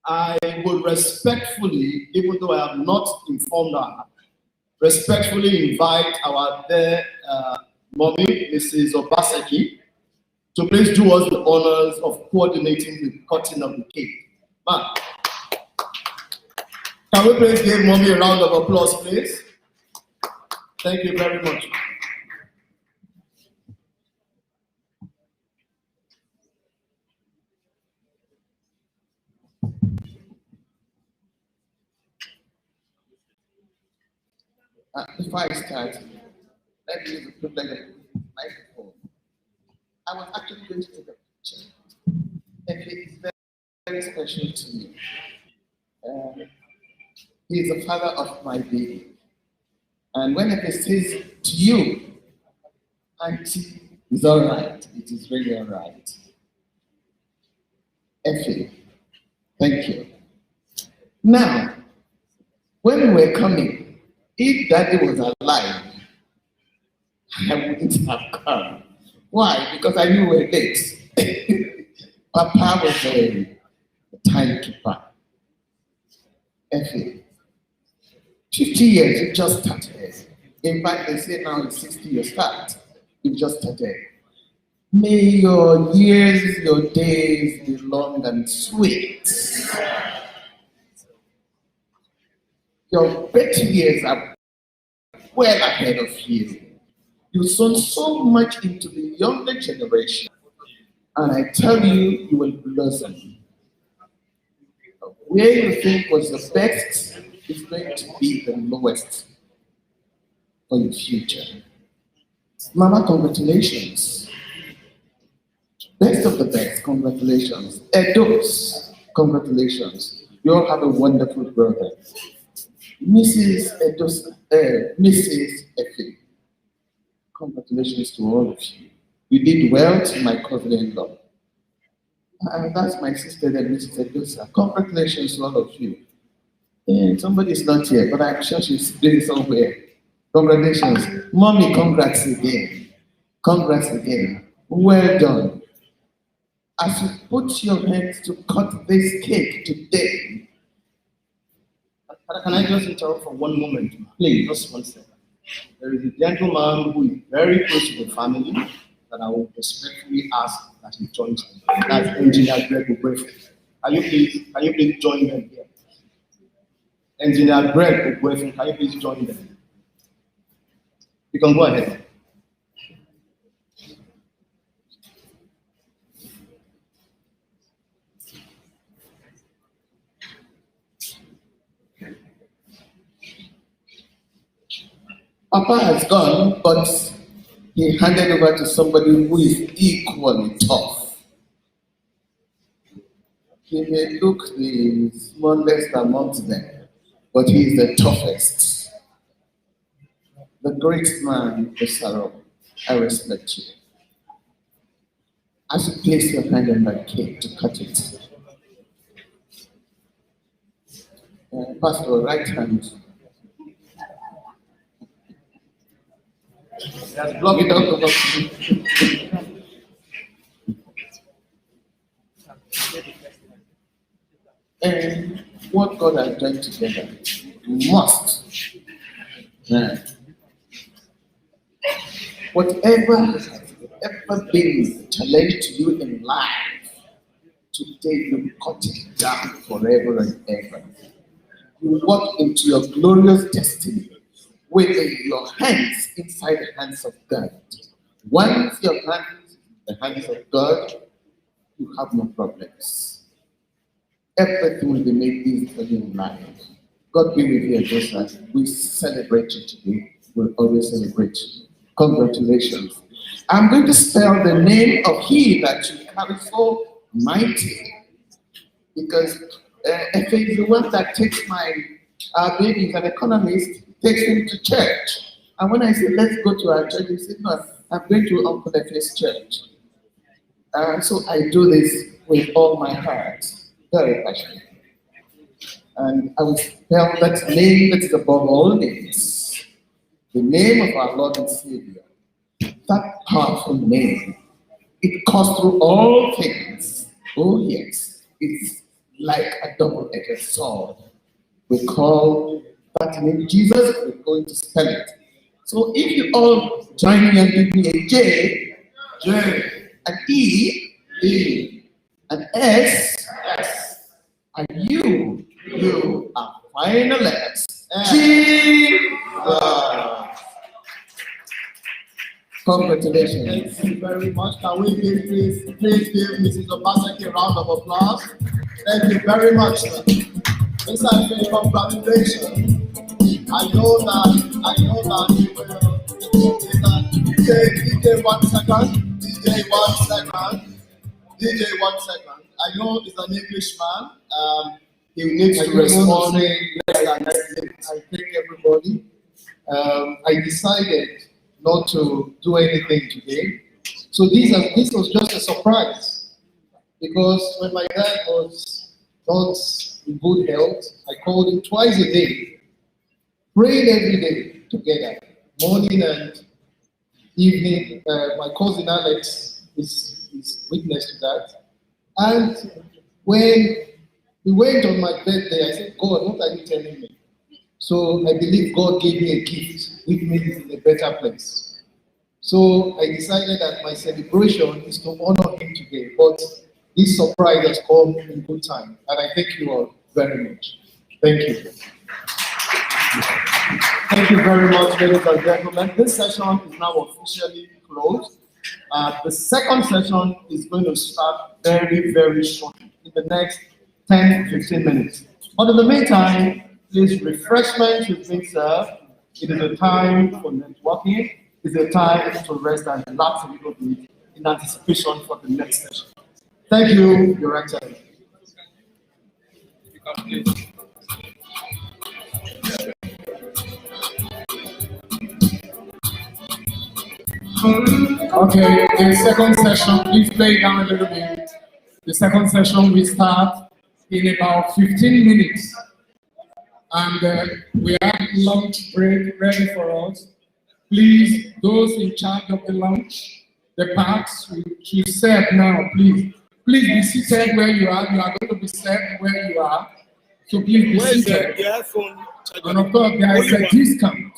I would respectfully, even though I have not informed her, respectfully invite our dear mommy, Mrs. Obaseki, to please do us the honors of coordinating the cutting of the cake. Man, can we please give mommy a round of applause, please? Thank you very much. Before I start, let me use the privilege of the microphone. I was actually going to take a picture. And he is very, very special to me. He is the father of my baby. And whenever he says to you, Auntie, it's all right. It is really all right. Effie, thank you. Now, when we were coming, if Daddy was alive, I wouldn't have come. Why? Because I knew we were late. Papa was a timekeeper. Effie, 50 years, you just started. In fact, they say now it's 60 years start. You just started. May your years, your days be long and sweet. Your better years are well ahead of you. You've sown so much into the younger generation. And I tell you, you will blossom. Where you think was the best is going to be the lowest for your future. Mama, congratulations. Best of the best, congratulations. Edos, congratulations. You all have a wonderful brother. Mrs. Effie, congratulations to all of you. You did well to my cousin-in-law. And that's my sister, Mrs. Edosa. Congratulations to all of you. And somebody is not here, but I'm sure she's doing somewhere. Congratulations. Mommy, congrats again. Congrats again. Well done. As you put your hands to cut this cake today, can I just interrupt for one moment? Please, just 1 second. There is a gentleman who is very close to the family that I will respectfully ask that he joins me. That's Engineer Greg Ogwefe. Can you please join them here? Engineer Greg Ogwefe, can you please join them? You can go ahead. Papa has gone, but he handed over to somebody who is equally tough. He may look the smallest amongst them, but he is the toughest. The great man, the Sarah, I respect you. As you place your hand on that cake to cut it, pass your right hand. Block it out. And what God has done together must. Whatever has ever been a challenge to you in life, today you cut it down forever and ever. You walk into your glorious destiny with your hands inside the hands of God. Once your hands in the hands of God, you have no problems. Everything will be made easy for you in life. God be with you, just as we celebrate you today. We'll always celebrate you. Congratulations. I'm going to spell the name of he that you carry so mighty, because if he's the one that takes my baby, he's an economist, takes him to church. And when I say, let's go to our church, he said, no, I'm going to Uncle Efe's church. So I do this with all my heart, very passionate. And I will spell that name that is above all names, the name of our Lord and Savior, that powerful name. It cuts through all things. Oh yes, it's like a double-edged sword. We call that name Jesus. We're going to spell it. So if you all join me and give me a J, an E, an S, and you are final letters. Jesus. Congratulations. Thank you very much. Can we please give Mrs. Obaseki a round of applause? Thank you very much. Mr. Alfred, congratulations. I know that you will DJ 1 second. DJ 1 second. I know he's an Englishman. He needs to respond. I thank everybody. I decided not to do anything today. So this was just a surprise, because when my dad was not in good health, I called him twice a day, prayed every day together, morning and evening. My cousin Alex is witness to that. And when we went on my birthday, I said, God, what are you telling me? So I believe God gave me a gift, which made it in a better place. So I decided that my celebration is to honor him today. But this surprise has come in good time. And I thank you all very much. Thank you. Thank you very much, ladies and gentlemen. This session is now officially closed. The second session is going to start very, very shortly, in the next 10-15 minutes. But in the meantime, please, refreshment is being served. It is a time for networking. It's a time to rest and relax a little bit in anticipation for the next session. Thank you, Your Excellency. Okay, the second session, please play it down a little bit. The second session will start in about 15 minutes. And we have lunch break ready for us. Please, those in charge of the lunch, the packs, should serve now, please. Please be seated where you are. You are going to be served where you are. So please be seated. And of course, there is a discount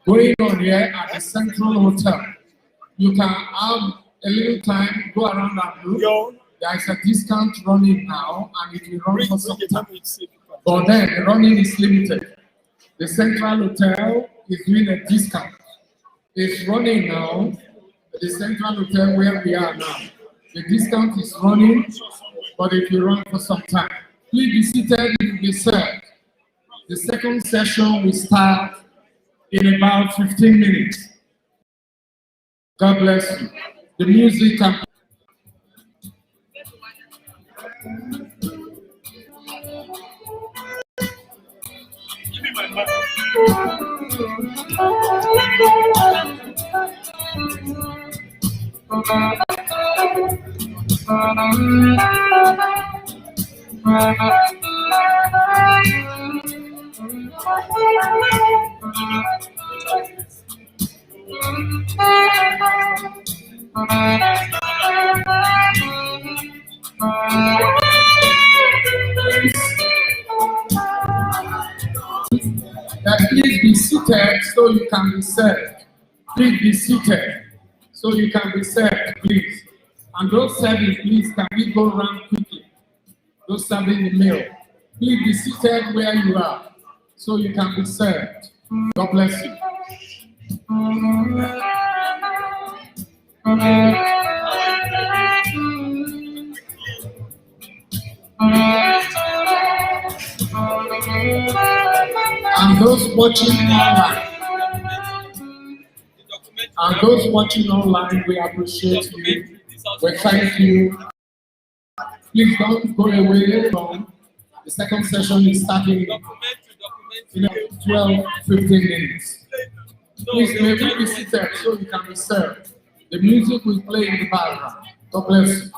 going on here at the Central Hotel. You can have a little time, go around and look. There is a discount running now, and it will run for some time. But then the running is limited. The Central Hotel is doing a discount. It's running now. The Central Hotel where we are now. The discount is running, but it will run for some time. Please be seated, you will be served. The second session will start in about 15 minutes. God bless you. The music can... Give me my mic. Please be seated so you can be served. Please be seated so you can be served, please. And those serving, please, can we go around quickly? Those serving the meal, please be seated where you are so you can be served. God bless you. And those watching online, we appreciate you. We thank you. Please don't go away from the second session is starting in 12-15 minutes. Please may we be seated so you can be served. The music will play in the background. God bless you.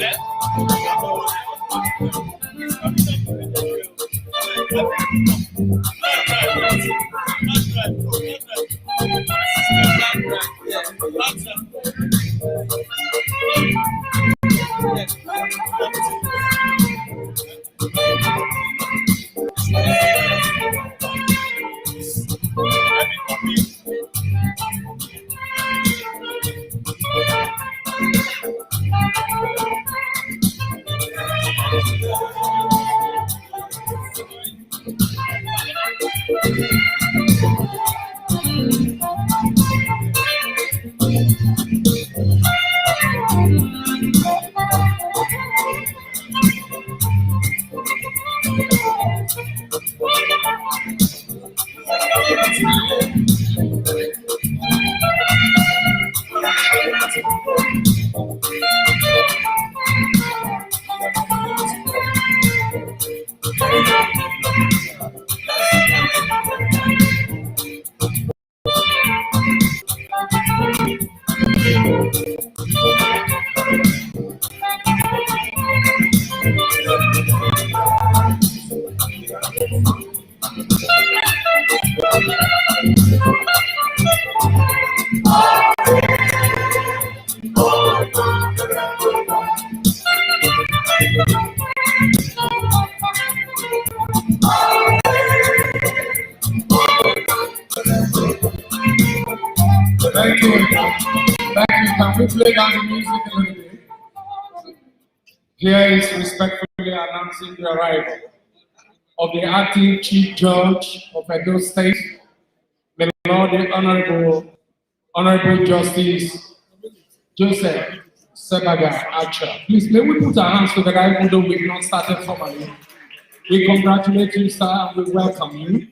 Thank you. Thank you. Can we play down the music a little bit? Here is respectfully announcing the arrival of the acting Chief Judge of Edo State, the Lord, the Honorable Justice Joseph Sebaga Archer. Please, may we put our hands together even though we've not started formally. We congratulate you, sir, and we welcome you.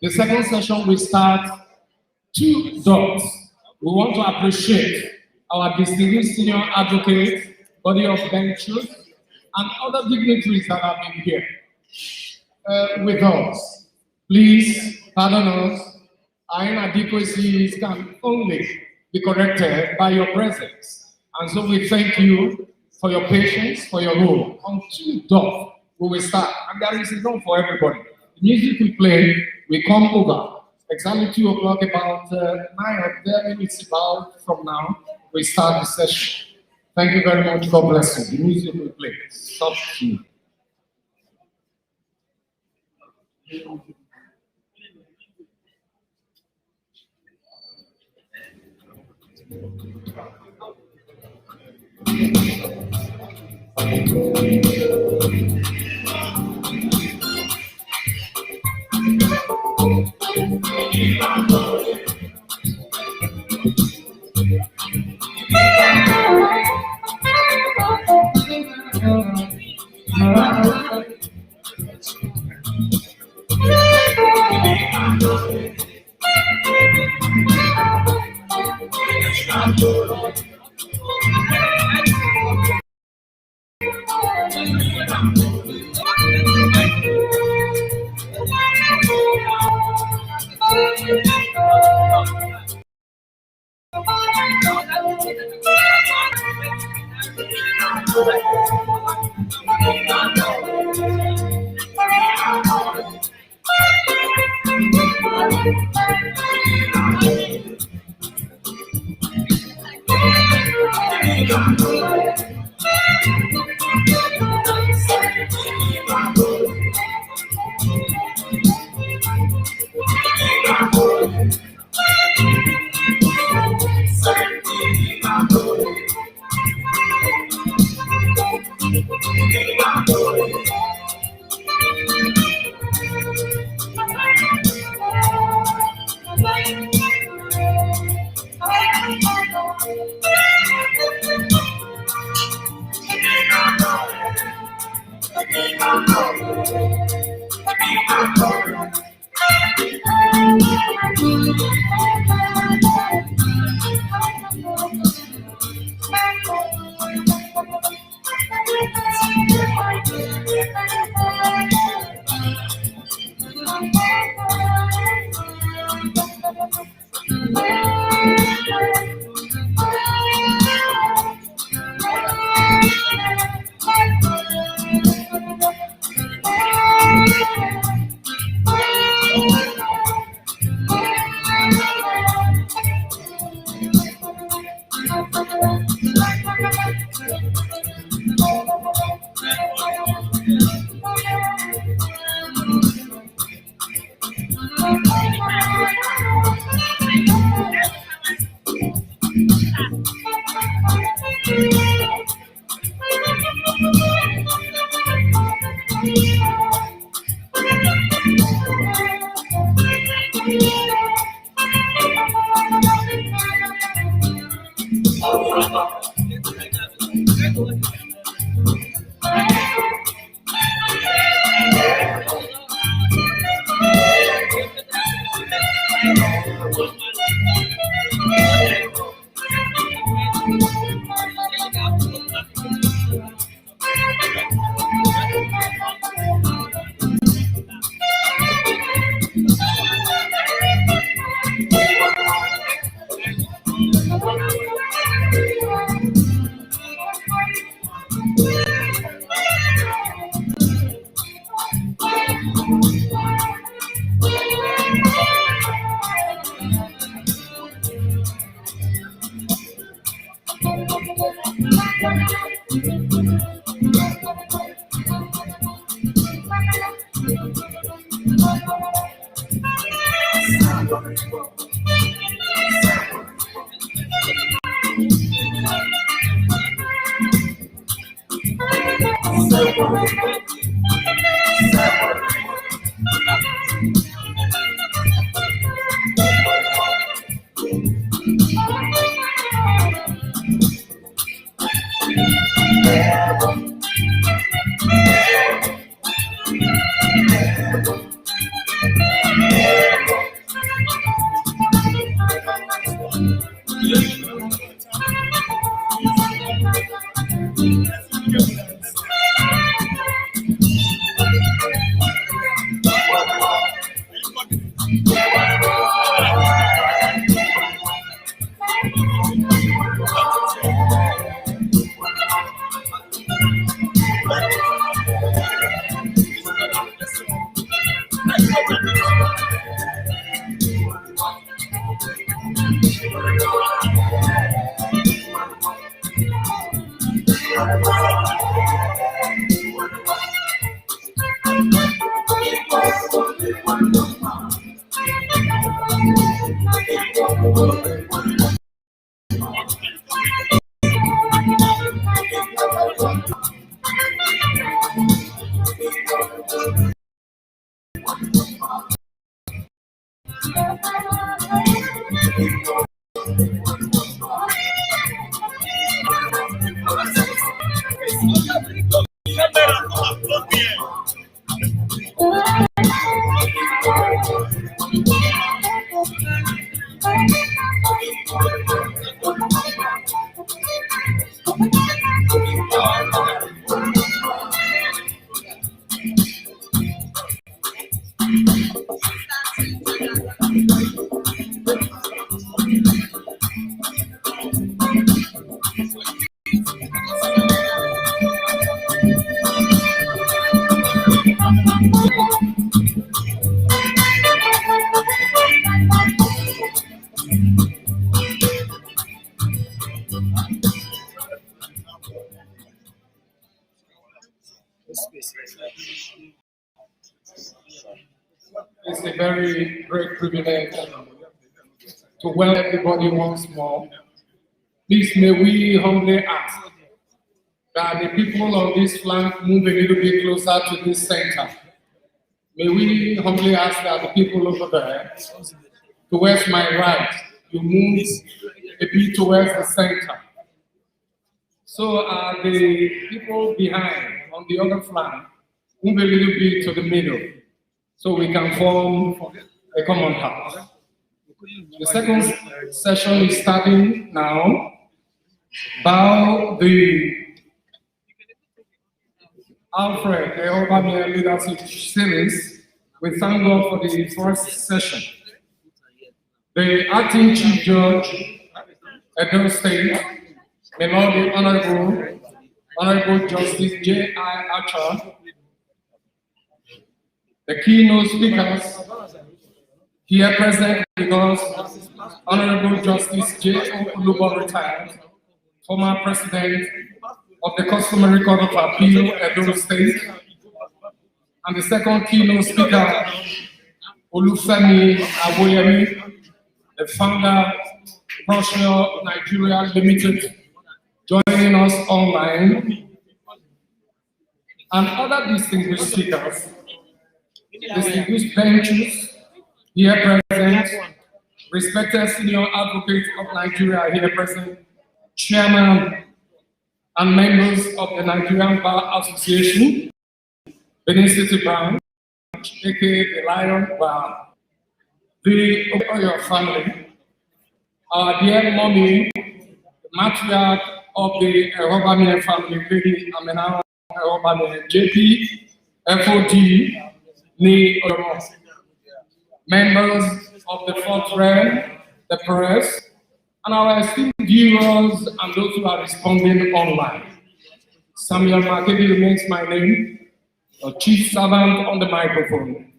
The second session will start 2 dots. We want to appreciate our distinguished senior advocates, body of benches, and other dignitaries that have been here with us. Please pardon us. Our inadequacies can only be corrected by your presence. And so we thank you for your patience, for your role. On 2 dots, we will start. And there is enough for everybody. The music we play, we come over. Exactly 2 o'clock, about 9 or 10 minutes about from now, we start the session. Thank you very much. God bless you. The music we play. Stop you. It's a very great privilege to welcome everybody once more. Please may we humbly ask that the people on this flank move a little bit closer to this center. May we humbly ask that the people over there, towards my right, you move a bit towards the center. So the people behind, on the other flank, move a little bit to the middle, so we can form a common house. The second session is starting now. Bow the Alfred, the Eghobamien Leadership Series. We thank God for the first session. The acting Chief Judge, Edo State, may Lord the Honorable Justice J.I. Archer, the keynote speakers here present because Honorable Justice J.O. Olubo retired, former President of the Customary Court of Appeal, Edo State, and the second keynote speaker, Olufemi Aboyemi, the founder, Prussia Nigeria Limited, joining us online, and other distinguished speakers, distinguished benches here present, respected senior advocates of Nigeria here present, chairman and members of the Nigerian Bar Association, Benin City Branch, aka the Lion Bar, the Okoyo family, our dear mommy, the matriarch of the Eghobamien family, Lady Amena Eghobamien, JP, FOD, Ni Oro, members of the fourth realm, the press, and our esteemed viewers and those who are responding online. Samuel Makedi remains my name, a chief servant on the microphone,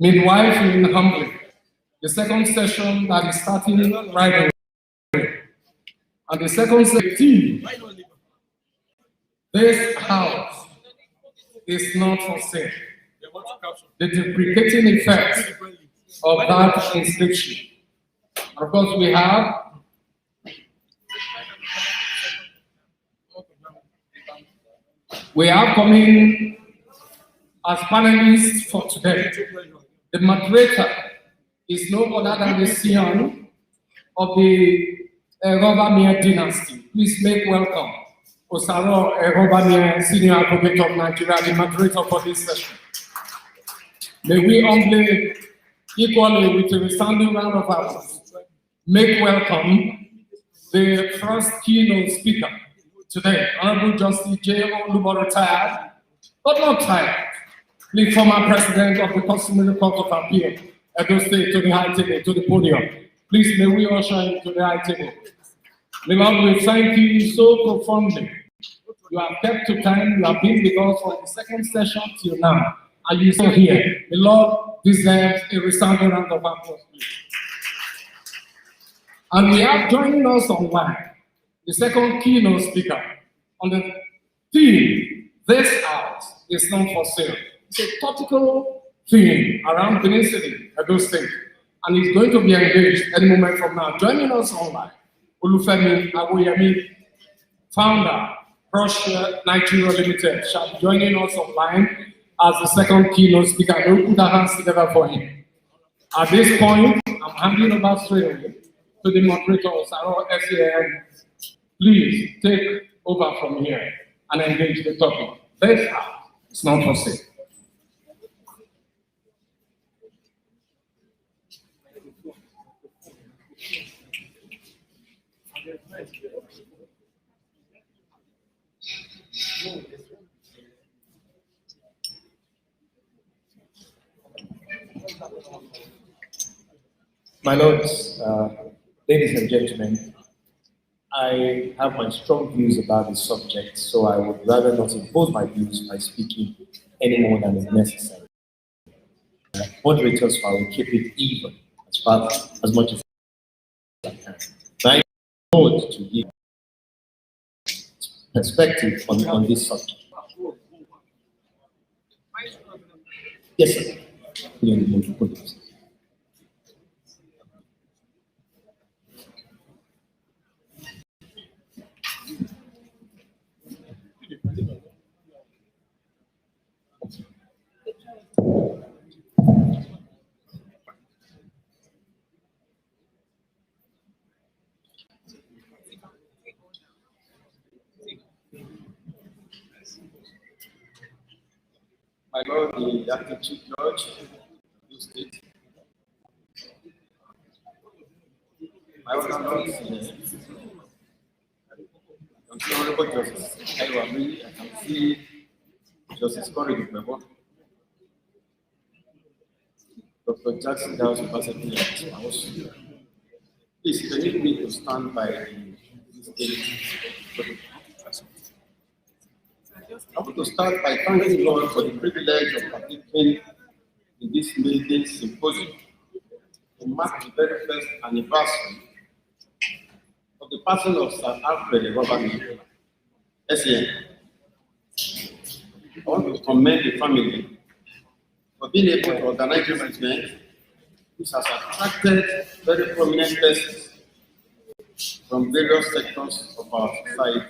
midwife in humbly. The second session that is starting right away. And the second session, this house is not for sale. The deprecating effect of that inscription. Of course, we have coming as panelists for today. The moderator is no other than the scion of the Eghobamien dynasty. Please make welcome Osaro Eghobamien, Senior Advocate of Nigeria, the moderator for this session. May we humbly, equally with a resounding round of applause, make welcome the first keynote speaker today, Honorable Justice J. Olubo, retired, but not tired, the former president of the Customary Court of Appeal, Edo State, to the high table, to the podium. Please, may we usher him to the high table. My Lord, we thank you so profoundly. You have kept to time, you have been with us for the second session till now, and you are still here. The Lord deserves a resounding round of applause, please. And we have joining us online the second keynote speaker on the theme, "This house is not for sale." It's a topical theme around Benin City, Edo State, and he's going to be engaged any moment from now. Joining us online, Olufemi Awoyemi, founder, Russia Nigeria Limited, shall be joining us online as the second keynote speaker. We'll put our hands together for him. At this point, I'm handing over straight away to the moderator, Osaro SAN. Please take over from here and engage the topic. This house is not for sale. My lords, ladies and gentlemen, I have my strong views about this subject, so I would rather not impose my views by speaking any more than is necessary. Moderators, I will keep it even as much as I can. I want to give perspective on this subject. Yes, sir. My Lord, the acting Chief Judge of the State, my Honorable Justice Eghobamien, I can see Justice Corey Mebo, Dr. Jackson Dow's capacity at his house. Please permit me to stand by the state. I want to start by thanking God for the privilege of participating in this maiden symposium to mark the very first anniversary of the passing of Sir Alfred Eghobamien, SAN. I want to commend the family for being able to organize this event, which has attracted very prominent persons from various sectors of our society.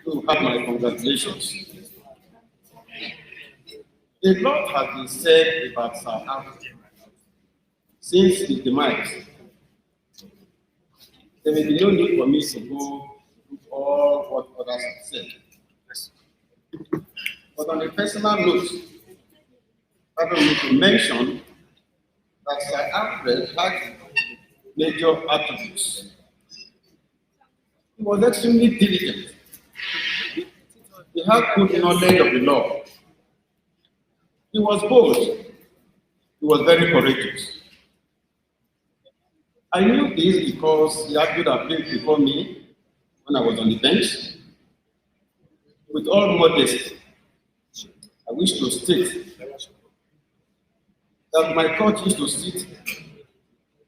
To have my congratulations. A lot has been said about Sir Alfred since his demise. There may be no need for me to go through all what others have said. But on a personal note, I don't need to mention that Sir Alfred had major attributes. He was extremely diligent. He had good knowledge of the law. He was bold. He was very courageous. I knew this because he had good appeal before me when I was on the bench. With all modesty, I wish to state that my court used to sit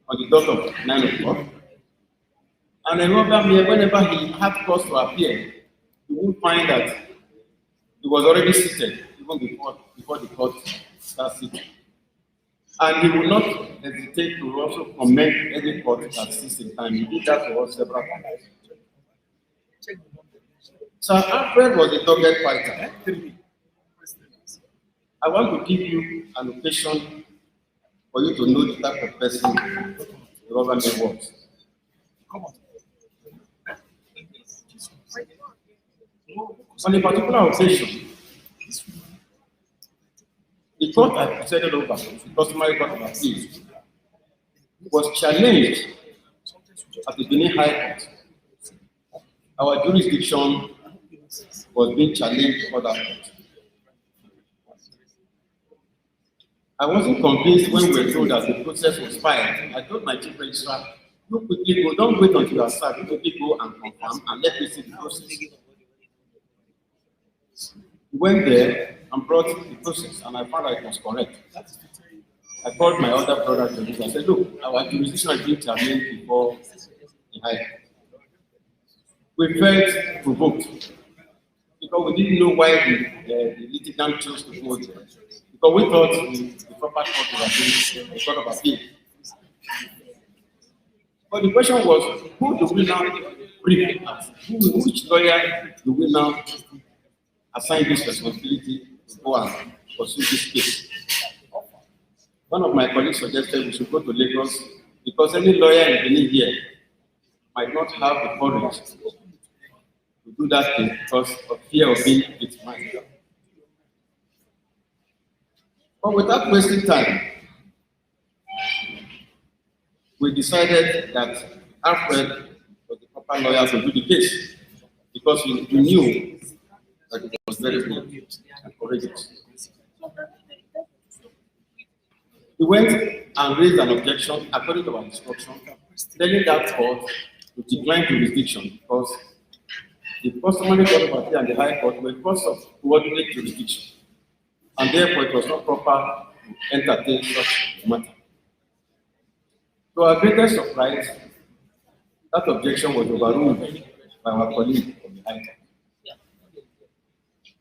on the dot of 9 o'clock. And Eghobamien, whenever he had cause to appear, you would find that He was already seated even before the court started sitting. And he would not hesitate to also comment any court that sits in time. He did that to us several times. Sir Alfred was a dogged fighter. I want to give you an occasion for you to know the type of person Eghobamien was. On a particular occasion, the court I presided over, the customary court of appeals, was challenged at the Benin High Court. Our jurisdiction was being challenged before that court. I wasn't convinced when we were told that the process was filed. I told my chief registrar, you quickly go, don't wait until you are served, you quickly go and confirm and let me see the process. We went there and brought the process, and I found that it was correct. I called my other brother to this. I said, look, our jurisdiction has been challenged before the High Court. We felt provoked because we didn't know why the litigant chose to go there. Because we thought the proper court was the court of appeal. But the question was, who do we now brief as? Which lawyer do we now assign this responsibility to go and pursue this case? One of my colleagues suggested we should go to Lagos because any lawyer in Benin here might not have the courage to do that thing because of fear of being victimized. But without wasting time, we decided that Alfred was the proper lawyer to do the case because we knew that it was very good and courageous. He went and raised an objection according to our instruction, telling that court to decline jurisdiction because the customary court of appeal and the High Court were courts of coordinate jurisdiction, and therefore it was not proper to entertain such a matter. To our greatest surprise, that objection was overruled by our colleague of the High Court.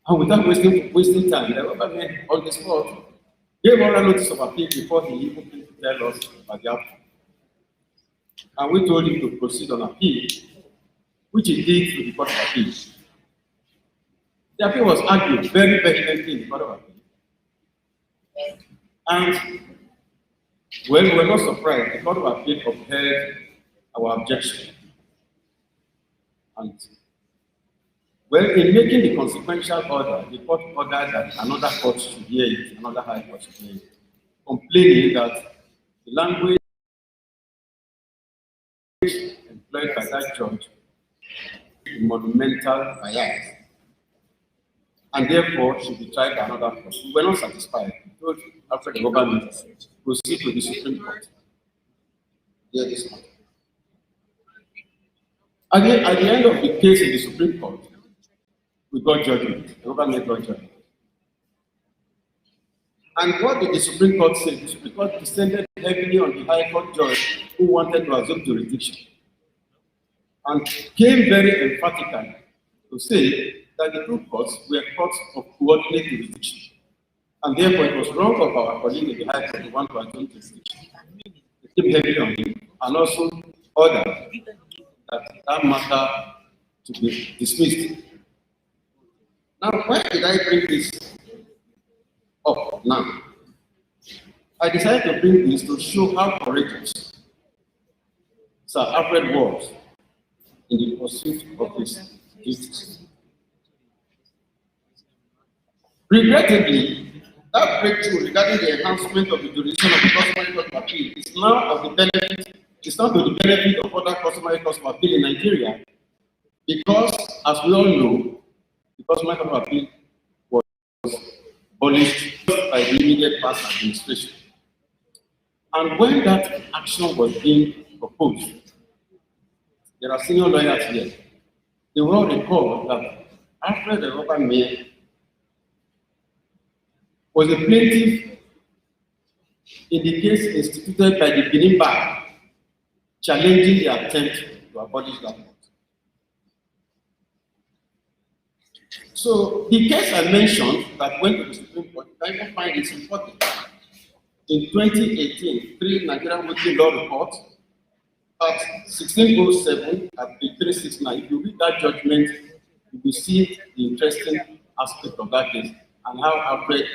And without wasting time, the Eghobamien on the spot gave oral notice of appeal before he even came to tell us about the outcome. And we told him to proceed on appeal, which he did to the Court of Appeal. The appeal was argued very vehemently in the Court of Appeal. And well, we were not surprised. The Court of Appeal upheld our objection. And well, in making the consequential order, the court ordered that another court should hear it, another High Court should hear it, complaining that the language employed by that judge is monumental bias, and therefore should be tried by another court. We were not satisfied. We told Alfred Eghobamien to proceed to the Supreme Court. Hear this matter. At the end of the case in the Supreme Court, we got judgment. Eghobamien got judgment. And what did the Supreme Court say? The Supreme Court descended heavily on the High Court judge who wanted to assume jurisdiction, and came very emphatically to say that the two courts were courts of coordinate jurisdiction, and therefore it was wrong of our colleague in the High Court to want to assume jurisdiction. It came heavily on him, and also ordered that matter to be dismissed. Now, why did I bring this up now? I decided to bring this to show how courageous Sir Alfred was in the pursuit of his duties. Regrettably, that breakthrough regarding the enhancement of the jurisdiction of the customary court of appeal is now to the benefit of other customary courts of appeal in Nigeria, because, as we all know, the customary court of appeal was abolished by the immediate past administration. And when that action was being proposed, there are senior lawyers here. They will all recall that Alfred Eghobamien was a plaintiff in the case instituted by the Benin Bar, challenging the attempt to abolish that court. So the case I mentioned that went to the Supreme Court, I even find it's important. In 2018, 3 Nigerian Weekly Law Report at 1607 at 369. If you read that judgment, you will see the interesting aspect of that case and how Alfred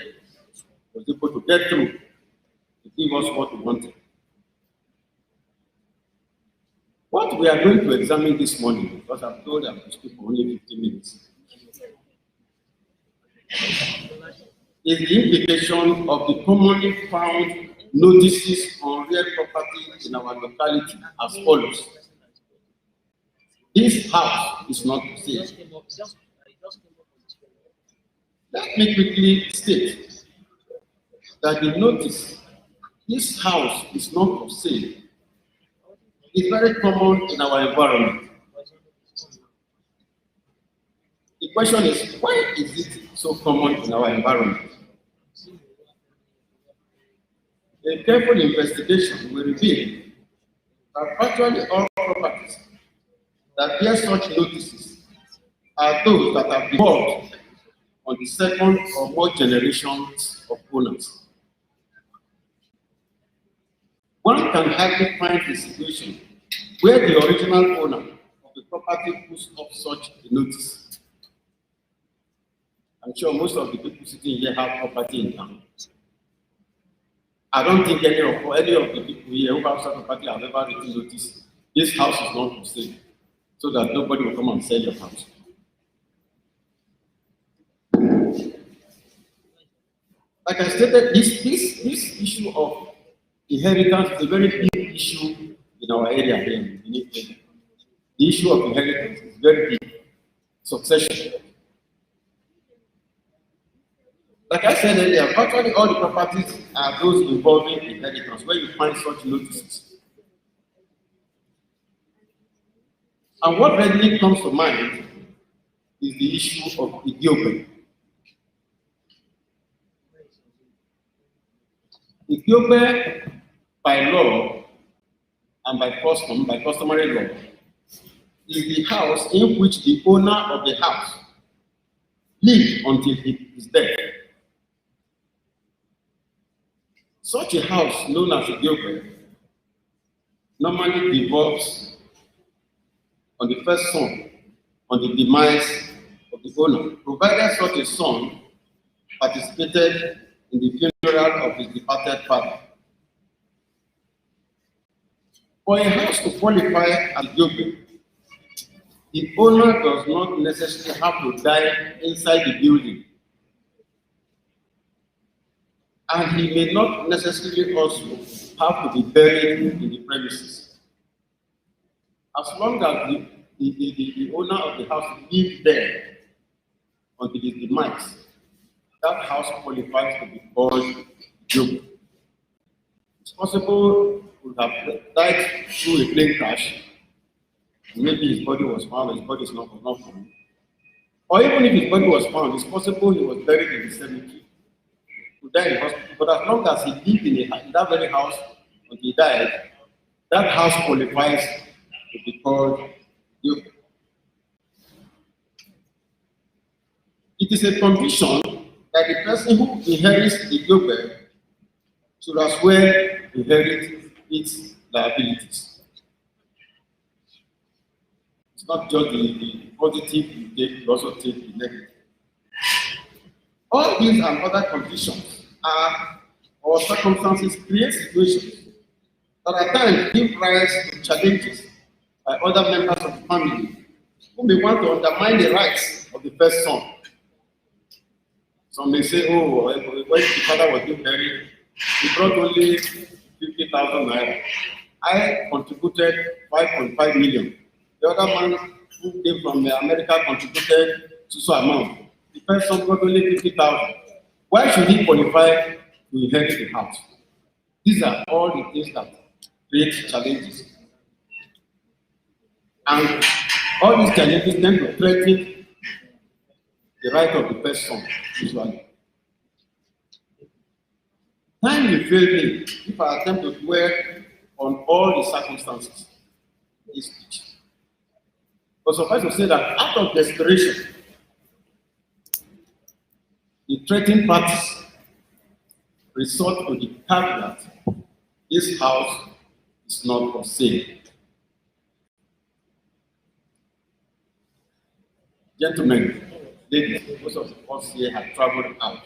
was able to get through to give us what we wanted. What we are going to examine this morning, because I've told them to speak for only 15 minutes, is the implication of the commonly found notices on real property in our locality as follows. This house is not for sale. Let me quickly state that the notice, this house is not for sale, is very common in our environment. The question is, why is it so common in our environment? A careful investigation will reveal that virtually all properties that bear such notices are those that have been bought on the second or more generations of owners. One can hardly find a situation where the original owner of the property puts up such a notice. I'm sure most of the people sitting here have property in town. I don't think any of the people here who have such property have ever written notice, this house is not for sale, so that nobody will come and sell your house. Like I stated, this issue of inheritance is a very big issue in our area here in Benin. The issue of inheritance is very big. Succession. Like I said earlier, virtually all the properties are those involving inheritance, where you find such notices. And what readily comes to mind is the issue of Eghobamien. Eghobamien, by law and by customary law, is the house in which the owner of the house lived until his death. Such a house, known as Eghobamien, normally devolves on the first son on the demise of the owner, provided such a son participated in the funeral of his departed father. For a house to qualify as Eghobamien, the owner does not necessarily have to die inside the building, and he may not necessarily also have to be buried in the premises. As long as the owner of the house lived there until his demise, that house qualifies to be called Eghobamien. It's possible he would have died through a plane crash. Maybe his body was found, his body is not found. Or even if his body was found, it's possible he was buried in the cemetery. He died in hospital. But as long as he lived in that very house when he died, that house qualifies to be called Eghobamien. It is a condition that the person who inherits the Eghobamien should as well inherit its liabilities. It's not just the positive you take, you also take the negative. All these and other conditions or circumstances create situations that at times give rise to challenges by other members of the family who may want to undermine the rights of the first son. Some may say, oh, when the father was being buried, he brought only 50,000 naira. I contributed 5.5 million. The other man who came from America contributed so amount. The first son got only 50,000. Why should he qualify to inherit the house? These are all the things that create challenges. And all these challenges tend to threaten the right of the first son, usually. Time will fail me if I attempt to dwell on all the circumstances in this speech. But suffice to say that out of desperation, the threatened parties resort to the fact that this house is not for sale. Gentlemen, ladies, most of us here have traveled out.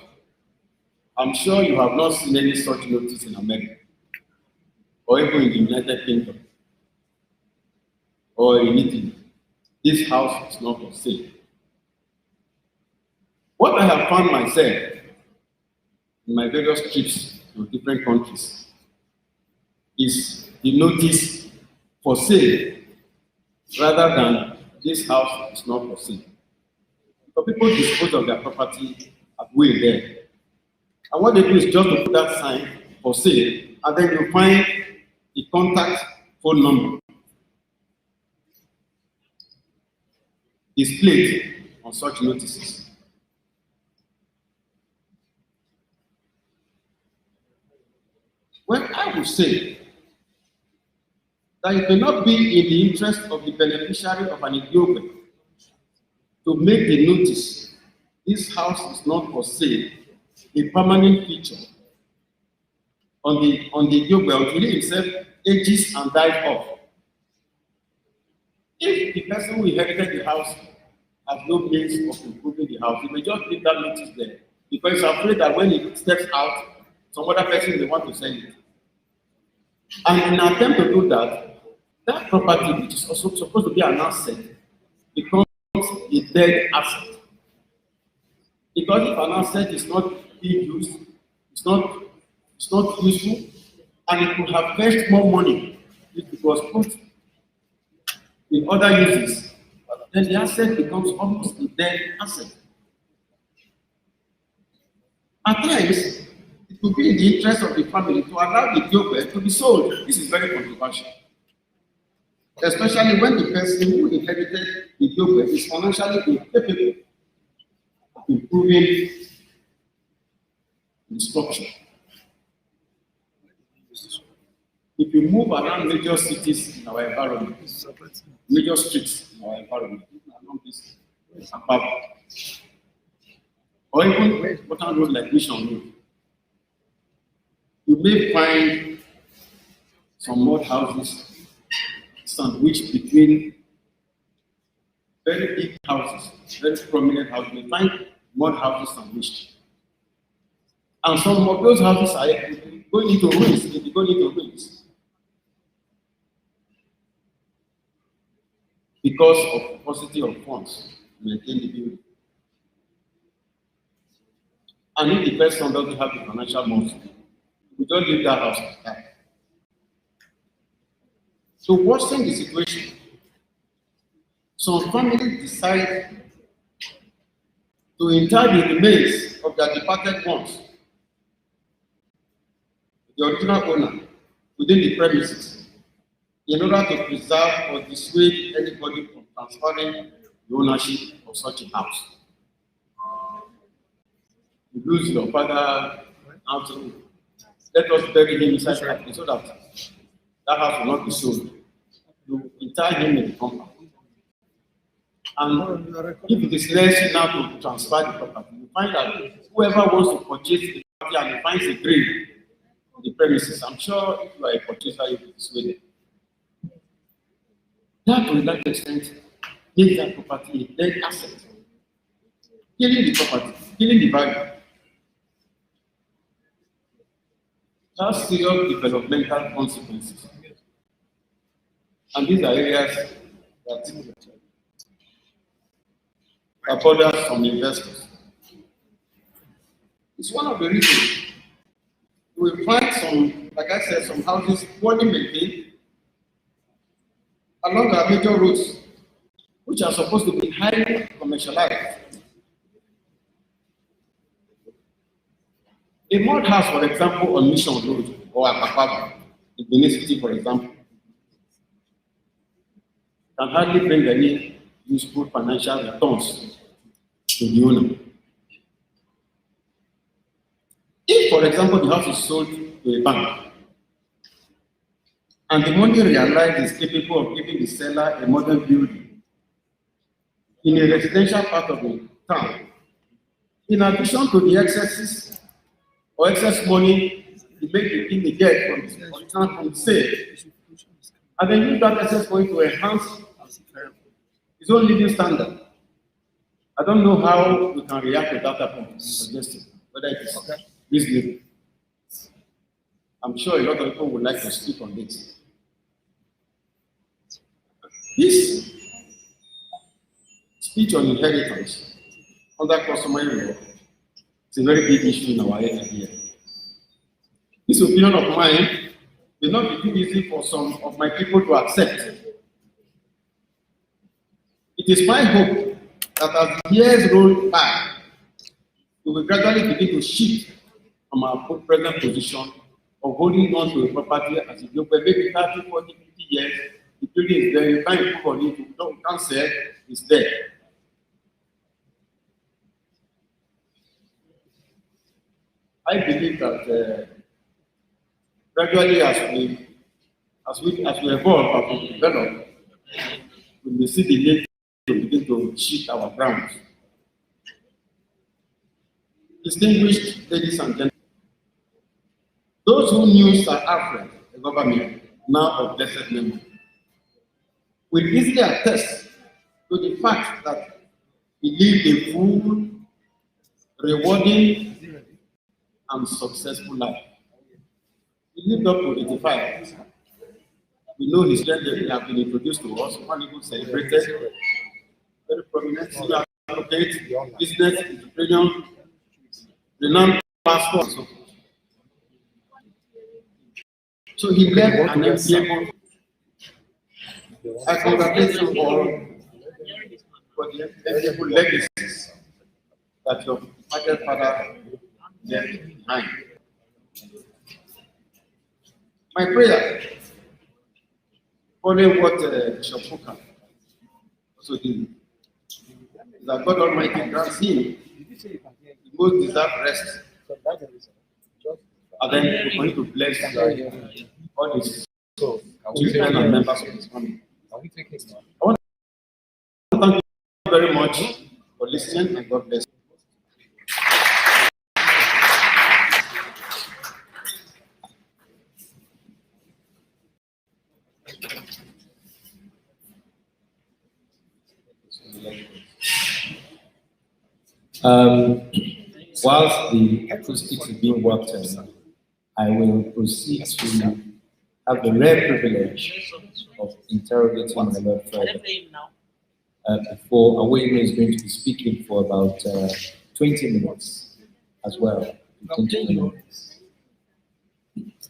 I'm sure you have not seen any such notice in America, or even in the United Kingdom, or in Italy. This house is not for sale. What I have found myself in my various trips to different countries is the notice for sale rather than this house is not for sale. So people dispose of their property at will there. And what they do is just to put that sign for sale, and then you find the contact phone number displayed on such notices. Well, I would say that it may not be in the interest of the beneficiary of an Ethiopian to make the notice, this house is not for sale, a permanent feature on the Ethiopian until he himself ages and dies off. If the person who inherited the house has no means of improving the house, he may just leave that notice there because he's afraid that when he steps out, some other person may want to sell it. And in an attempt to do that, that property, which is also supposed to be an asset, becomes a dead asset. Because if an asset is not being used, it's not useful, and it could have fetched more money if it was put in other uses, then the asset becomes almost a dead asset. At times, it could be in the interest of the family to allow the Ethiopian to be sold. This is very controversial. Especially when the person who inherited the Ethiopian is financially incapable of improving the structure. If you move around major cities in our environment, major streets in our environment, along this above, or even important roads like Mission Road, you may find some mud houses sandwiched between very big houses, very prominent houses. You find mud houses sandwiched. And some of those houses are going into ruins. They'll be going into ruins. Because of paucity of funds to maintain the building. And if the person doesn't have the financial muscle, we don't leave that house like that. So worsen the situation, some families decide to inter the remains of their departed ones, the original owner, within the premises, in order to preserve or dissuade anybody from transferring the ownership of such a house. You lose your father out, let us bury him inside the house so that that house will not be sold. You inter him in the compound. And if it is necessary now to transfer the property, you find that whoever wants to purchase the property and he finds a grave on the premises, I'm sure if you are a purchaser, you will be persuaded. That to a large extent makes that property a dead asset. Killing the property, killing the value. Has serious developmental consequences. And these are areas that bother some investors. It's one of the reasons we will find some, like I said, some houses poorly maintained along our major roads, which are supposed to be highly commercialized. A mud house, for example, on Mission Road or Akapaba, in Benin City, for example, can hardly bring any useful financial returns to the owner. If, for example, the house is sold to a bank, and the money realized is capable of giving the seller a modern building in a residential part of the town, In addition to the excesses or excess money the make the get from the original from the sale, and then use that excess money to enhance his own living standard. I don't know how we can react to that type of suggestion, whether it is reasonable. I'm sure a lot of people would like to speak on this. This speech on inheritance under customary law is a very big issue in our area here. This opinion of mine will not be too easy for some of my people to accept. It is my hope that as the years roll by, we will gradually begin to shift from our present position of holding on to a property as a global, maybe 30, 40, 50 years, the building is there, you can't improve on it, you can't sell, it's there. I believe that gradually as we evolve, as we develop, we will see the need to begin to shift our grounds. Distinguished ladies and gentlemen, those who knew Sir Alfred, Eghobamien, now of blessed memory, will easily attest to the fact that he lived a full, rewarding, and successful life. He lived up to 85. We know his gender have been introduced to us, one even celebrated, very prominent senior advocate, business, entrepreneur, renowned pastor, and so forth. So he left an enviable. I congratulate you all for the enviable legacies that your father left behind. My prayer, following what Bishop Puka also did, is that God Almighty grants him the most deserved rest. And then we're going to bless all his children and members of his family. I want to thank you very much for listening, and God bless you. Whilst the acoustics is being worked on, I will proceed to have the rare privilege of interrogating my Lord further. Before Awayme is going to be speaking for about 20 minutes as well. 20 minutes.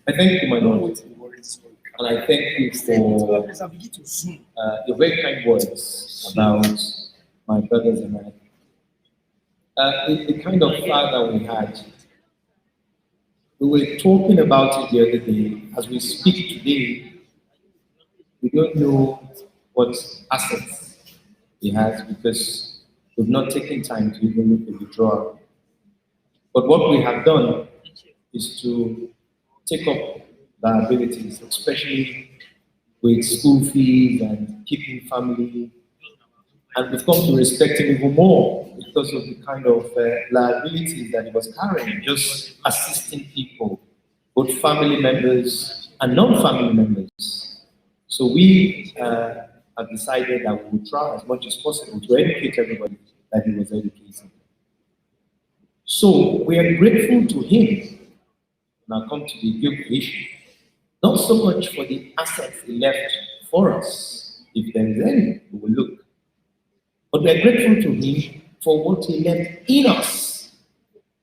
I thank you, my Lord, and I thank you for your very kind words about my brothers and I. The kind of father we had, we were talking about it the other day. As we speak today, we don't know what assets he has because we've not taken time to even look at the drawer. But what we have done is to take up liabilities, especially with school fees and keeping family. And we've come to respect him even more because of the kind of liabilities that he was carrying, just assisting people, both family members and non-family members. So we have decided that we would try as much as possible to educate everybody that he was educating. So we are grateful to him. Now come to the guilt issue. Not so much for the assets he left for us. If there is any, we will look. But we are grateful to him for what he left in us,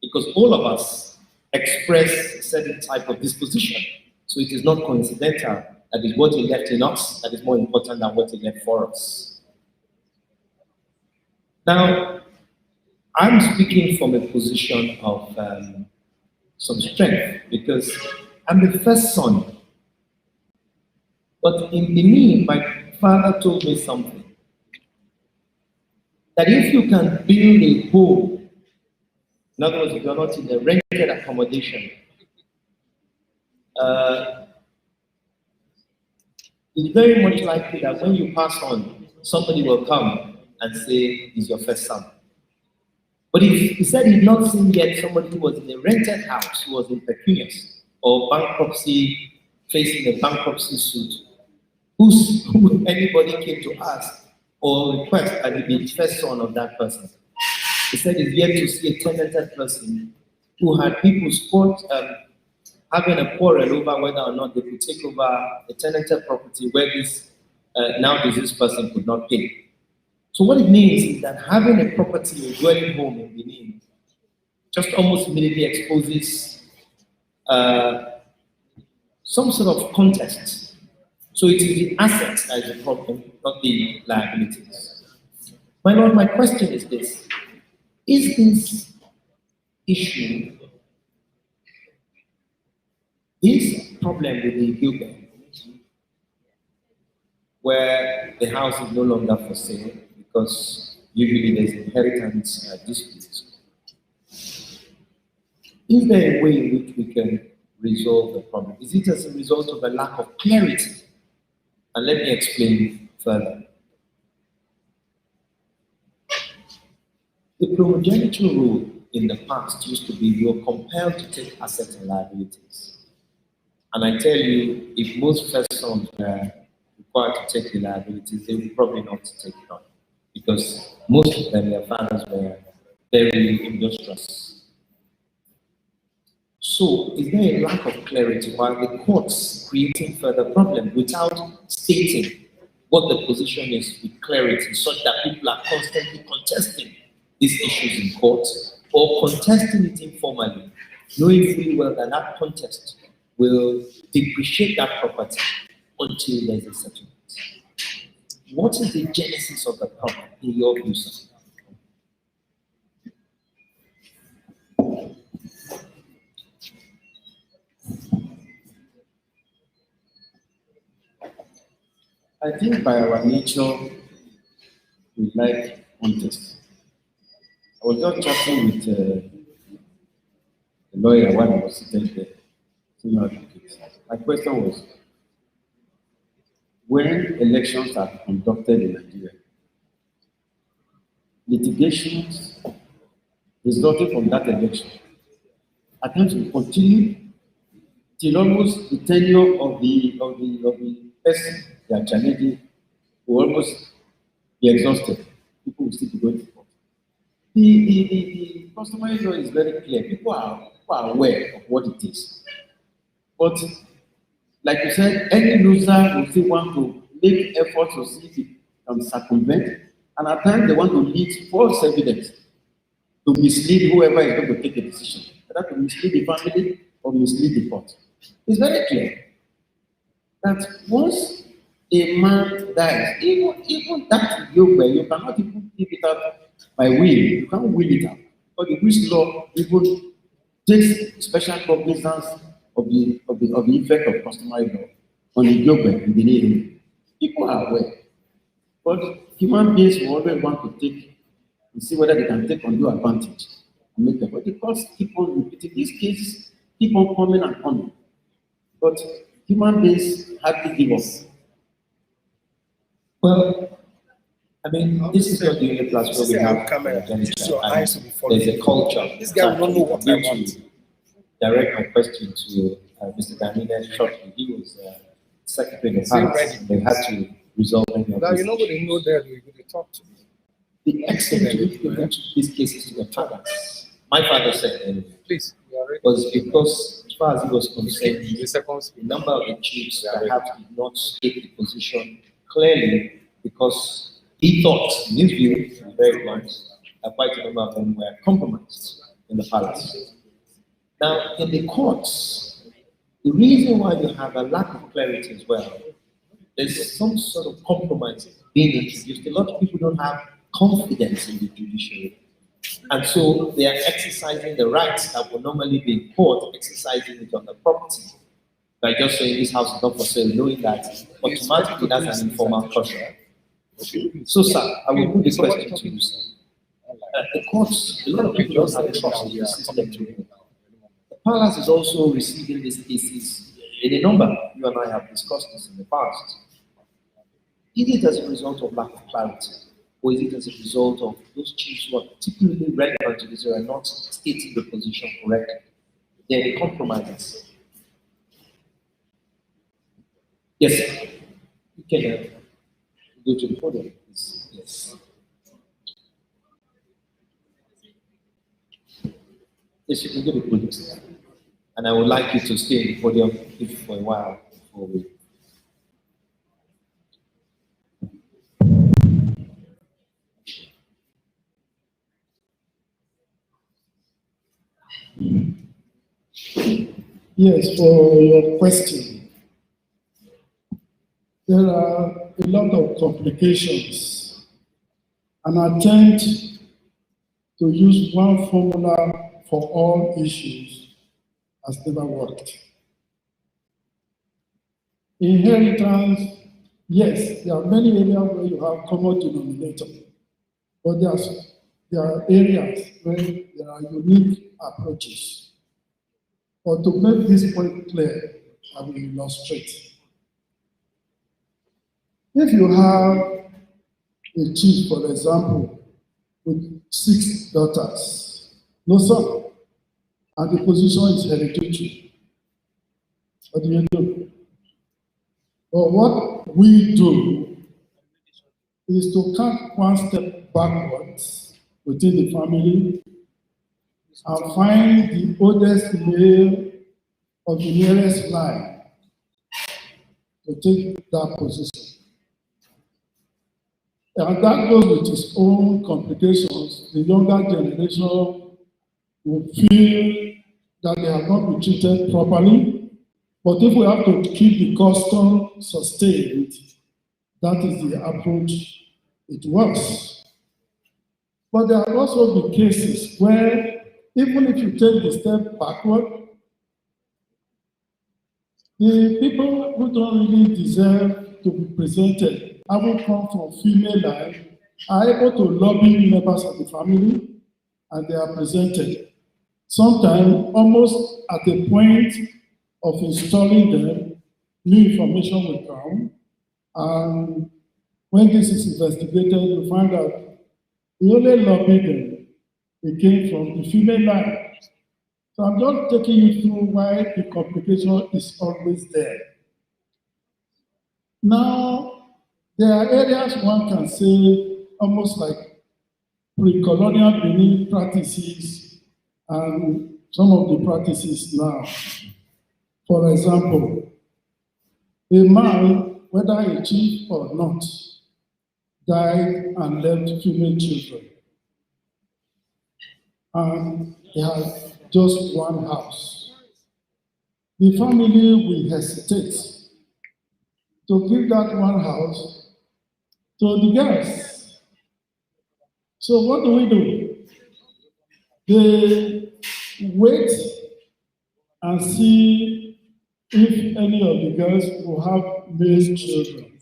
because all of us express a certain type of disposition. So it is not coincidental that is what he left in us that is more important than what he left for us. Now, I'm speaking from a position of some strength because I'm the first son. But in Benin, my father told me something. That if you can build a home, in other words, if you're not in a rented accommodation, it's very much likely that when you pass on, somebody will come and say, "Is your first son." But he said he'd not seen yet somebody who was in a rented house, who was impecunious or bankruptcy, facing a bankruptcy suit, who anybody came to ask or request that he be the first son of that person. He said he's yet to see a tenanted person who had people having a quarrel over whether or not they could take over a tenanted property where this now deceased person could not pay. So what it means is that having a property, a dwelling home in Benin, just almost immediately exposes some sort of contest. So it is the assets that is the problem, not the liabilities. My Lord, my question is this. Is this issue, this problem with the Eghobamien, where the house is no longer for sale because usually there's inheritance disputes, is there a way in which we can resolve the problem? Is it as a result of a lack of clarity? And let me explain further. The primogeniture rule in the past used to be you're compelled to take assets and liabilities. And I tell you, if most first sons were required to take the liabilities, they would probably not take it on. Because most of them, their fathers were very industrious. So, is there a lack of clarity while the courts creating further problems without stating what the position is with clarity, such that people are constantly contesting these issues in court or contesting it informally, knowing fully well that that contest will depreciate that property until there's a settlement? What is the genesis of the problem in your view, sir? I think by our nature, we like contest. I was just chatting with a lawyer when I was sitting there, senior advocate. My question was, when elections are conducted in Nigeria, litigations resulting from that election are going to continue till almost the tenure of the person they are challenging will almost be exhausted. People will still be going to court. The customary law is very clear. People are aware of what it is. But like you said, any loser will still want to make efforts to see if it can circumvent, and at times they want to lead false evidence to mislead whoever is going to take a decision, whether to mislead the family or mislead the court. It's very clear that once a man dies, even that yoke, you cannot even give it out by will. You can't will it out. But the British law even takes special cognizance of the effect of customary law on the yoke in the name. People are aware. But human beings will always want to take and see whether they can take undue advantage and make it. But because keep on repeating, these cases keep on coming and coming. But human beings hardly give up. Well, I mean, this is not the only place where we have there's a culture. This guy will not know what I want. Direct my question to Mr. Damina shortly. He was secretary of the palace. They had to resolve any of Now, this. you know what they know there, we're going to talk to me. The extent to which we took these cases to the palace, my father said anyway, Please, was because, as far as he was concerned, the number of the chiefs perhaps did not take the position clearly because he thought, in his view, very blunt, that quite a number of them were compromised in the palace. Now, in the courts, the reason why you have a lack of clarity as well, there's some sort of compromise being introduced. A lot of people don't have confidence in the judiciary. And so they are exercising the rights that would normally be in court, exercising it on the property. By just saying this house is not for sale, knowing that automatically that's an informal caution. So, sir, I will put this question to you, sir. The courts, a lot of people don't have trust in the system today. The palace is also receiving these cases in a number. You and I have discussed this in the past. Is it as a result of lack of clarity? or is it as a result of those chiefs who are particularly relevant to this area not stating the position correctly? There are compromises. Yes, you can go to the podium, please. Yes. Yes, you can go to the podium. And I would like you to stay in the podium for a while before we. Yes, for your question. There are a lot of complications. An attempt to use one formula for all issues has never worked. Inheritance, yes, there are many areas where you have common denominator, but there are areas where there are unique approaches. But to make this point clear, I will illustrate. If you have a chief, for example, with 6 daughters, no son, and the position is hereditary, what do you do? But what we do is to count one step backwards within the family and find the oldest male of the nearest line to take that position. And that goes with its own complications. The younger generation will feel that they have not been treated properly. But if we have to keep the custom sustained, that is the approach it works. But there are also the cases where, even if you take the step backward, the people who don't really deserve to be presented, having come from female line, are able to lobby members of the family, and they are presented. Sometimes, almost at the point of installing them, new information will come, and when this is investigated, you find out the only lobby them, it came from the female line. So I'm just taking you through why the complication is always there. Now, there are areas one can say almost like pre-colonial Benin practices and some of the practices now. For example, a man, whether a chief or not, died and left female children. And he has just one house. The family will hesitate to give that one house to the girls. So what do? They wait and see if any of the girls will have male children.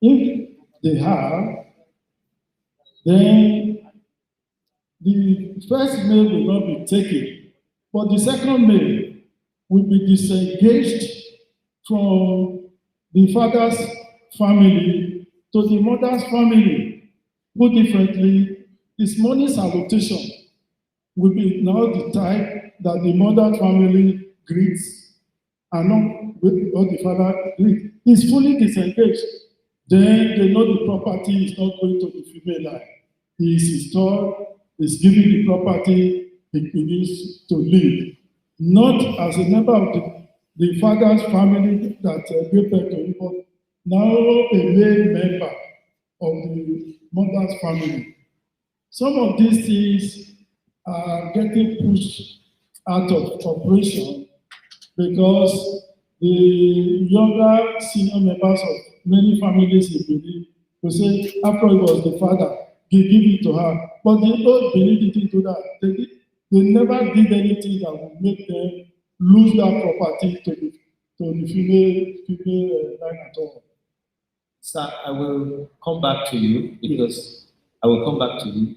If they have, then the first male will not be taken, but the second male will be disengaged from the father's family to the mother's family. Put differently, this money's allocation will be now the type that the mother family greets and not what the father greets. He's fully disengaged. Then they know the property is not going to the female line. He is installed, is given the property, he begins to live. Not as a member of the father's family that gave birth to him, but now a male member of the mother's family. Some of these things are getting pushed out of operation because the younger senior members of many families in Benin will say, after it was the father, he gave it to her. But the old Benin didn't do that. They never did anything that would make them lose that property to the female line at all. Sir, I will come back to you because I will come back to you.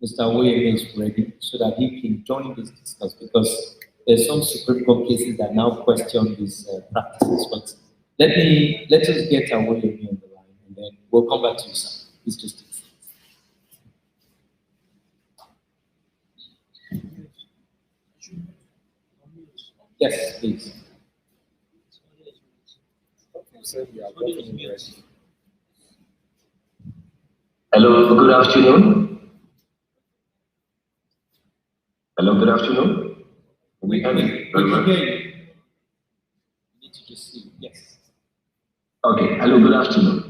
Mr. William is ready so that he can join this discussion because there's some Supreme Court cases that now question these practices. But let us get our William on the line and then we'll come back to you, sir. Please just take seats. Yes, please. Hello, good afternoon. Hello, good afternoon. We have it. Very well. You need to just see. Yes. Okay, hello, good afternoon.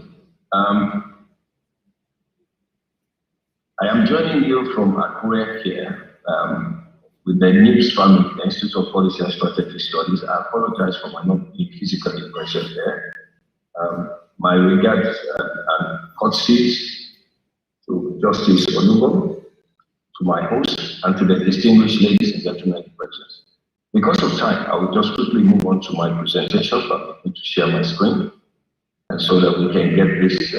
I am joining you from Akure here with the NIPS family, the Institute of Policy and Strategic Studies. I apologize for my not being physically present there. My regards and courtesies to Justice Olugo, to my host, and to the distinguished ladies and gentlemen present. Because of time, I will just quickly move on to my presentation, but I need to share my screen, and so that we can get this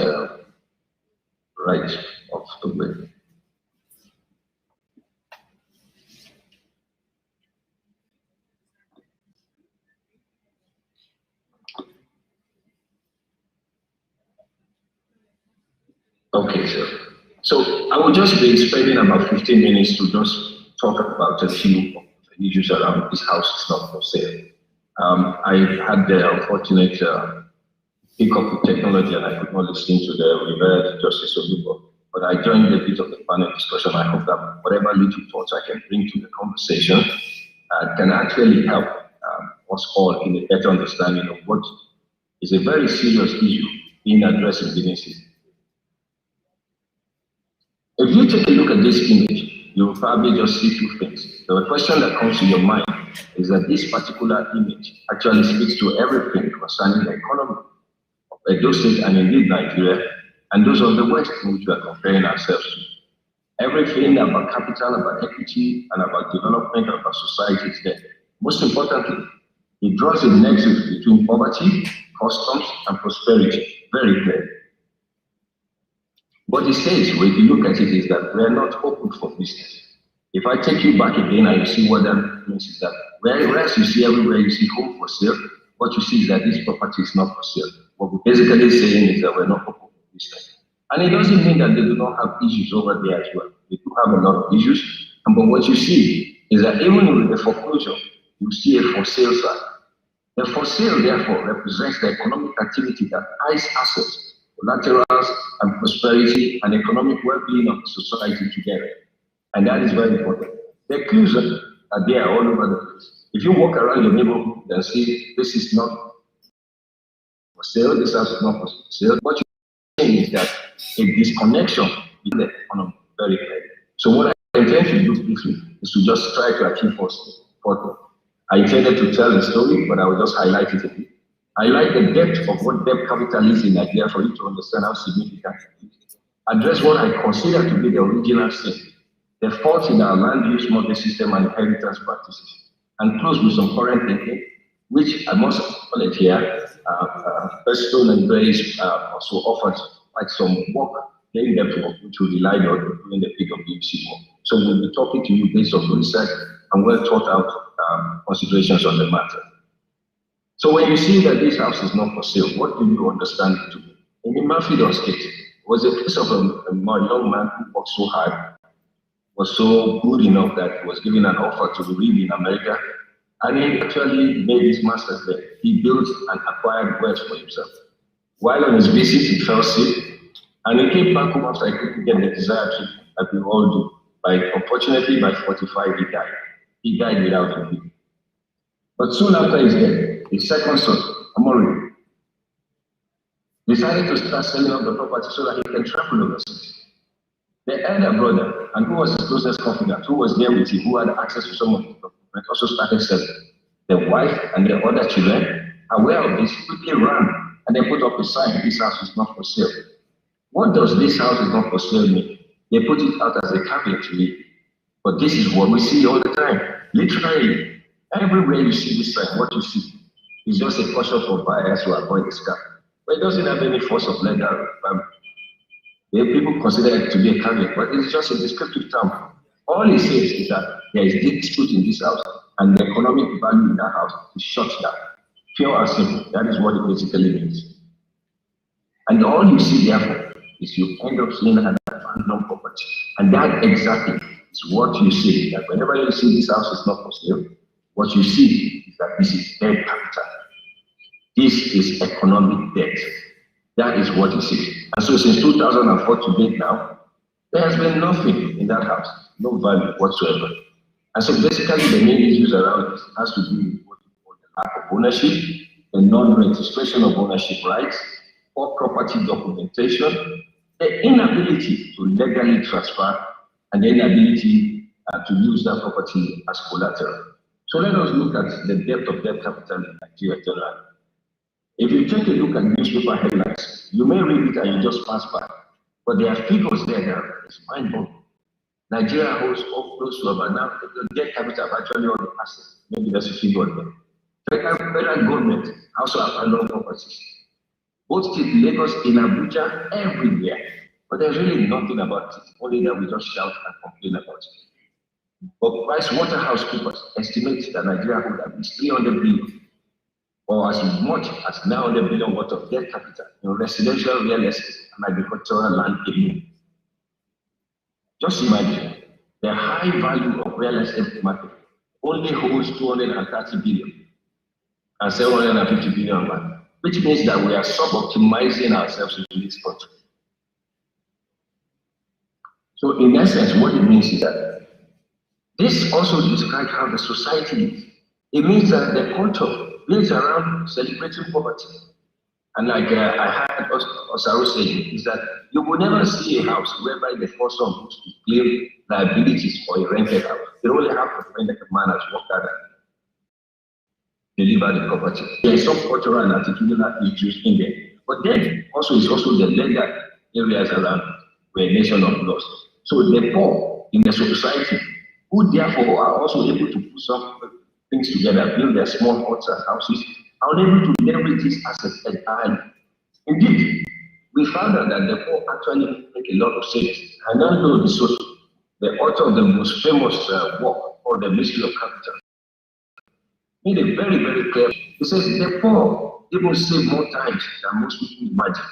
right off the way. Okay, sir. So I will just be spending about 15 minutes to just talk about a few of the issues around this house is not for sale. I had the unfortunate pick up with technology and I could not listen to the revered Justice Olugo, but I joined a bit of the panel discussion. I hope that whatever little thoughts I can bring to the conversation can actually help us all in a better understanding of what is a very serious issue being addressed in Benin City. If you take a look at this image, you will probably just see two things. The question that comes to your mind is that this particular image actually speaks to everything concerning the economy of Edo State and indeed Nigeria, and those of the West in which we are comparing ourselves to. Everything about capital, about equity, and about development, and about society is there. Most importantly, it draws a nexus between poverty, customs, and prosperity, very clear. What it says, when you look at it, is that we are not open for business. If I take you back again and you see what that means is that whereas you see everywhere you see home for sale, what you see is that this property is not for sale. What we're basically saying is that we're not open for business. And it doesn't mean that they do not have issues over there as well. They do have a lot of issues. But what you see is that even with the foreclosure, you see a for sale sign. The for sale, therefore, represents the economic activity that ties assets, collaterals, and prosperity and economic well-being of the society together. And that is very important. The clues are there all over the place. If you walk around your neighborhood and see this is not for sale, this house is not for sale, what you see is that a disconnection in the economy, very clear. So what I intend to do briefly is to just try to achieve for I intended to tell the story, but I will just highlight it a bit. Highlight the depth of what debt capital is in Nigeria for you to understand how significant it is. Address what I consider to be the original sin, the faults in our land use mortgage system and inheritance practices, and close with some current thinking, which I must call it here, Firstone and Grace also offered quite some work, very depth work, which we relied on during the peak of the UC war. So we'll be talking to you based on research and well thought out considerations on the matter. So when you see that this house is not for sale, what do you understand it to be? In the Murphy-Don's case, it was a case of a young man who worked so hard, was so good enough that he was given an offer to live in America, and he actually made his master's there. He built and acquired wealth for himself. While on his visit, he fell sick, and he came back home after he couldn't get the desired treatment, like we all do. Unfortunately, by 45, he died. He died without a will. But soon after his death, his second son, Amori, decided to start selling off the property so that he can travel overseas. The elder brother, and who was his closest confidant, who was there with him, who had access to some of the document, also started selling. The wife and the other children, aware of this, quickly ran and they put up a sign, this house is not for sale. What does this house is not for sale mean? They put it out as a caveat to me. But this is what we see all the time. Literally, everywhere you see this sign, what you see is just a caution for buyers to avoid the scam. But it doesn't have any force of legal. People consider it to be a caveat, but it's just a descriptive term. All it says is that there is dispute in this house, and the economic value in that house is shut down. Pure and simple. That is what it basically means. And all you see therefore is you end up seeing an abandoned property. And that exactly is what you see. That whenever you see this house is not for sale, what you see is that this is debt capital. This is economic debt. That is what you see. And so since 2004 to date now, there has been nothing in that house, no value whatsoever. And so basically the main issues around it has to do with what we call the lack of ownership, the non-registration of ownership rights, poor property documentation, the inability to legally transfer, and the inability to use that property as collateral. So let us look at the depth of debt capital in Nigeria generally. If you take a look at newspaper headlines, you may read it and you just pass by, but there are figures there that is mind-blowing. Nigeria holds close to about now, the debt capital of actually all the assets, maybe that's a figure there. Federal government also abandoned properties. Both state Lagos, in Abuja, everywhere. But there's really nothing about it, only that we just shout and complain about it. But PricewaterhouseCoopers estimates that Nigeria holds at least 300 billion, or as much as 900 billion worth of debt capital in residential real estate and agricultural land alone. Just imagine, the high value of real estate market only holds 230 billion and 750 billion land, which means that we are sub-optimizing ourselves in this country. So in essence, what it means is that this also describes how the society is. It means that the culture builds around celebrating poverty. And like I had Osaro saying, is that you will never see a house whereby the first son goes to claim liabilities for a rented house. They only have to find that the man has worked out and deliver the property. There is some cultural and attitudinal issues in there. But then also is also the legal areas around where a nation of laws. So the poor in the society, who therefore are also able to put some things together, build their small huts and houses, are unable to leverage these assets entirely. Indeed, we found out that the poor actually make a lot of sense. I now know the author of the most famous work called The Mystery of Capital made it very, very clear. He says the poor even save more times than most people imagine.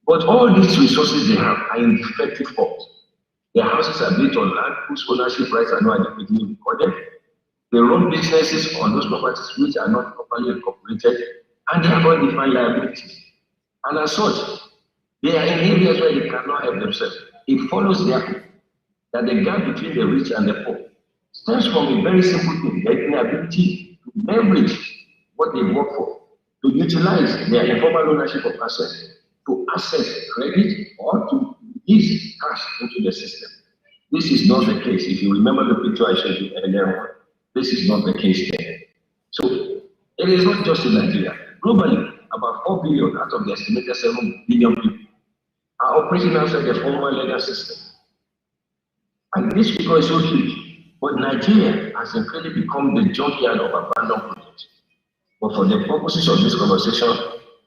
But all these resources they have are in defective forms. Their houses are built on land whose ownership rights are not adequately recorded. They run businesses on those properties which are not properly incorporated, and they have undefined liabilities. And as such, they are in areas where they cannot help themselves. It follows therefore that the gap between the rich and the poor stems from a very simple thing: the inability to leverage what they work for, to utilize their informal ownership of assets, to access credit or to release cash into the system. This is not the case. If you remember the picture I showed you earlier on, this is not the case there. So it is not just in Nigeria. Globally, about 4 billion out of the estimated 7 billion people are operating outside the formal legal system. And this figure is so huge. But Nigeria has incredibly become the junkyard of abandoned projects. But for the purposes of this conversation,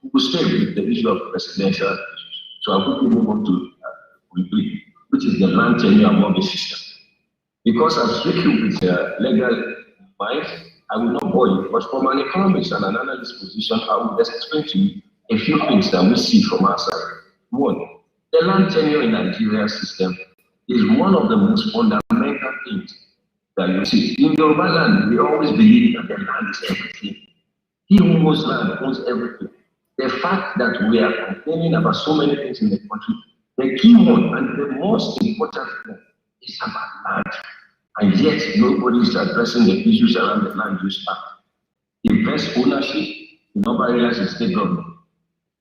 we will stay with the issue of residential issues. So I will move on to which is the land tenure mortgage system. Because I'm speaking with legal mind, I will not bore you, but from an economist and an analyst position, I will just explain to you a few things that we see from our side. One, the land tenure in Nigeria's system is one of the most fundamental things that you see. In Yoruba land, we always believe that the land is everything. He who owns land owns everything. The fact that we are complaining about so many things in the country, the key one and the most important thing is about land. And yet, nobody is addressing the issues around the Land Use Act. The best ownership in urban areas is state government.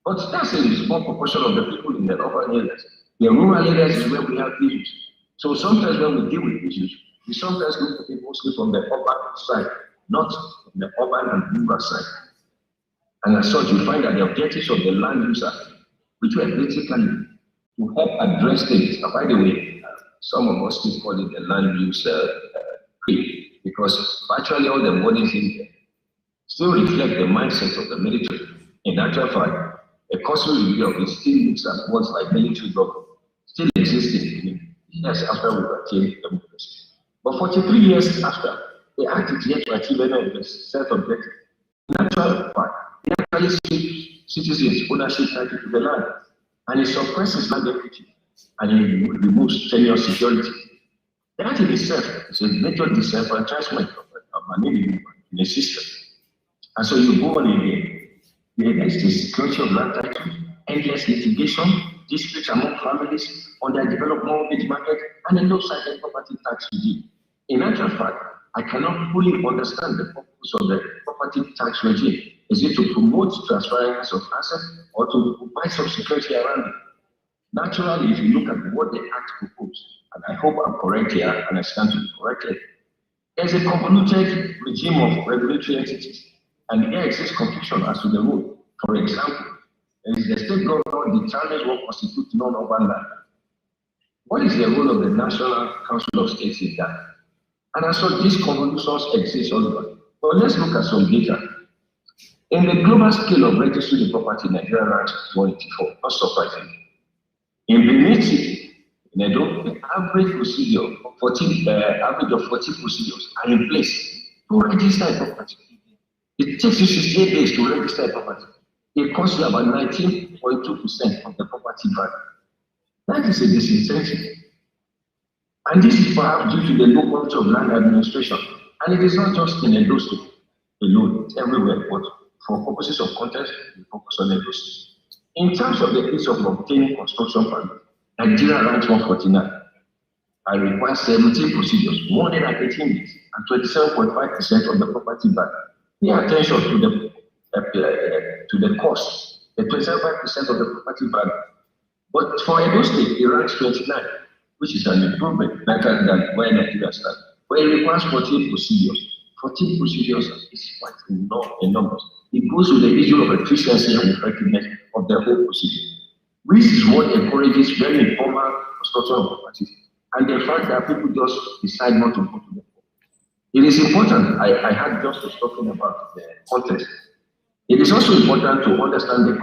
But that's a small proportion of the people in the urban areas. The rural areas is where we have issues. So sometimes when we deal with issues, we sometimes look at it mostly from the urban side, not from the urban and rural side. And as such, you find that the objectives of the Land Use Act, which were basically to help address things. And by the way, some of us still call it the land use creep, because virtually all the bodies in there still reflect the mindset of the military. In actual fact, a costly review of it still looks at what's like military government, still existing years after we attained democracy. But 43 years after, the act is yet to achieve any of the set objectives. In actual fact, it actually strips citizens ownership title to the land, and it suppresses land equity, and it removes tenure security. That in itself is a major disenfranchisement of an individual in a system. And so you go on again, there is the security of land title, endless litigation, disputes among families on their developed mortgage market, and a lopsided property tax regime. In actual fact, I cannot fully understand the purpose of the property tax regime. Is it to promote transference of assets or to provide some security around it? Naturally, if you look at what the Act proposed, and I hope I'm correct here and I stand to be corrected, there's a convoluted regime of regulatory entities, and there exists confusion as to the role. For example, there is the state government determines what constitutes non-urban land. What is the role of the National Council of States in that? And as such, these convolutions exist all over. But let's look at some data. In the global scale of registry of property, Nigeria ranks 184, not surprisingly. In Benin City, in Edo, the average procedure, average of 40 procedures are in place to register a property. It takes you 68 days to register a property. It costs you about 19.2% of the property value. That is a disincentive. And this is perhaps due to the low quality of land administration. And it is not just in Edo State alone, it's everywhere, but for purposes of context, we focus on Edo State. In terms of the ease of obtaining construction permit, Nigeria ranks 149 and requires 17 procedures, 118 days, and 27.5% of the property value. Pay attention to the cost, the 25% of the property value. But for Edo State, it ranks 29, which is an improvement better than where Nigeria started. But it requires 14 procedures. 14 procedures is quite enormous. It goes to the issue of efficiency and effectiveness of the whole procedure. This is what encourages very informal construction of properties, and the fact that people just decide not to go to the court. It is important, I had just was talking about the context. It is also important to understand the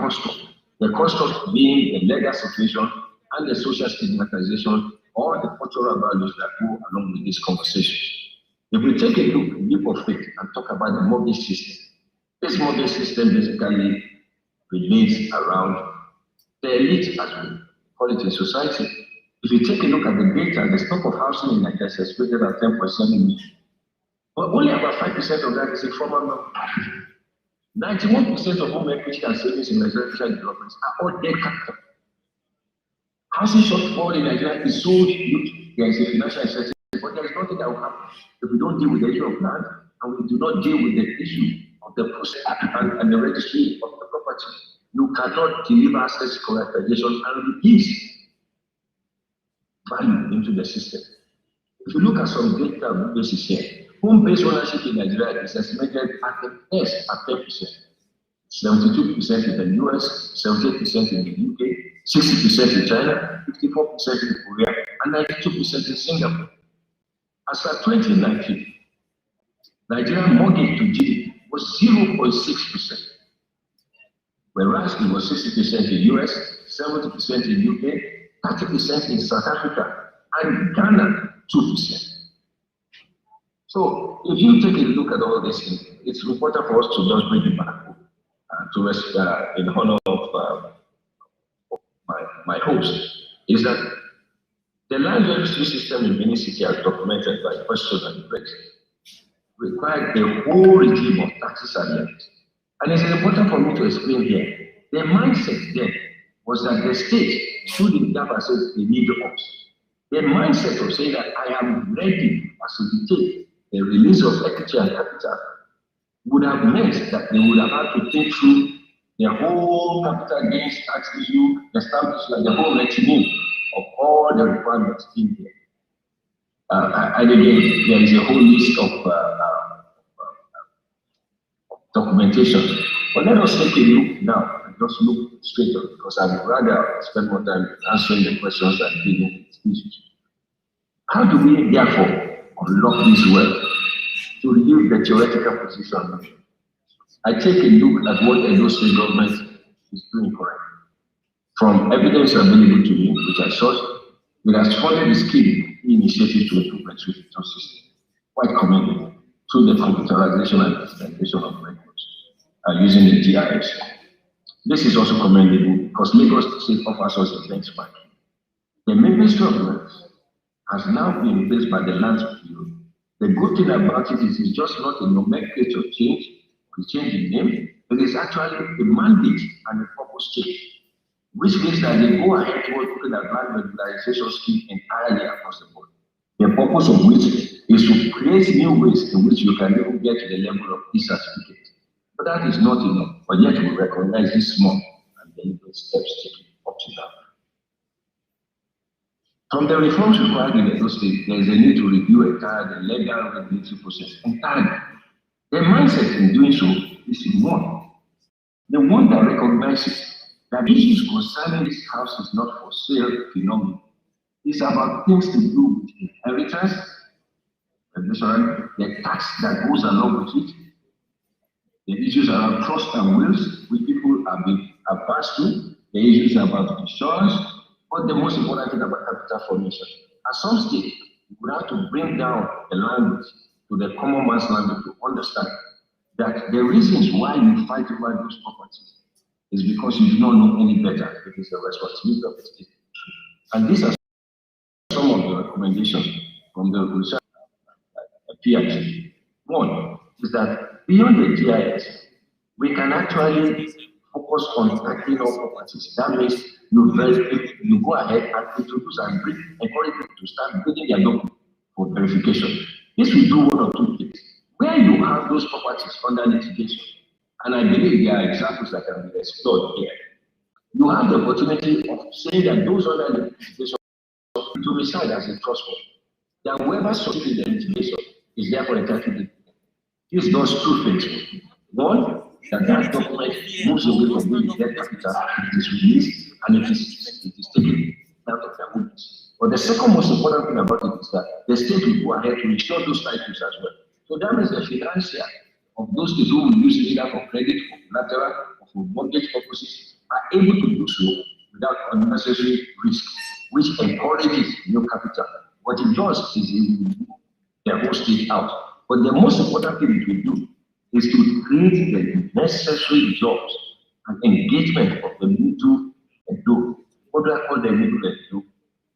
construct being the legal situation and the social stigmatization or the cultural values that go along with this conversation. If we take a leap of faith and talk about the mortgage system, this mortgage system basically relates around the elite, as we call it in society. If you take a look at the data, the stock of housing in Nigeria is estimated at 10.7 million. But only about 5% of that is informal market. 91% of home equity and savings in residential developments are all debt capital. Housing shortfall in Nigeria is so huge, there is a financial incentive, but there is nothing that will happen if we don't deal with the issue of land and we do not deal with the issue of the process and the registry of the property. You cannot deliver assets characterization and release value into the system. If you look at some data basis here, home-based ownership in Nigeria is estimated at the best at 10%. 72% in the US, 78% in the UK, 60% in China, 54% in Korea, and 92% in Singapore. As at 2019, Nigerian mortgage to GDP was 0.6%, whereas it was 60% in US, 70% in UK, 30% in South Africa, and Ghana, 2%. So if you take a look at all this, it's important for us to just bring it back in honor of my host, is that the land registry system in Benin City, as documented by question and breaks, required a whole regime of taxes and levies. And it's important for me to explain here. The mindset then was that the state stood in the gap and said they need us. The mindset of saying that I am ready as a dictate the release of equity and capital would have meant that they would have had to think through the whole capital gains tax issue, the whole retinue of all the requirements in here. And again, there is a whole list of documentation. But let us take a look now and just look straight up, because I would rather spend more time answering the questions than dealing with issues. How do we therefore unlock this wealth to leave the theoretical position? I take a look at what Edo State government is doing correctly. From evidence available to me, which I sought, it has funded the scheme initiative to improve the tuition system, quite commendable, through the computerization and digitalization of records using the GIS. This this is also commendable because Lagos State offers us a benchmark. The Ministry of Lands has now been replaced by the Lands Bureau. The good thing about it is it's just not a nomenclature change, or a change in name. It is actually a mandate and a purpose change, which means that they go ahead towards looking at land regularization scheme entirely across the board. The purpose of which is to create new ways in which you can even get to the level of e-certificate. But that is not enough. But yet we recognize this small and deliberate steps taken up to now. From the reforms required in Edo State, there is a need to review entirely the legal regulatory process entirely. The mindset in doing so is one. The one that recognizes that issues concerning this house is not for sale phenomenon. It's about things to do with inheritance, the tax that goes along with it, the issues around trust and wills, which people have passed through, the issues about insurance, but the most important thing about capital formation. At some stage, you would have to bring down the language to the common man's language to understand that the reasons why you fight over those properties is because you do not know any better. It is the responsibility of the state. And these are some of the recommendations from the research PhD. One is that beyond the GIS, we can actually focus on tackling all properties. That means you go ahead and introduce and encourage people to start building their document for verification. This will do one or two things. Where you have those properties under litigation, and I believe there are examples that can be explored here, you have the opportunity of saying that those under litigation to reside as a trust fund. That whoever succeeded in the litigation is therefore entitled to it. This does two things. One, that document moves away from being debt capital, it is released, and it is taken out of their movements. But the second most important thing about it is that the state will go ahead to restore those titles as well. So that means the financier of those states who will use it either for credit, for collateral, or for mortgage purposes are able to do so without unnecessary risk, which encourages new capital. What it does is it will move the whole state out. But the most important thing it will do is to create the necessary jobs and engagement of the middle Edo. What do I call the middle Edo?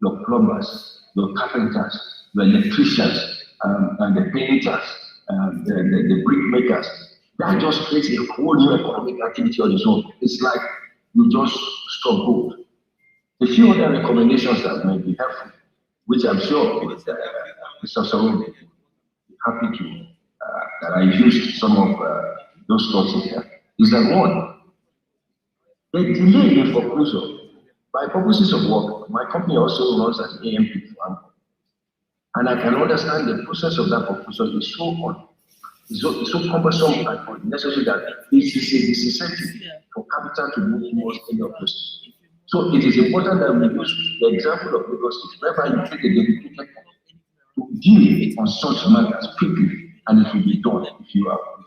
Your plumbers, your carpenters, your electricians, and the painters, the brick makers. That just creates a whole new economic activity on its own. It's like you just struck gold. A few other recommendations that may be helpful, which I'm sure Mr. Saru will be happy to, that I used some of those thoughts in here, is that one, the delay in foreclosure, by purposes of work, my company also runs an AMP firm. And I can understand the process of that foreclosure is so cumbersome and unnecessary that it is a disincentive for capital to move towards any of those. So it is important that we use the example of Lagos, whereby you take a dedicated to deal on such matters quickly, and it will be done if you have a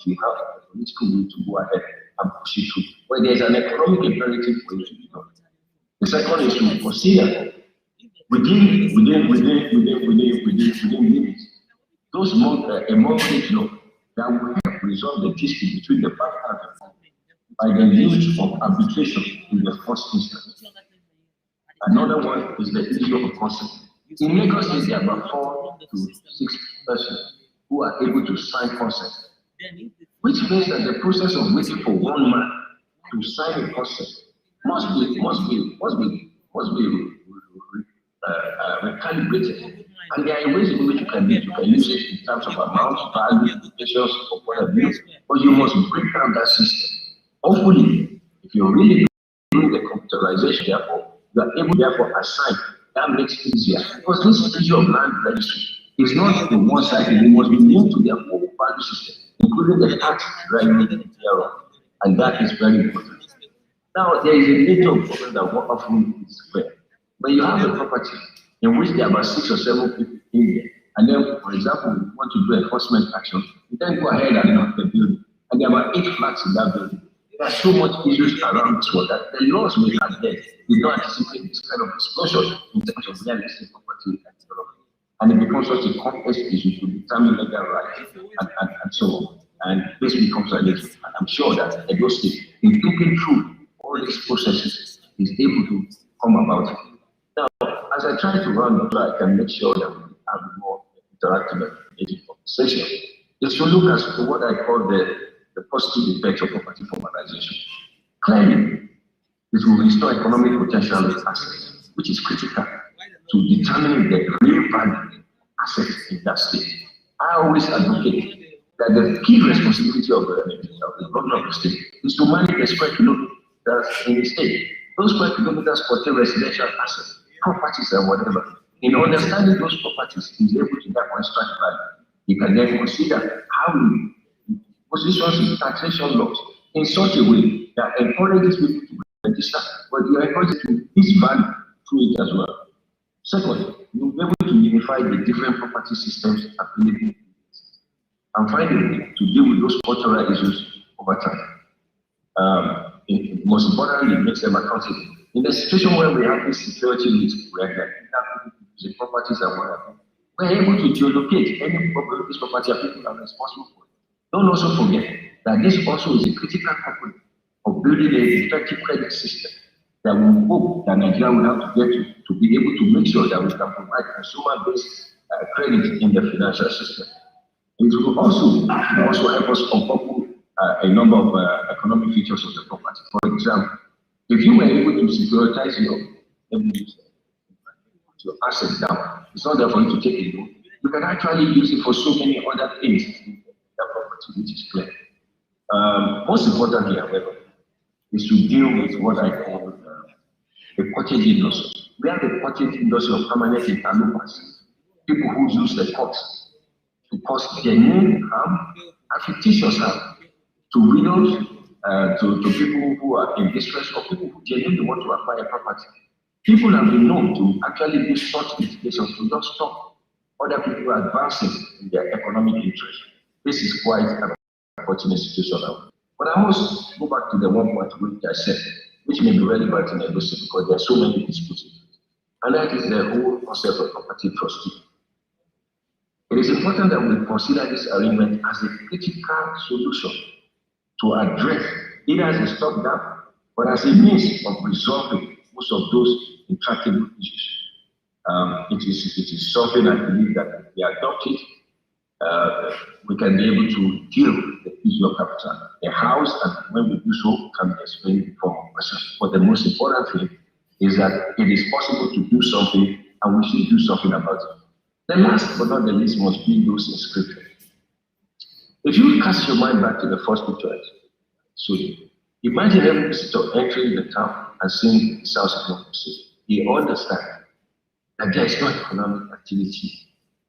political will to go ahead and push it through. But there's an economic imperative for it to be done. The second is to consider within limits those mortgage law that will help resolve the dispute between the partners by the use of arbitration in the first instance. Another one is the issue of consent. In Lagos, there are about 4 to 6 persons who are able to sign consent, which means that the process of waiting for one man to sign a consent must be recalibrated. And there are ways in which you can use it in terms of amount, value, implications, or whatever it is, but you must break down that system. Hopefully, if you're really doing the computerization, therefore, you are able, therefore, assign. That makes it easier. Because this issue of land registry is not in one side, it must be linked to their whole value system, including the tax revenue thereof. And that is very important. Now, there is a major problem that what often is where when you have a property in which there are about 6 or 7 people in there, and then, for example, you want to do enforcement action, you then go ahead and knock the building, and there are about 8 flats in that building. There are so much issues around this one that the laws we have there did not anticipate this kind of explosion in terms of real estate property and development. And it becomes such a complex issue to determine legal rights and so on. And this becomes an issue. And I'm sure that Edo State, in thinking through all all these processes is able to come about. Now, as I try to run, I can make sure that we have more interactive and engaging conversation, is to look at what I call the positive effect of property formalization. Clearly, it will restore economic potential of assets, which is critical to determining the real value of assets in that state. I always advocate that the key responsibility of the government of the state is to manage the square kilometers in the state. Those square kilometers contain residential assets, properties, and whatever. In understanding those properties, he is able to therefore extract value. You can then consider how we position in taxation laws in such a way that encourages people to register, but you encourage to use value through it as well. Second, you'll be able to unify the different property systems available and find a way to deal with those cultural issues over time. Most importantly, it makes them accountable. In a situation where we have this security risk, where the properties and whatever, we're able to geolocate any property people are responsible for. Don't also forget that this also is a critical component of building an effective credit system that we hope that Nigeria will have to get to be able to make sure that we can provide consumer-based credit in the financial system. It will also help us uncouple a number of economic features of the property. For example, if you were able to securitize your assets down, it's not there for you to take a loan. You can actually use it for so many other things in that property, which is clear. Most importantly, however, is to deal with what I call the cottage industry. We have the cottage industry of permanent interlopers, people who use the courts to cause genuine harm and fictitious harm to widows, to people who are in distress, or people who genuinely want to acquire property. People have been known to actually do such litigations to just stop other people advancing in their economic interest. This is quite an unfortunate situation now. But I must go back to the one point which I said, which may be relevant in Edo State because there are so many disputes. And that is the whole concept of property trustee. It is important that we consider this arrangement as a critical solution to address, either as a stopgap, but as a means of resolving most of those intractable issues. It is something I believe that if we adopt it, we can be able to deal with the issue of capital. The house, and when we do so, can be explained in form of questions. But the most important thing is that it is possible to do something, and we should do something about it. The last but not the least must be those inscriptions. If you cast your mind back to the first picture, so imagine every visitor entering the town and seeing the house of democracy. They understand that there is no economic activity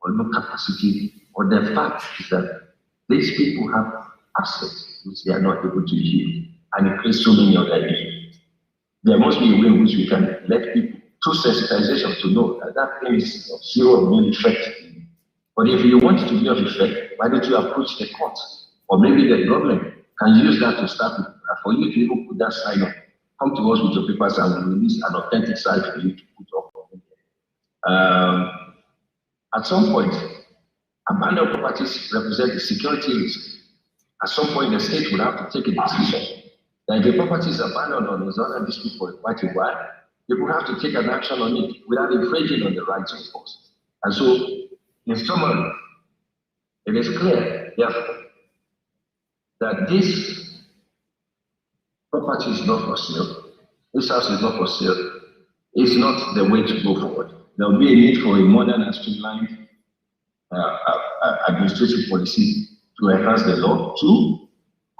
or no capacity, or the fact is that these people have assets which they are not able to yield, and it creates so many other issues. There must be a way in which we can let people, through sensitization, to know that that thing is of zero or no effect. But if you want it to be of effect, why don't you approach the courts? Or maybe the government can use that to start with, for you to even put that sign up. Come to us with your papers and we'll release an authentic sign for you to put up. At some point, abandoned properties represent a security risk. At some point, the state will have to take a decision that if the property is abandoned on its own dispute for quite a while, they will have to take an action on it without infringing on the rights of course. And so, in summary, it is clear, therefore, that this property is not for sale, this house is not for sale, it's not the way to go forward. There will be a need for a modern and streamlined administrative policy to enhance the law. Two,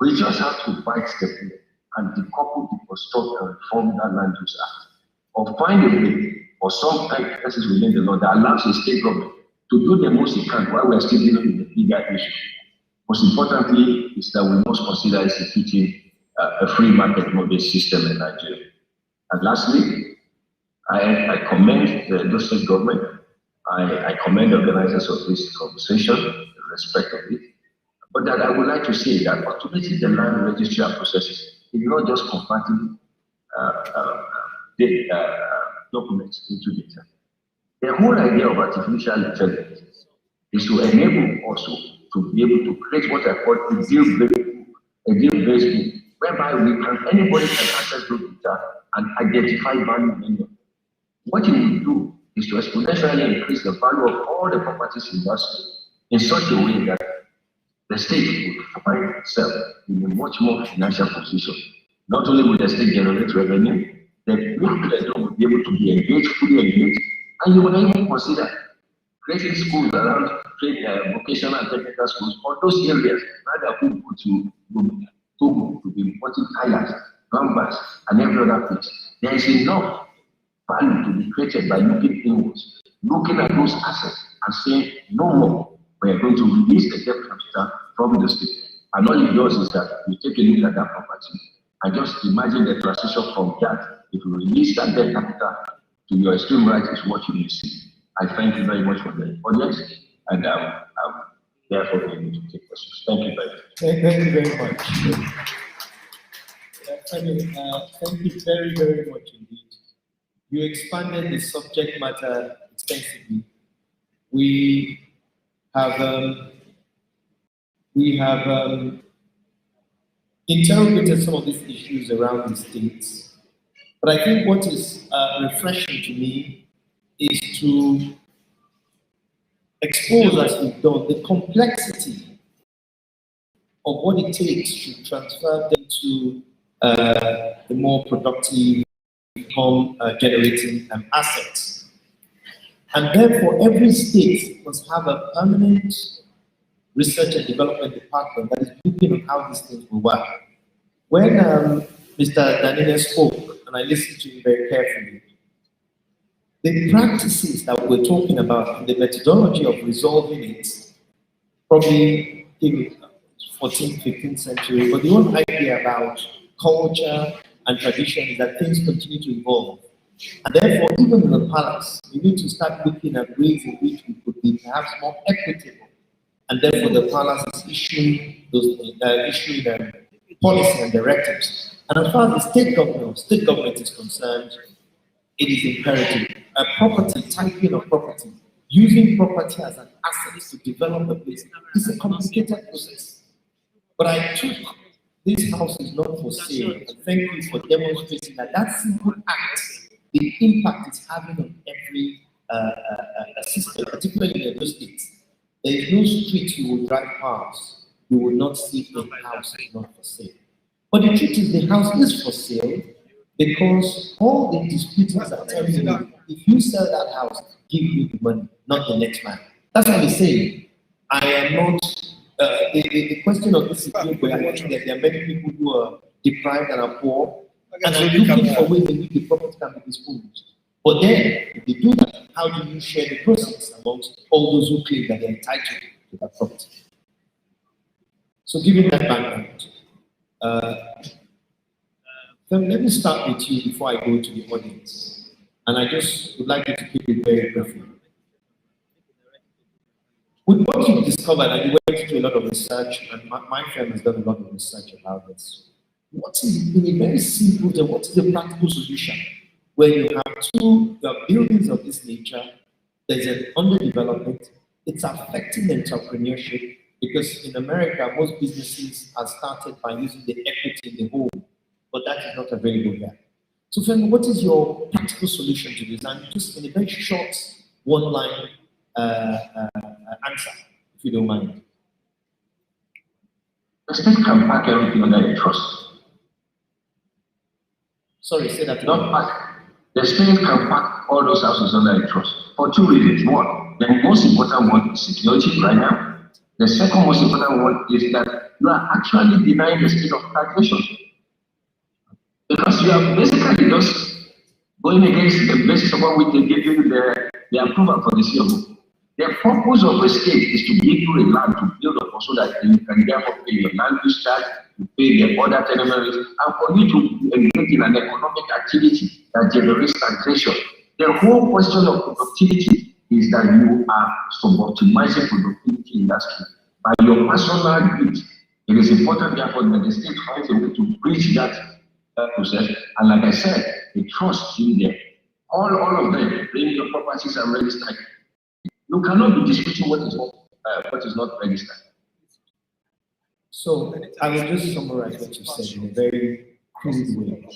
we just have to bite the bullet and decouple, deconstruct, and reform that Land Use Act, or find a way or some practices within the law that allows the state government to do the most it can while we're still dealing with the bigger issue. Most importantly, is that we must consider instituting a free market mortgage system in Nigeria. And lastly, I commend the Edo State government. I commend the organizers of this conversation in respect of it. But that I would like to say that automating the land registry processes is not just converting documents into data. The whole idea of artificial intelligence is to enable also to be able to create what I call a deal-based book, whereby anybody can access those data and identify value in any of them. What it will do is to exponentially increase the value of all the properties in that state in such a way that the state will find itself in a much more financial position. Not only will the state generate revenue, the people will be able to be engaged, fully engaged, and you will even consider creating schools around vocational and technical schools for those areas, rather who go to Togo to be importing tires, numbers, and every other place. There is enough value to be created by looking inwards, looking at those assets and saying, no more, we are going to release the debt capital from the state. And all it does is that you take a look at that property and just imagine the transition from that. If you release that debt capital to your extreme right is what you will see. I thank you very much for the audience, and I'm therefore able to take questions. Thank you very much. Thank you very much. Thank you very, very much indeed. You expanded the subject matter extensively. We have interrogated some of these issues around the states, but I think what is refreshing to me is to expose, as we've done, the complexity of what it takes to transfer them to the more productive income generating assets. And therefore, every state must have a permanent research and development department that is looking at how these things will work. When Mr. Danine spoke, and I listened to him very carefully, the practices that we're talking about and the methodology of resolving it, probably in 14th, 15th century, but the whole idea about culture and tradition is that things continue to evolve. And therefore, even in the palace, we need to start looking at ways in which we could be perhaps more equitable. And therefore, the palace is issuing policy and directives. And as far as the state government is concerned, it is imperative. Typing of property, using property as an asset to develop a place is a complicated process. But I took this house is not for sale, and thank you for demonstrating that simple act, the impact it's having on every system, particularly in those states. There is no street you will drive past, you will not see a house is not for sale. But the truth is the house is for sale because all the disputants are telling you, if you sell that house, give me the money, not the next man. That's what he's saying. I am not, the question of this is where I think that there are many people who are deprived and are poor, and are looking for ways in which the property can be disposed. But then, if they do that, how do you share the proceeds amongst all those who claim that they're entitled to that property? So given that background, let me start with you before I go to the audience. And I just would like you to keep it very briefly. With what you've discovered, and you went into a lot of research, and my firm has done a lot of research about this. What is, in a very simple way, what is the practical solution where you have buildings of this nature, there's an underdevelopment, it's affecting entrepreneurship, because in America, most businesses are started by using the equity in the home, but that is not available here. So, Femi, what is your practical solution to this? And just in a very short, one-line answer, if you don't mind. The state can pack everything under a trust. Sorry, say that again. Not pack. The state can pack all those houses under a trust for two reasons. One, the most important one is security right now. The second most important one is that you are actually denying the state of taxation. Because you are basically just going against the basis of what we give you the approval for the CFO. The purpose of the state is to give you a land to build upon so that you can therefore pay your land use charge, you pay the other tenants, and for you to engage in an economic activity that generates taxation. The whole question of productivity is that you are suboptimizing productivity in that state. By your personal greed, it is important therefore that the state finds a way to bridge that process. And like I said, the trust in there. All of them, bring your properties and register. You cannot be disputing what is not registered. So I will just summarize what you said in a very crude way.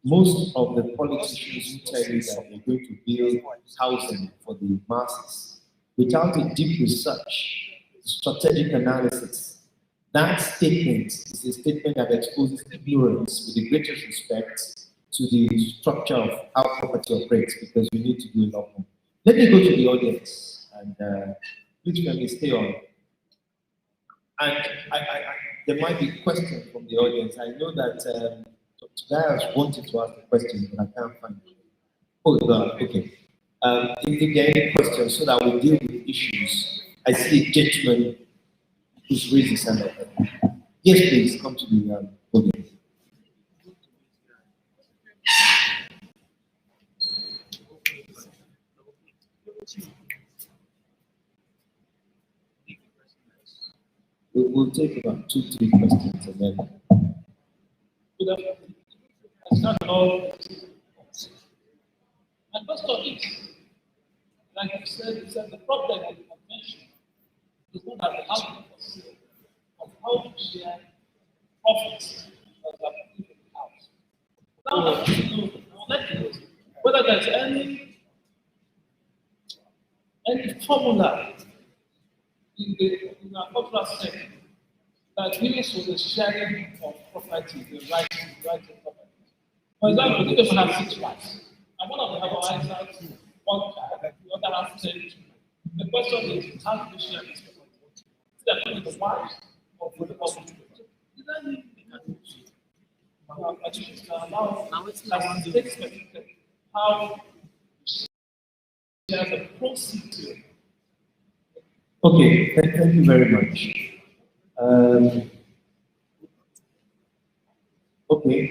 Most of the politicians who tell you that they're going to build housing for the masses without a deep research, strategic analysis, that statement is a statement that exposes ignorance with the greatest respect to the structure of how property operates, because we need to do a lot more. Let me go to the audience and please let me stay on. And there might be questions from the audience. I know that Dr. Giles wanted to ask a question, but I can't find it. Oh, God, okay. If there are any questions, so that we deal with issues. I see a gentleman who's raised his hand up. Yes, please, come to the podium. We'll take about 2-3 questions and then. Good afternoon. It's not all. And first of it, like you said, the problem that you have mentioned is not that the housing for sale, but how to share profits that are put in the house. Now, I want to know, I would like to know whether there's any formula in our cultural setting that deals with the sharing of property, the right to property. For example, the person has 6 wives, and one of them has advisors, 1 child, the other has 10 children. The question is, how do we share this property? Is that with the wives or with the husband? Is that any mechanism? Now it's how share the proceeds. Okay, thank you very much. Okay,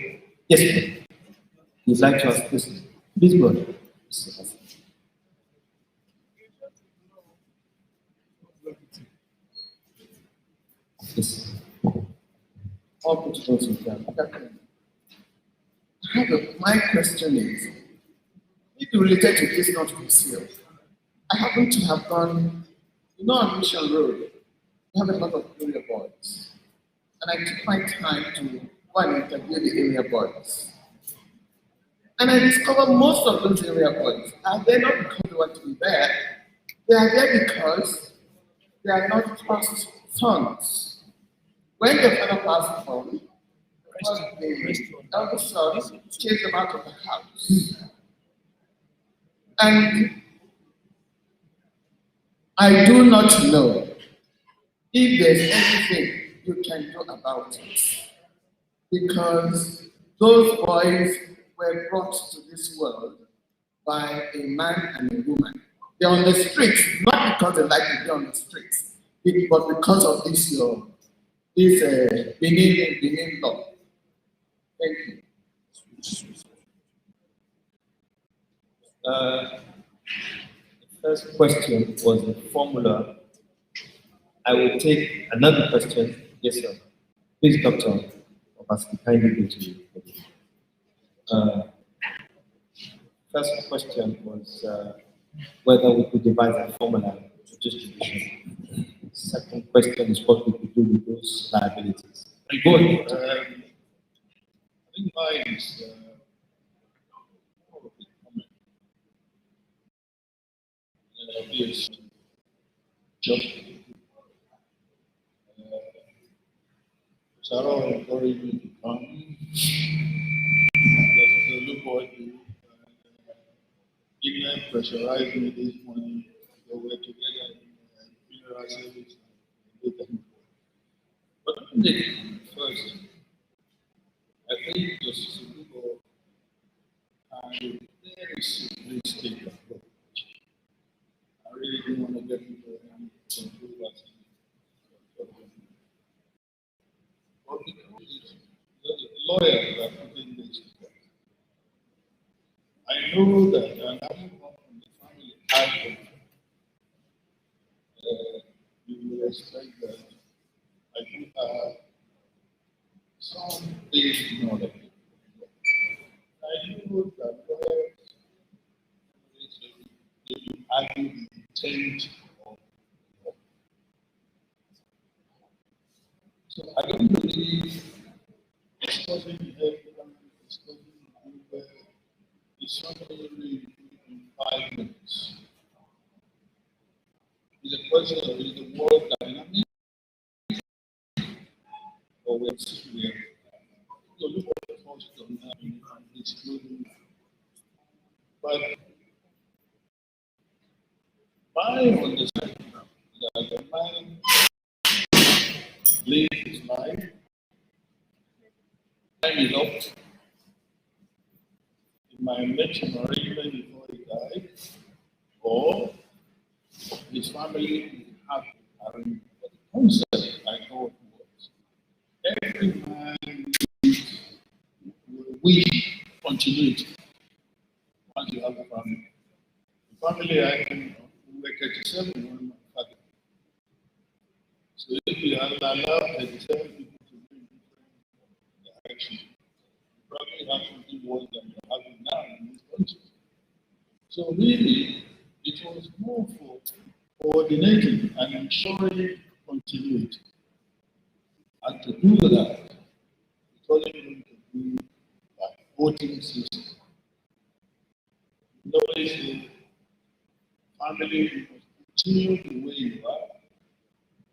yes, please. You'd like to ask this? Please go ahead. Yes. All principals in town. My question is, if you related to this not concealed, I happen to have gone, on Mission Road, we have a lot of area boys. And I took my time to go and interview the area boys. And I discovered most of those area boys are there not because they want to be there. They are there because they are not passed sons. When the father passed on, the elder son chased them out of the house. And I do not know if there's anything you can do about it. Because those boys were brought to this world by a man and a woman. They're on the streets, not because they like to be on the streets, but because of this law, this Benin law. Thank you. The first question was the formula. I will take another question. Yes, sir. Please, Doctor. Kindly go to you. First question was whether we could devise a formula for distribution. Second question is what we could do with those liabilities. Go ahead. I think mine is yes, just Sarah encouraged me to come. Just to look forward to England pressurized me this morning. So we're together in funeral service. But first, I think the Supreme Court had a very simplistic approach. I really don't want to get into any controversy. But because the lawyers are putting this together, I know that, and having come from the family advocate, you will expect that I do have some basic knowledge. I know that lawyers they argue the intent of law. So I don't believe discussing health, discussing is something in 5 minutes. Is a question of is the world dynamic or we're sitting here? So look at the first on that and excluding. But my understanding that the man lives his life, time is up. He might make some arrangement before he died, or his family have arrangement. But the concept I thought was every man will wish continuity once you have a family. The family I can were 37 when my father. So if you have allowed 37 people to go in different directions, you probably have something worse than you're having now in this country. So really, it was more for coordinating and ensuring continuity. And to do that, it's only going to do by voting system. Nobody says, family, you must continue the way you are,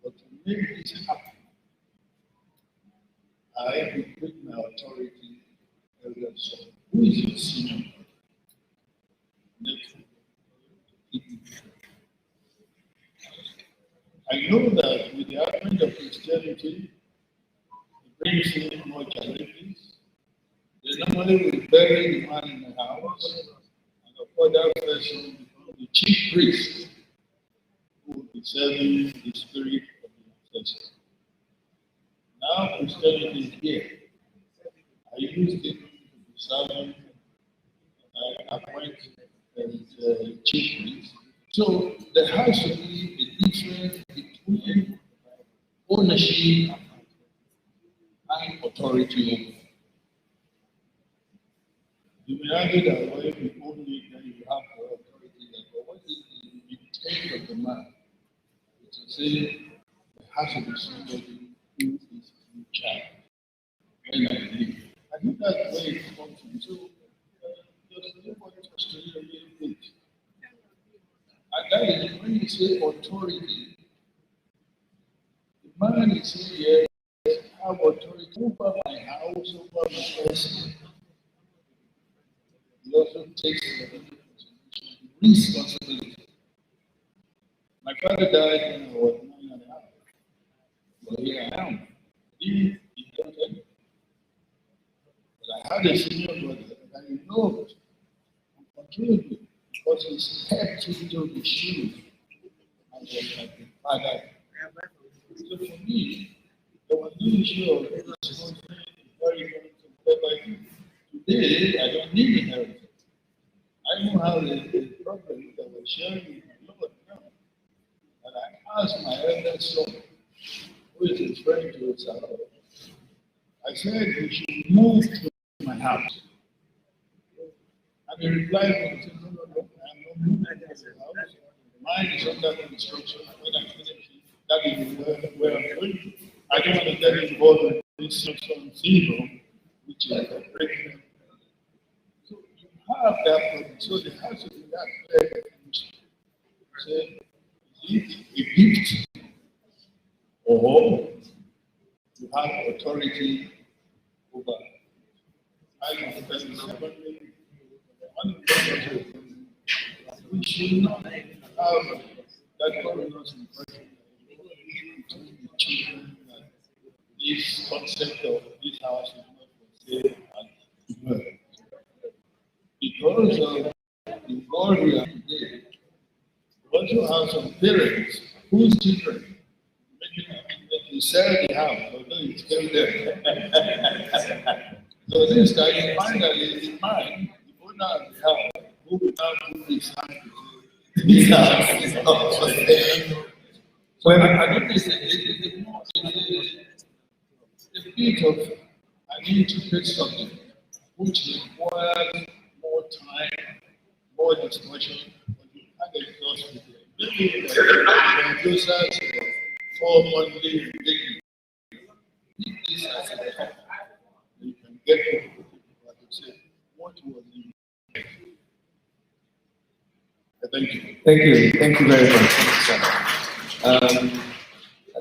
but to make this happen, I equate my authority area son. Who is your senior? Next. I know that with the advent of Christianity, it brings in more challenges. They normally will bury the man in the house, and of course that person becomes the chief priest who will be serving the spirit of the ancestor. Now Christianity is here. I use it to be serving, I appoint as chief priest. So there has to be a difference between ownership and authority over. You may argue that when you own it, then you have the authority. But what is the intent of the man? To say there has to be somebody who is in charge when I leave. I think that's where it comes from. So just nobody just to hear a little bit. And that is when you say authority, the man is saying, yes, I have authority over my house, over my person. He also takes the responsibility. My father died when I was 9.5. Well, here I am. He don't tell me. But I had a senior brother, and he knows and controlled me because he stepped into the shoes and was like a father. So for me, there was no issue of responsibility, inheritance, and whatever I do. Today, I don't need inheritance. I know how the problem that was sharing with my Lord now. And I asked my eldest son, who is a friend to us, I said he should move to my house. And he replied, he said, no, I'm not moving to the house. Mine is under construction. When I finish it, that is where I'm going. I don't want to get involved with this Simpson syndrome, which is a breaking. So you have that problem. So there has to be that clear definition. Say, is it a gift or you have authority over? I must tell you something. We should not have that governance impression between the children that this concept of this house is not for sale and well. Because of the world we are in today, we also have some parents whose children to sell the house, although it's still there. So this time you find that the man, the owner of the house, who will now put his hand to this house is not for sale. So I don't think it's more a bit of an intricate subject, which requires more time, more discussion, but you can't exhaust it. Maybe the producers for monthly engagement. this as a topic. You can get people to say, what was the thank you. Thank you very much.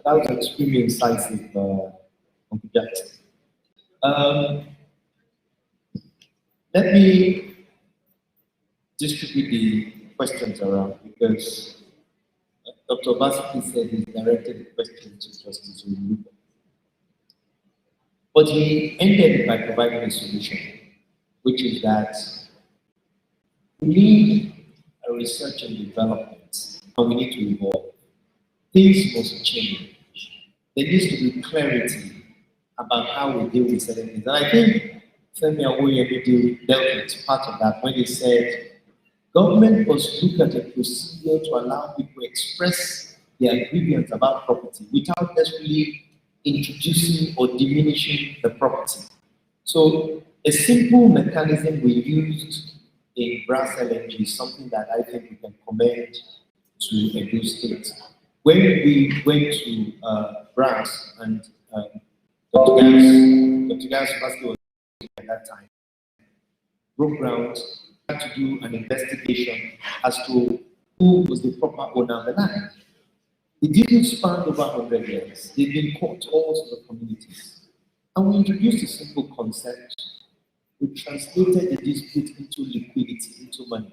That was extremely incisive, objective. Let me distribute the questions around because Dr. Basiki said he directed the question to Justice Oluka. But he ended by providing a solution, which is that we need a research and development, and we need to evolve. Things must change. There needs to be clarity about how we deal with certain things. And I think Femi Awoyemi dealt with part of that when he said, government must look at a procedure to allow people to express their grievance about property without necessarily introducing or diminishing the property. So a simple mechanism we used in Brass LNG is something that I think we can commend to Edo State. When we went to Brass and Dr. Gans was at that time, broke ground, had to do an investigation as to who was the proper owner of the land. The dispute spanned over 100 years. They've been caught all sorts of communities. And we introduced a simple concept. We translated the dispute into liquidity, into money.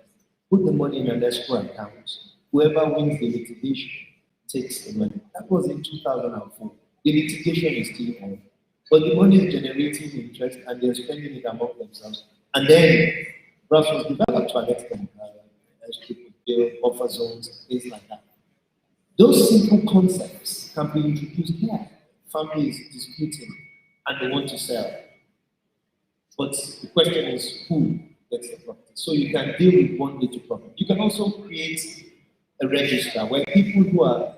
Put the money in an escrow account. Whoever wins the litigation takes the money. That was in 2004. The litigation is still on. But the money is generating interest and they're spending it among themselves. And then Brass was developed to an extent, as people build buffer zones, things like that. Those simple concepts can be introduced here. Family is disputing and they want to sell. But the question is who gets the property. So you can deal with one little problem. You can also create a register where people who are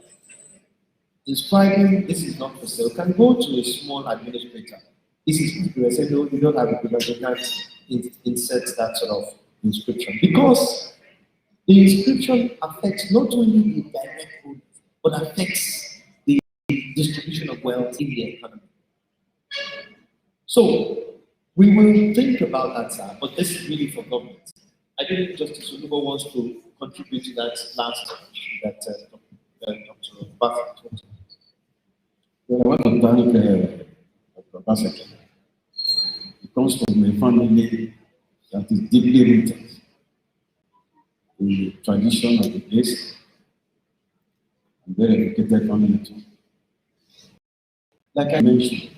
describing this is not for sale can go to a small administrator. This is people say, no, you don't have it because they can't insert that sort of inscription. Because the inscription affects not only the direct owners, but affects the distribution of wealth in the economy. So we will think about that, sir, but this is really for government. I think Justice Oluka wants to contribute to that last issue that Dr. Buffett talked about. Well, I want to thank Dr. Bassett. It comes from a family that is deeply rooted in the tradition of the place, and very educated family too. Like I mentioned,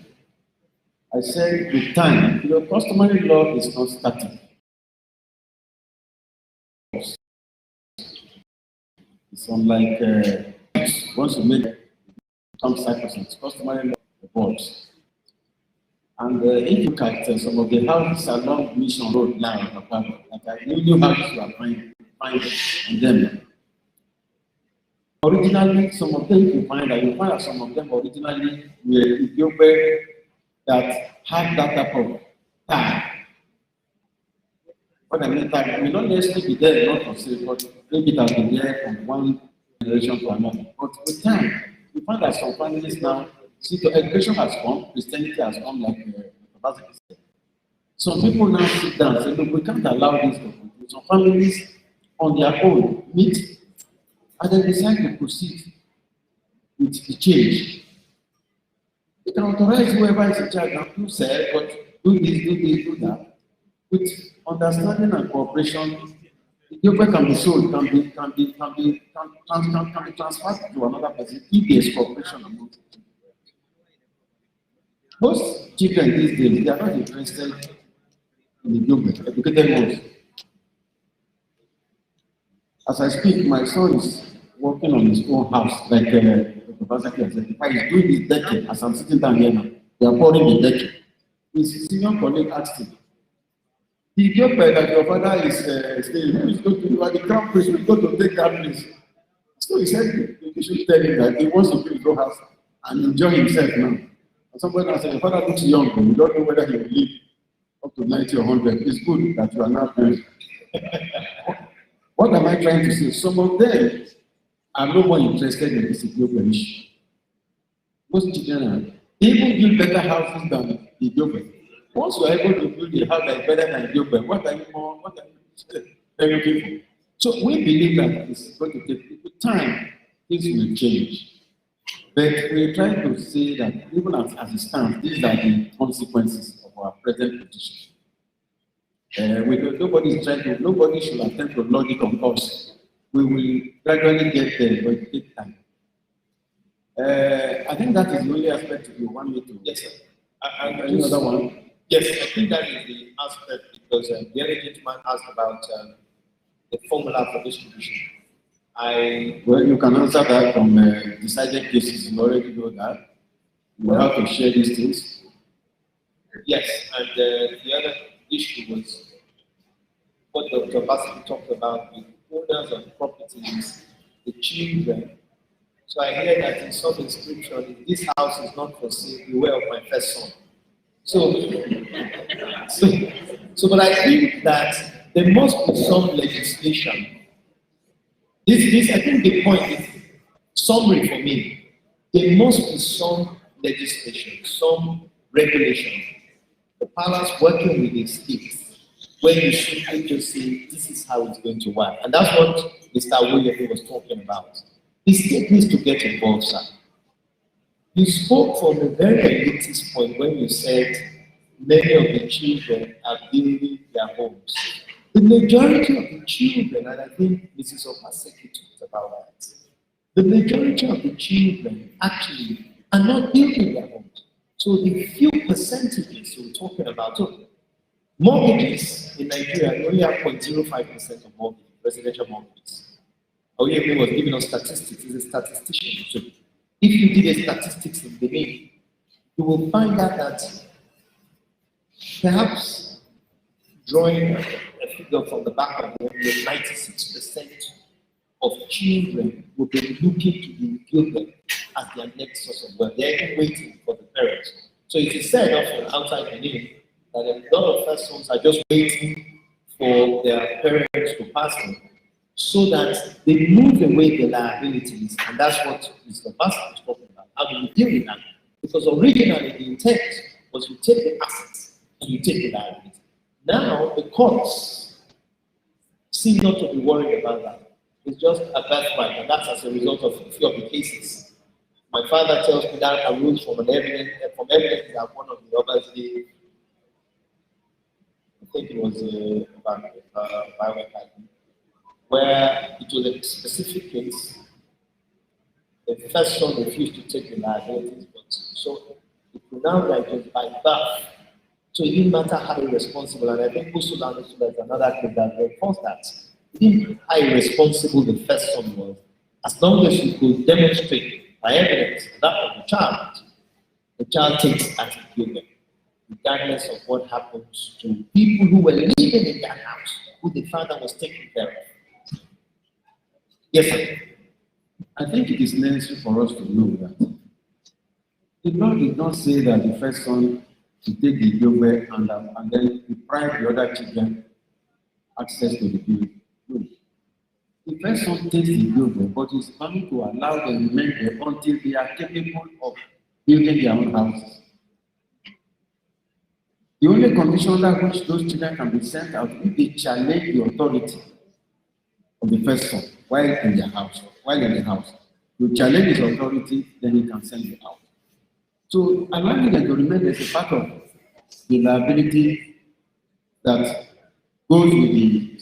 I said with time, customary law is not static. It's unlike once you make some cycles, customary law evolves. And if you look at some of the houses along Mission Road now, like new houses you are finding on them. Originally, some of them you find that some of them originally were Ethiopia that had that type of time. What I mean, that may not necessarily be there, not for sale, but maybe it has been there from one generation to another. But with time, you find that some families now, see, the education has come, Christianity has come, like the said. Some people now sit down and say, look, we can't allow this to continue. Some families on their own meet and then decide to proceed with the change. You can authorize whoever is in charge now to say, but do this, do that. With understanding and cooperation, Ethiopia can be sold, can be transferred to another person if there is cooperation among them. Most children these days, they are not interested in Ethiopia, educated ones. As I speak, my son is working on his own house, like Professor K said. If I is doing this decade, as I'm sitting down here now, they are pouring the decade. His senior colleague asked him, the Ethiopia that your father is staying, who is going to do at the crown prince, will go to take that place. So he said, you should tell him that he wants to build his own house and enjoy himself now. And somebody else said, your father looks young, but we don't know whether he will live up to 90 or 100. It's good that you are now doing. What am I trying to say? Some of them are no more interested in this Ethiopian issue. Most children They even build better houses than the Eghobamien. Once you are able to build a house that is better than Eghobamien, what are you looking for? So we believe that it's going to take time, things will change. But we're trying to say that even as it stands, these are the consequences of our present position. Nobody should attempt to log it on us. We will gradually get there, but it takes time. I think that is the only aspect you want me to. Yes, sir. Any other one? Yes, I think that is the aspect because the other gentleman asked about the formula for distribution. Well, you can answer that from decided cases. You already know that. You have to share these things. Yes, and the other issue was what Dr. Bassett talked about, the owners of properties, the children. So I hear that in some inscription, if this house is not for sale, beware of my first son. But I think that there must be some legislation. I think the point is summary for me. There must be some legislation, some regulation. The palace working with the states, where you simply just say, this is how it's going to work. And that's what Mr. William was talking about. The state needs to get involved, sir. You spoke from a very elitist point when you said many of the children are building their homes. The majority of the children, and I think Mrs. Opaseki talked about that, the majority of the children actually are not building their homes. So the few percentages you're talking about, so mortgages in Nigeria, we only have 0.05% of mortgages, residential mortgages. Oyemi was giving us statistics, he's a statistician. So if you did a statistics in Benin, you will find out that perhaps drawing a figure from the back of the envelope, 96% of children will be looking to be gilded as their next source of wealth. They're waiting for the parents. So it is said often outside Benin that a lot of first sons are just waiting for their parents to pass them so that they move away the liabilities. And that's what Mr. Bassett was talking about. How do you deal with that? Because originally the intent was you take the assets and you take the liability. Now the courts seem not to be worried about that. It's just a birthright, and that's as a result of a few of the cases. My father tells me that arose from evidence that one of the others gave. I think it was where it was a specific case. The first son refused to take the liabilities, but so it will now be identified by birth. So it didn't matter how irresponsible, and I think Usulan is another case that reinforced that. It didn't matter how irresponsible the first son was, as long as you could demonstrate by evidence that of the child takes as a given, regardless of what happens to people who were living in that house, who the father was taking care of. Yes, sir. I think it is necessary for us to know that the law did not say that the first son to take the Eghobamien and then deprive the other children access to the building. No. The first son takes the Eghobamien, but is bound to allow them to remain there until they are capable of building their own houses. The only condition under which those children can be sent out if they challenge the authority of the first son while in the house. You challenge his authority, then he can send you out. So allowing them to remain as a part of the liability that goes with the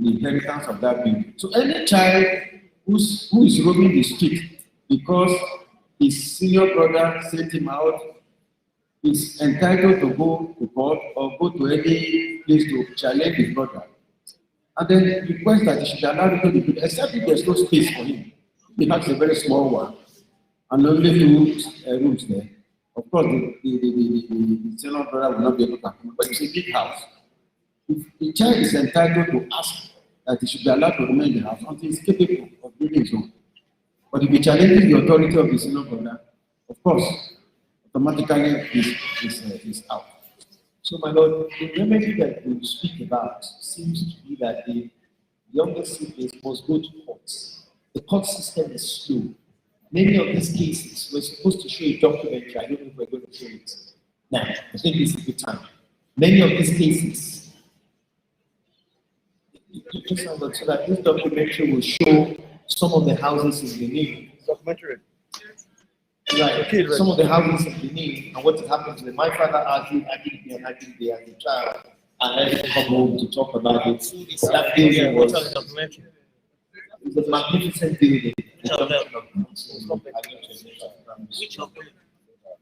inheritance of that building. So any child who is roaming the street because his senior brother sent him out is entitled to go to court or go to any place to challenge his brother. And then request that he should allow him to be built, except if there's no space for him. He has a very small one and only 2 rooms there. Of course, the senior brother will not be able to accommodate, but it's a big house. If the child is entitled to ask that he should be allowed to remain in the house until he's capable of building his own. But if he challenges the authority of the senior brother, of course, automatically is out. So, my Lord, the remedy that we speak about seems to be that the younger siblings must go to courts. The court system is slow. Many of these cases, we're supposed to show a documentary. I don't know if we're going to show it now. I think this is a good time. Many of these cases, just so that this documentary will show some of the houses in Benin. Documentary. Right. Okay, right. Some of the houses in Benin and what has happened to them. My father argued there as a child. I had to come home to talk about it. That building was a magnificent building.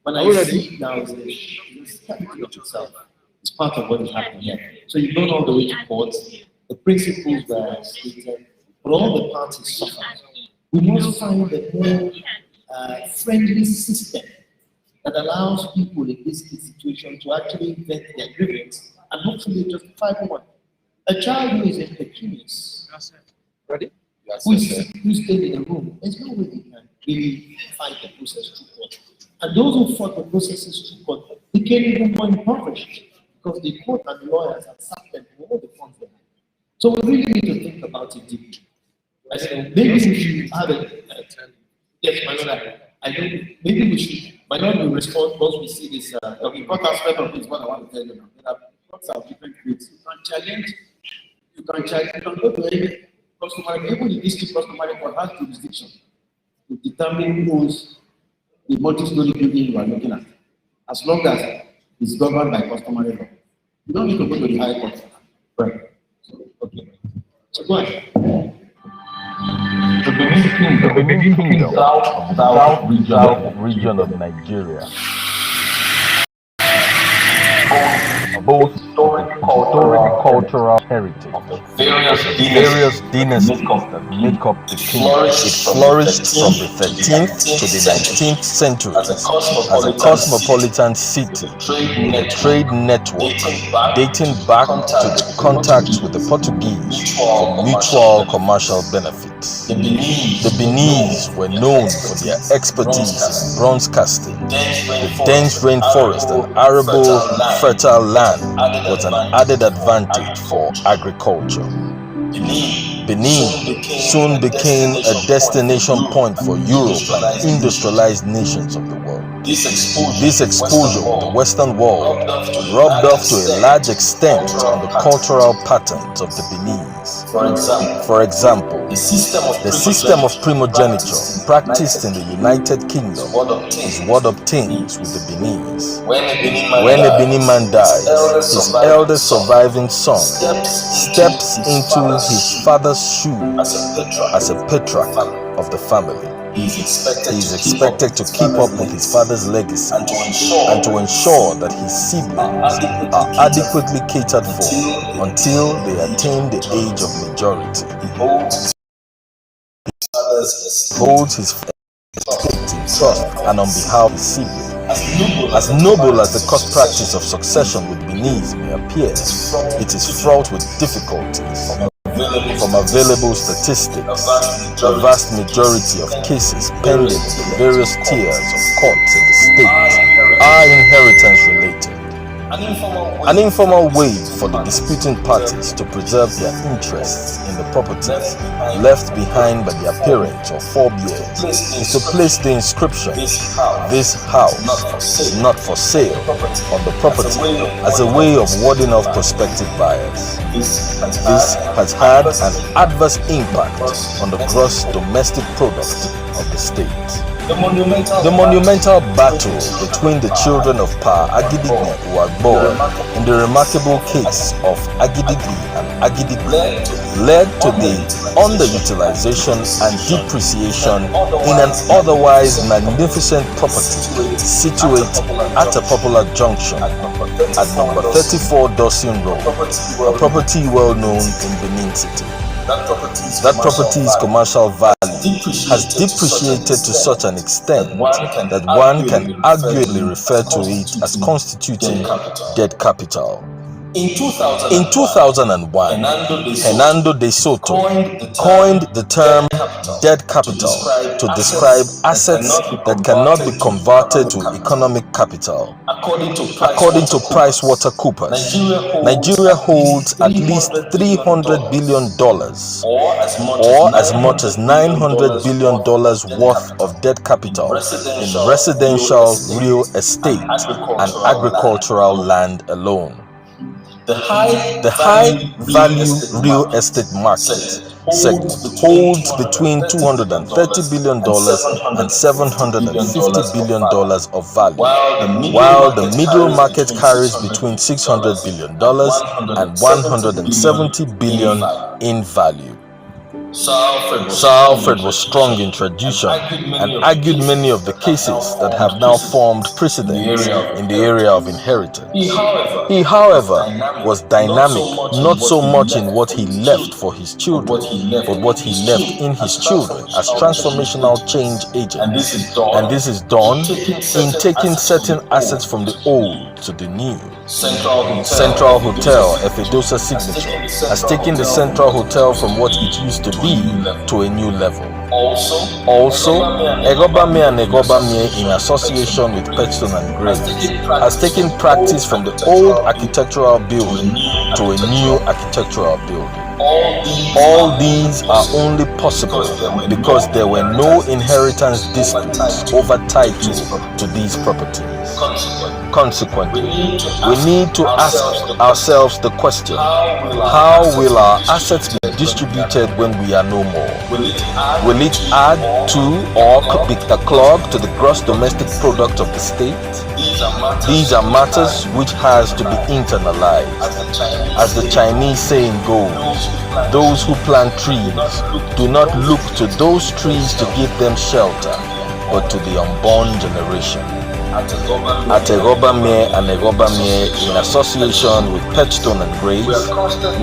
When I see it now, it's capital of itself. It's part of what is happening here. So you don't all the way to court. The principles were stated, but all the parties suffered. We must find a more friendly system that allows people in this situation to actually vent their grievance and hopefully justify one. A child who is impecunious, who's staying in a room, there's no way they can really fight the process through court. And those who fought the processes through court became even more impoverished because the court and the lawyers had sacked them for all the funds they had. So we really need to think about it deeply. I said, maybe we should have it. Yes, my lord, I think maybe we should. My lord will respond once we see this. The important aspect of this is what I want to tell you now. There are courts of different grades. You can challenge. You can go to any customary, even the district customary court has jurisdiction to determine who owns the multi-story building you are looking at, as long as it's governed by customary law. You don't need to go to the high court. Right. So, okay. So go ahead. The Benin Kingdom, South region of Nigeria, both historic cultural heritage, various dynasties that make up the kingdom. It flourished from the 13th to the 19th century as a cosmopolitan city with a trade network dating back to the contacts with the Portuguese for mutual commercial benefits. The Beninese were known for their expertise in bronze casting. The dense rainforest and arable, fertile land was an added advantage for agriculture. Benin soon became a destination point for Europe and industrialized nations of the world. This exposure with the Western world rubbed off to a large extent on the cultural patterns of the Beninese. For example, the system of primogeniture practiced in the United Kingdom is what obtains with the Beninese. When a Benin man dies, his eldest surviving son steps into his father's shoes as a patriarch of the family. He is expected to keep up with his father's legacy and to ensure that his siblings are adequately catered for until they attain the age of majority. He holds his estate in trust and on behalf of his siblings. As noble as the court practice of succession with Beninese may appear, it is fraught with difficulties. From available statistics, the vast majority of cases pending in the various tiers of courts in the state are inheritance related. An informal way for the disputing parties to preserve their interests in the properties left behind by their parents or forebears is to place the inscription, "This house is not for sale," on the property as a way of warding off prospective buyers. This has had an adverse impact on the gross domestic product of the state. The monumental battle between the children of Pa Agidigbe Uwagbo in the remarkable case of Agidigbe and Agidigbe led to the underutilization and depreciation in an otherwise magnificent property situated at a popular junction at number 34 Dawson Road, a property well known in Benin City. That property's commercial value has depreciated to such an extent that one can arguably refer to it as constituting dead capital. In 2001, Hernando de Soto coined the term dead capital to describe assets that cannot be converted to economic capital. According to PricewaterhouseCoopers, Nigeria holds at least $300 billion or as much as $900 billion worth of dead capital in residential, real estate, and agricultural land alone. The high-value real estate market segment holds between $230 billion and $750 billion of value, while the middle market carries between $600 billion and $170 billion in value. Sir Alfred was strong in tradition and argued many of the cases that have now formed precedents in the area of inheritance. He, however, was dynamic not so much in what he left for his children, but what he left in his children as transformational change agents. And this is done in taking certain assets from the old to the new. Central Hotel, Efedosa signature, has taken the Central Hotel from what it used to be to a new level. Also, Eghobamien and Eghobamien, in association with Petstone and Graves, has taken practice from the old architectural building to a new architectural building. All these are only possible because there were no inheritance disputes over title to these properties. Consequently, we need to ask ourselves the question, how will our assets be distributed when we are no more? Will it add to or be a clog to the gross domestic product of the state? These are matters which has to be internalized. As the Chinese saying goes, those who plant trees do not look to those trees to give them shelter, but to the unborn generation. At Eghobamien and Eghobamien, in association with Petstone and Graves,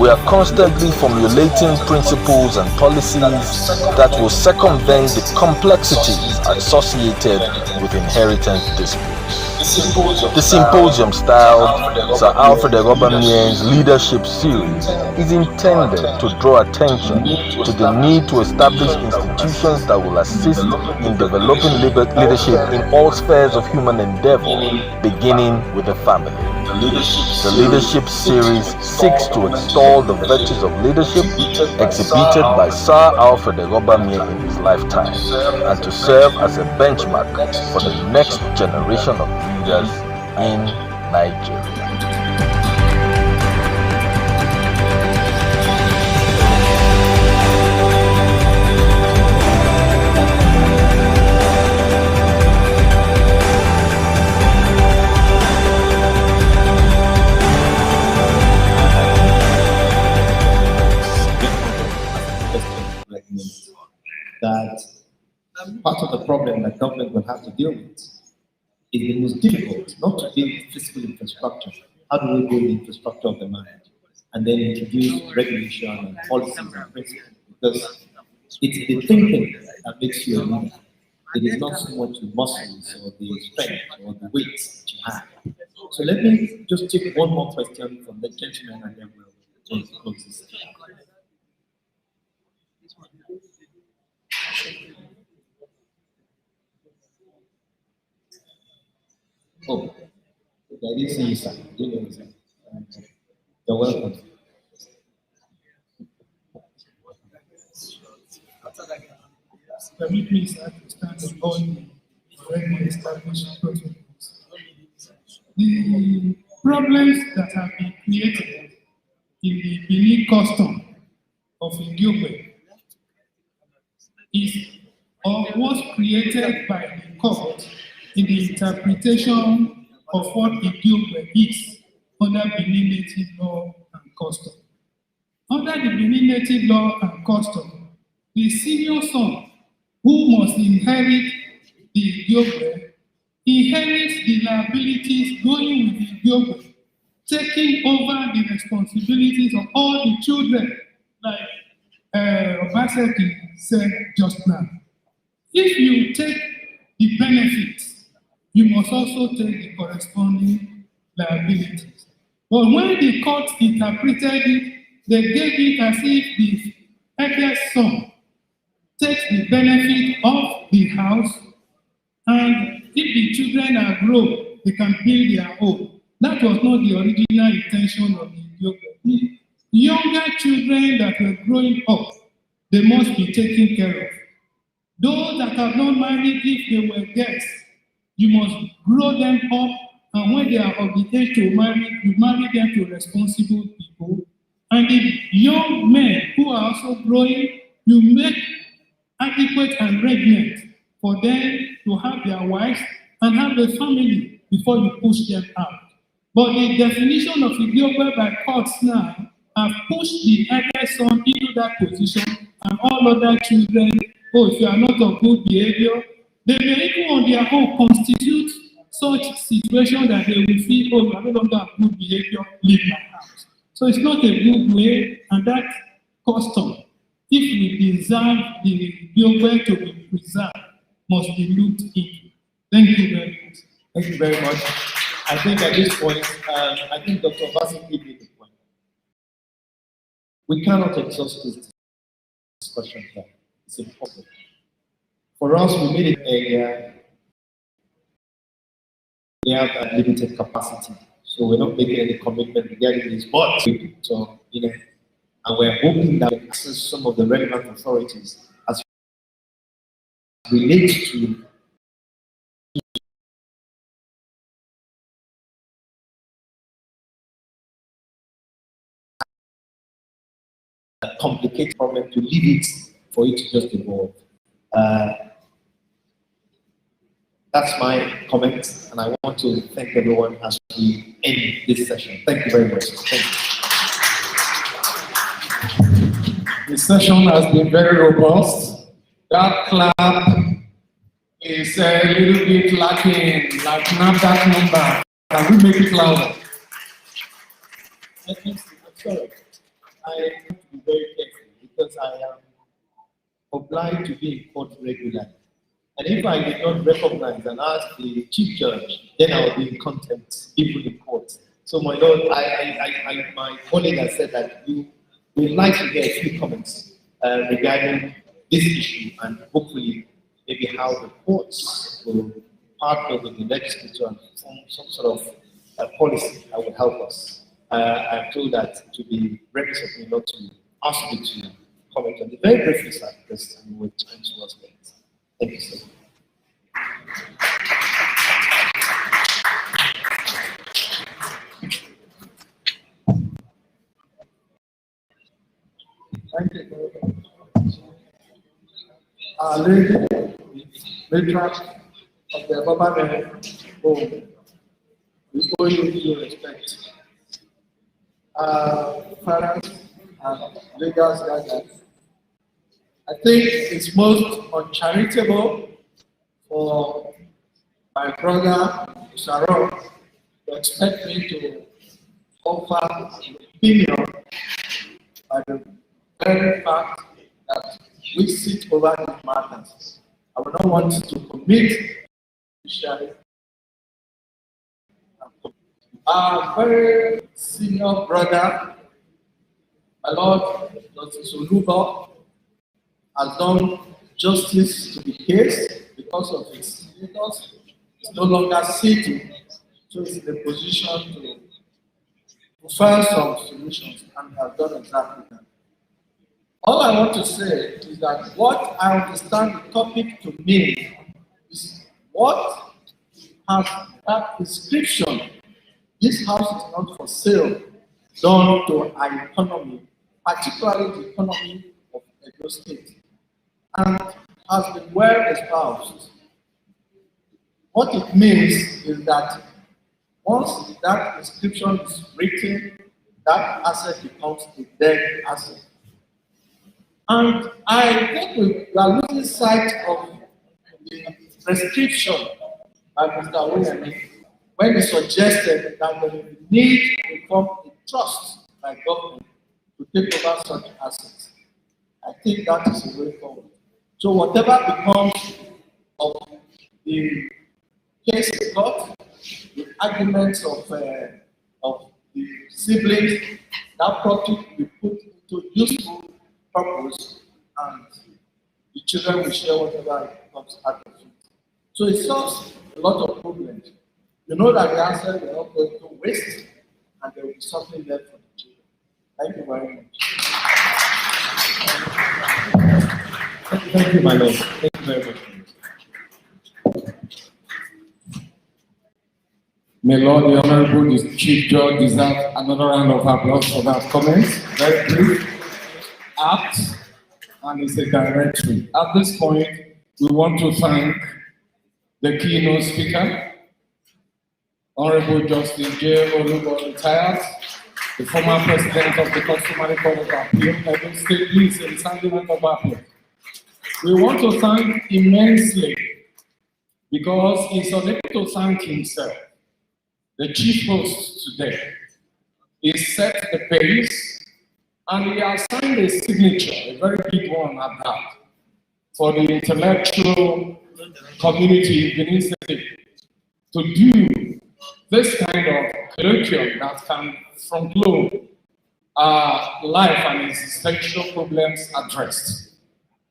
we are constantly formulating principles and policies that will circumvent the complexities associated with inheritance disputes. The symposium, styled Sir Alfred Eghobamien's Leadership Series, is intended to draw attention to the need to establish institutions that will assist in developing leadership in all spheres of human endeavor, beginning with the family. The Leadership Series seeks to extol the virtues of leadership exhibited by Sir Alfred Eghobamien in his lifetime, and to serve as a benchmark for the next generation of leaders in Nigeria. That part of the problem that government will have to deal with is the most difficult, not to build physical infrastructure. How do we build infrastructure of the mind? And then introduce regulation and policies and principles. Because it's the thinking that makes you a leader. It is not so much the muscles or the strength or the weight that you have. So let me just take one more question from the gentleman and then we'll close this. Oh, I didn't see you, sir. You're welcome. Permit me, sir, to stand on already established protocols. The problems that have been created in the Benin custom of Eghobamien is or was created by the court in the interpretation of what Eghobamien is under Benin native law and custom. Under the Benin native law and custom, the senior son who must inherit the Eghobamien inherits the liabilities going with the Eghobamien, taking over the responsibilities of all the children, like Obaseki said just now. If you take the benefits, you must also take the corresponding liabilities. But when the court interpreted it, they gave it as if the eldest son takes the benefit of the house, and if the children are grown, they can build their own. That was not the original intention of the Eghobamien. The younger children that were growing up, they must be taken care of. Those that have not married, if they were guests, you must grow them up, and when they are of the age to marry, you marry them to responsible people. And the young men who are also growing, you make adequate arrangement for them to have their wives and have a family before you push them out. But the definition of Eghobamien by courts now have pushed the eldest son into that position, and all other children, oh, if you are not of good behavior, they may even on their own constitute such situation that they will feel, oh, you are no longer of good behavior, leave my house. So it's not a good way, and that custom, if we deserve the Eghobamien to be preserved, must be looked into. Thank you very much. Thank you very much. I think at this point, I think Dr. Bassett gave me the point. We cannot exhaust this discussion here. It's impossible. For us, we made it earlier. We have a limited capacity, so we're not making any commitment regarding this. But so, and we're hoping that we access some of the relevant authorities as relates to a complicated problem, to leave it for it to just evolve. That's my comment, and I want to thank everyone as we end this session. Thank you very much. Thank you. The session has been very robust. That clap is a little bit lacking, like not that number. Can we make it louder? I'm sorry. I have to be very careful because I am obliged to be in court regularly. And if I did not recognize and ask the chief judge, then I would be in contempt, even in court. So, my lord, my colleague has said that you would like to get a few comments regarding this issue, and hopefully maybe how the courts will partner with the legislature and form some sort of policy that will help us. I'm told that to be remiss of me not to ask you to comment on it very briefly, sir, because we're time towards the end. Thank you, sir. Thank you. Lady, matron of the Eghobamien home, we owe you due respect. Parents and legal guardians, I think it's most uncharitable for my brother, Sharon, to expect me to offer an opinion by the very fact that we sit over these matters. I would not want to commit judiciary. Our very senior brother, my Lord Justice Olubo, has done justice to the case because of his status. He's no longer sitting, so he's in a position to prefer some solutions, and has done exactly that. All I want to say is that what I understand the topic to mean is what has that description, this house is not for sale, done to our economy, particularly the economy of Edo State, and has been well espoused. What it means is that once that description is written, that asset becomes a dead asset. And I think we are losing sight of the prescription by Mr. Williams when he suggested that there is need to form a trust by government to take over such assets. I think that is the way forward. So whatever becomes of the case in court, the arguments of the siblings, that property will be put into useful purpose, and the children will share whatever comes out of it. So it solves a lot of problems. You know that the answer will not go to waste, and there will be something left for the children. Thank you very much. Thank you, my lord. Thank you very much. May Lord, the Honorable Chief Judge, deserve another round of applause for that comment. Very brief, apt, and it's a directory. At this point, we want to thank the keynote speaker, Honorable Justice J. Olubo, retired, the former president of the Customary Court of Appeal, Edo State Police in Sandiment of Appeal. We want to thank immensely because he's unable to thank himself. The chief host today, he set the pace, and he has signed a signature, a very big one at that, for the intellectual community in Benin City to do this kind of colloquium that can front-load life and existential problems addressed.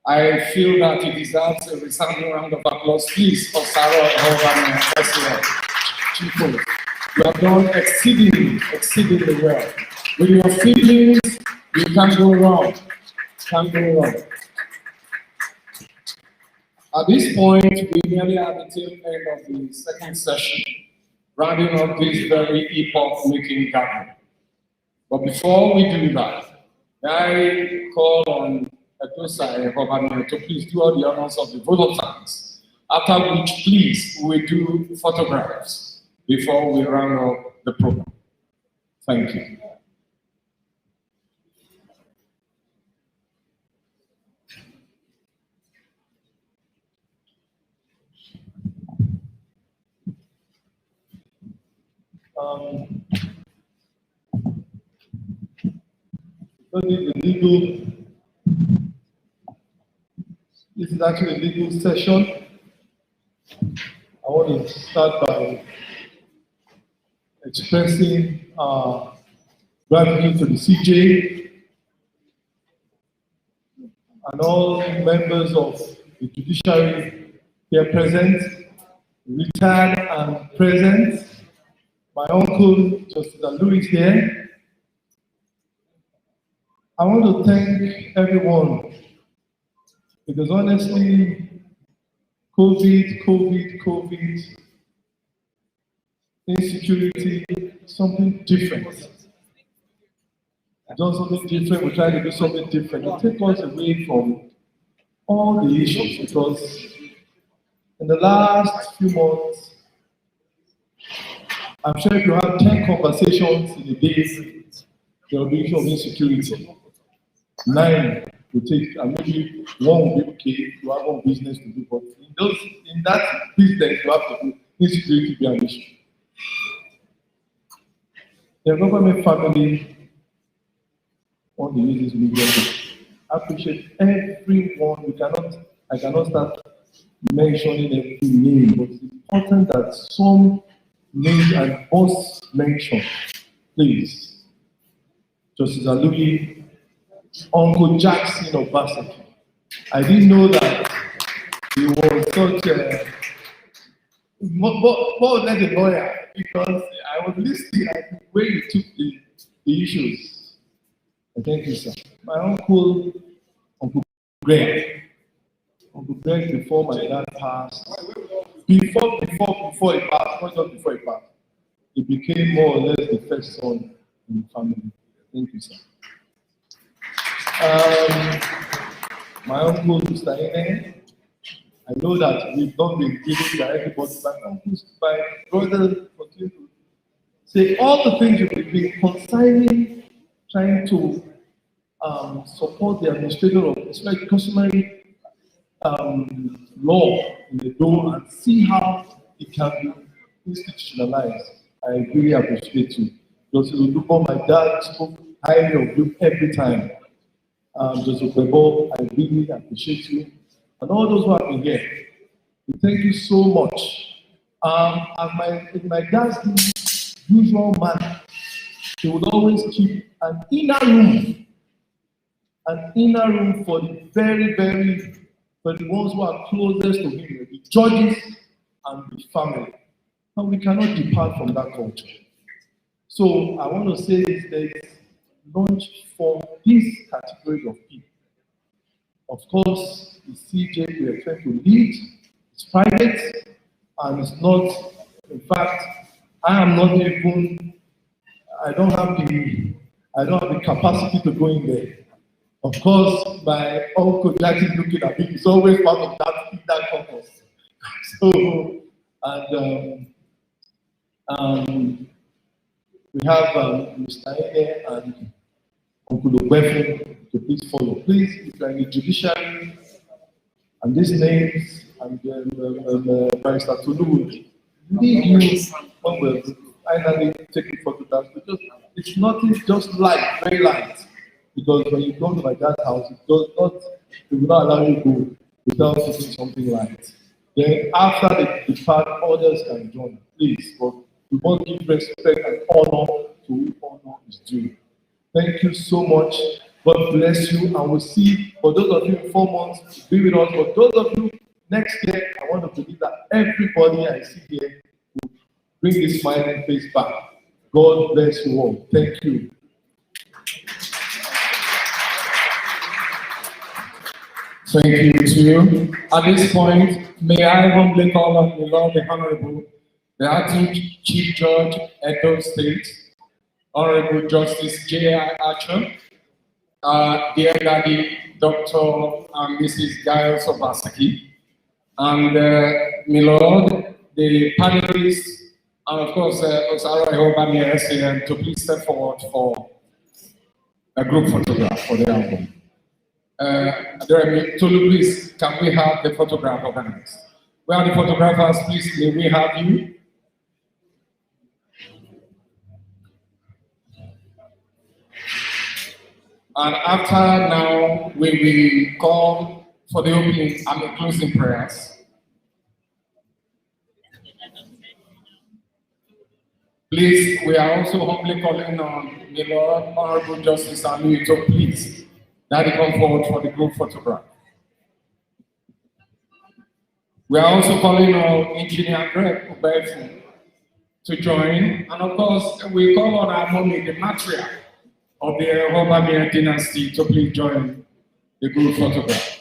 I feel that it deserves a resounding round of applause. Please, for Sarah Eghobamien, President, Chief Host. You have done exceedingly well. With your feelings, you can't go wrong. Can't go wrong. At this point, we nearly at the tail end of the second session, rounding up this very epoch-making gathering. But before we do that, I call on Eghobamien to please do all the honors of the vote of thanks. After which, please, we do photographs before we round up the program. Thank you. This is actually a legal session. I want to start by expressing gratitude to the CJ and all members of the judiciary here present, retired and present. My uncle, Justice Louis here. I want to thank everyone because honestly, COVID, insecurity, something different. Done something different, we try to do something different. It takes us away from all the issues because in the last few months, I'm sure if you have 10 conversations in a day, there will be issue of insecurity. 9 will take, and maybe 1 will be okay, you have one business to do, but in that business, you have to do insecurity be an issue. The Eghobamien family want to use this media to appreciate everyone. I cannot start mentioning every name, but it's important that some names I must mention. Please. Justice Louis, Uncle Jackson of Basaki. I didn't know that he was such a more like a lawyer because I was listening at the way he took the issues. Thank you, sir. My uncle, Uncle Greg. Uncle Greg, before my dad passed, before he passed, not just before he passed, he became more or less the first son in the family. Thank you, sir. My uncle, Mr. Ene, I know that we've not been giving directly, but my brother continue to say all the things you've been consigning, trying to support the administrator of especially customary law in the door and see how it can be institutionalized. I really appreciate you. Joseph Olubo, my dad spoke highly of you every time. Joseph Bebo, I really appreciate you. And all those who have been here, thank you so much. In my dad's usual manner, They would always keep an inner room for the for the ones who are closest to him, the judges and the family. And we cannot depart from that culture. So I want to say this, there is launch for this category of people. Of course, the CJ we are trying to lead, it's private, and it's not, in fact, I don't have the capacity to go in there. Of course, my uncle Jack is looking at me, he's always part of that caucus. So, and we have Mr. Ede and Uncle Ogbefu to please follow. Please, if you are in the judiciary, and these names, and Barrister Tulu will lead you when we're finally taking photographs, because it's nothing just light, very light. Because when you go to my dad's house, it will not allow you to go without taking something light. Then after they depart, others can join, please. But we want to give respect and honor to who honor is due. Thank you so much. God bless you. And we'll see, for those of you in 4 months, be with us. For those of you next year, I want to believe that everybody I see here will bring this smiling face back. God bless you all. Thank you. Thank you too. At this point, may I humbly call on the Lord, the Honorable, the Acting Chief Judge, Edo State, Honorable Justice J.I. Archer, dear Daddy, Dr. and Mrs. Giles Obasaki, and my Lord, the panelists, and of course, Osaro Eghobamien, to please step forward for a group photograph for the album. Tolu, please, can we have the photograph organized? Where are the photographers, please, may we have you? And after now, we will call for the opening and the closing prayers. Please, we are also humbly calling on the Lord, Honorable Justice Aluito, please, that he come forward for the group photograph. We are also calling on Engineer Greg Ubefu to join, and of course, we call on our mommy, the matriarch of the Eghobamien dynasty, to please join the group photograph.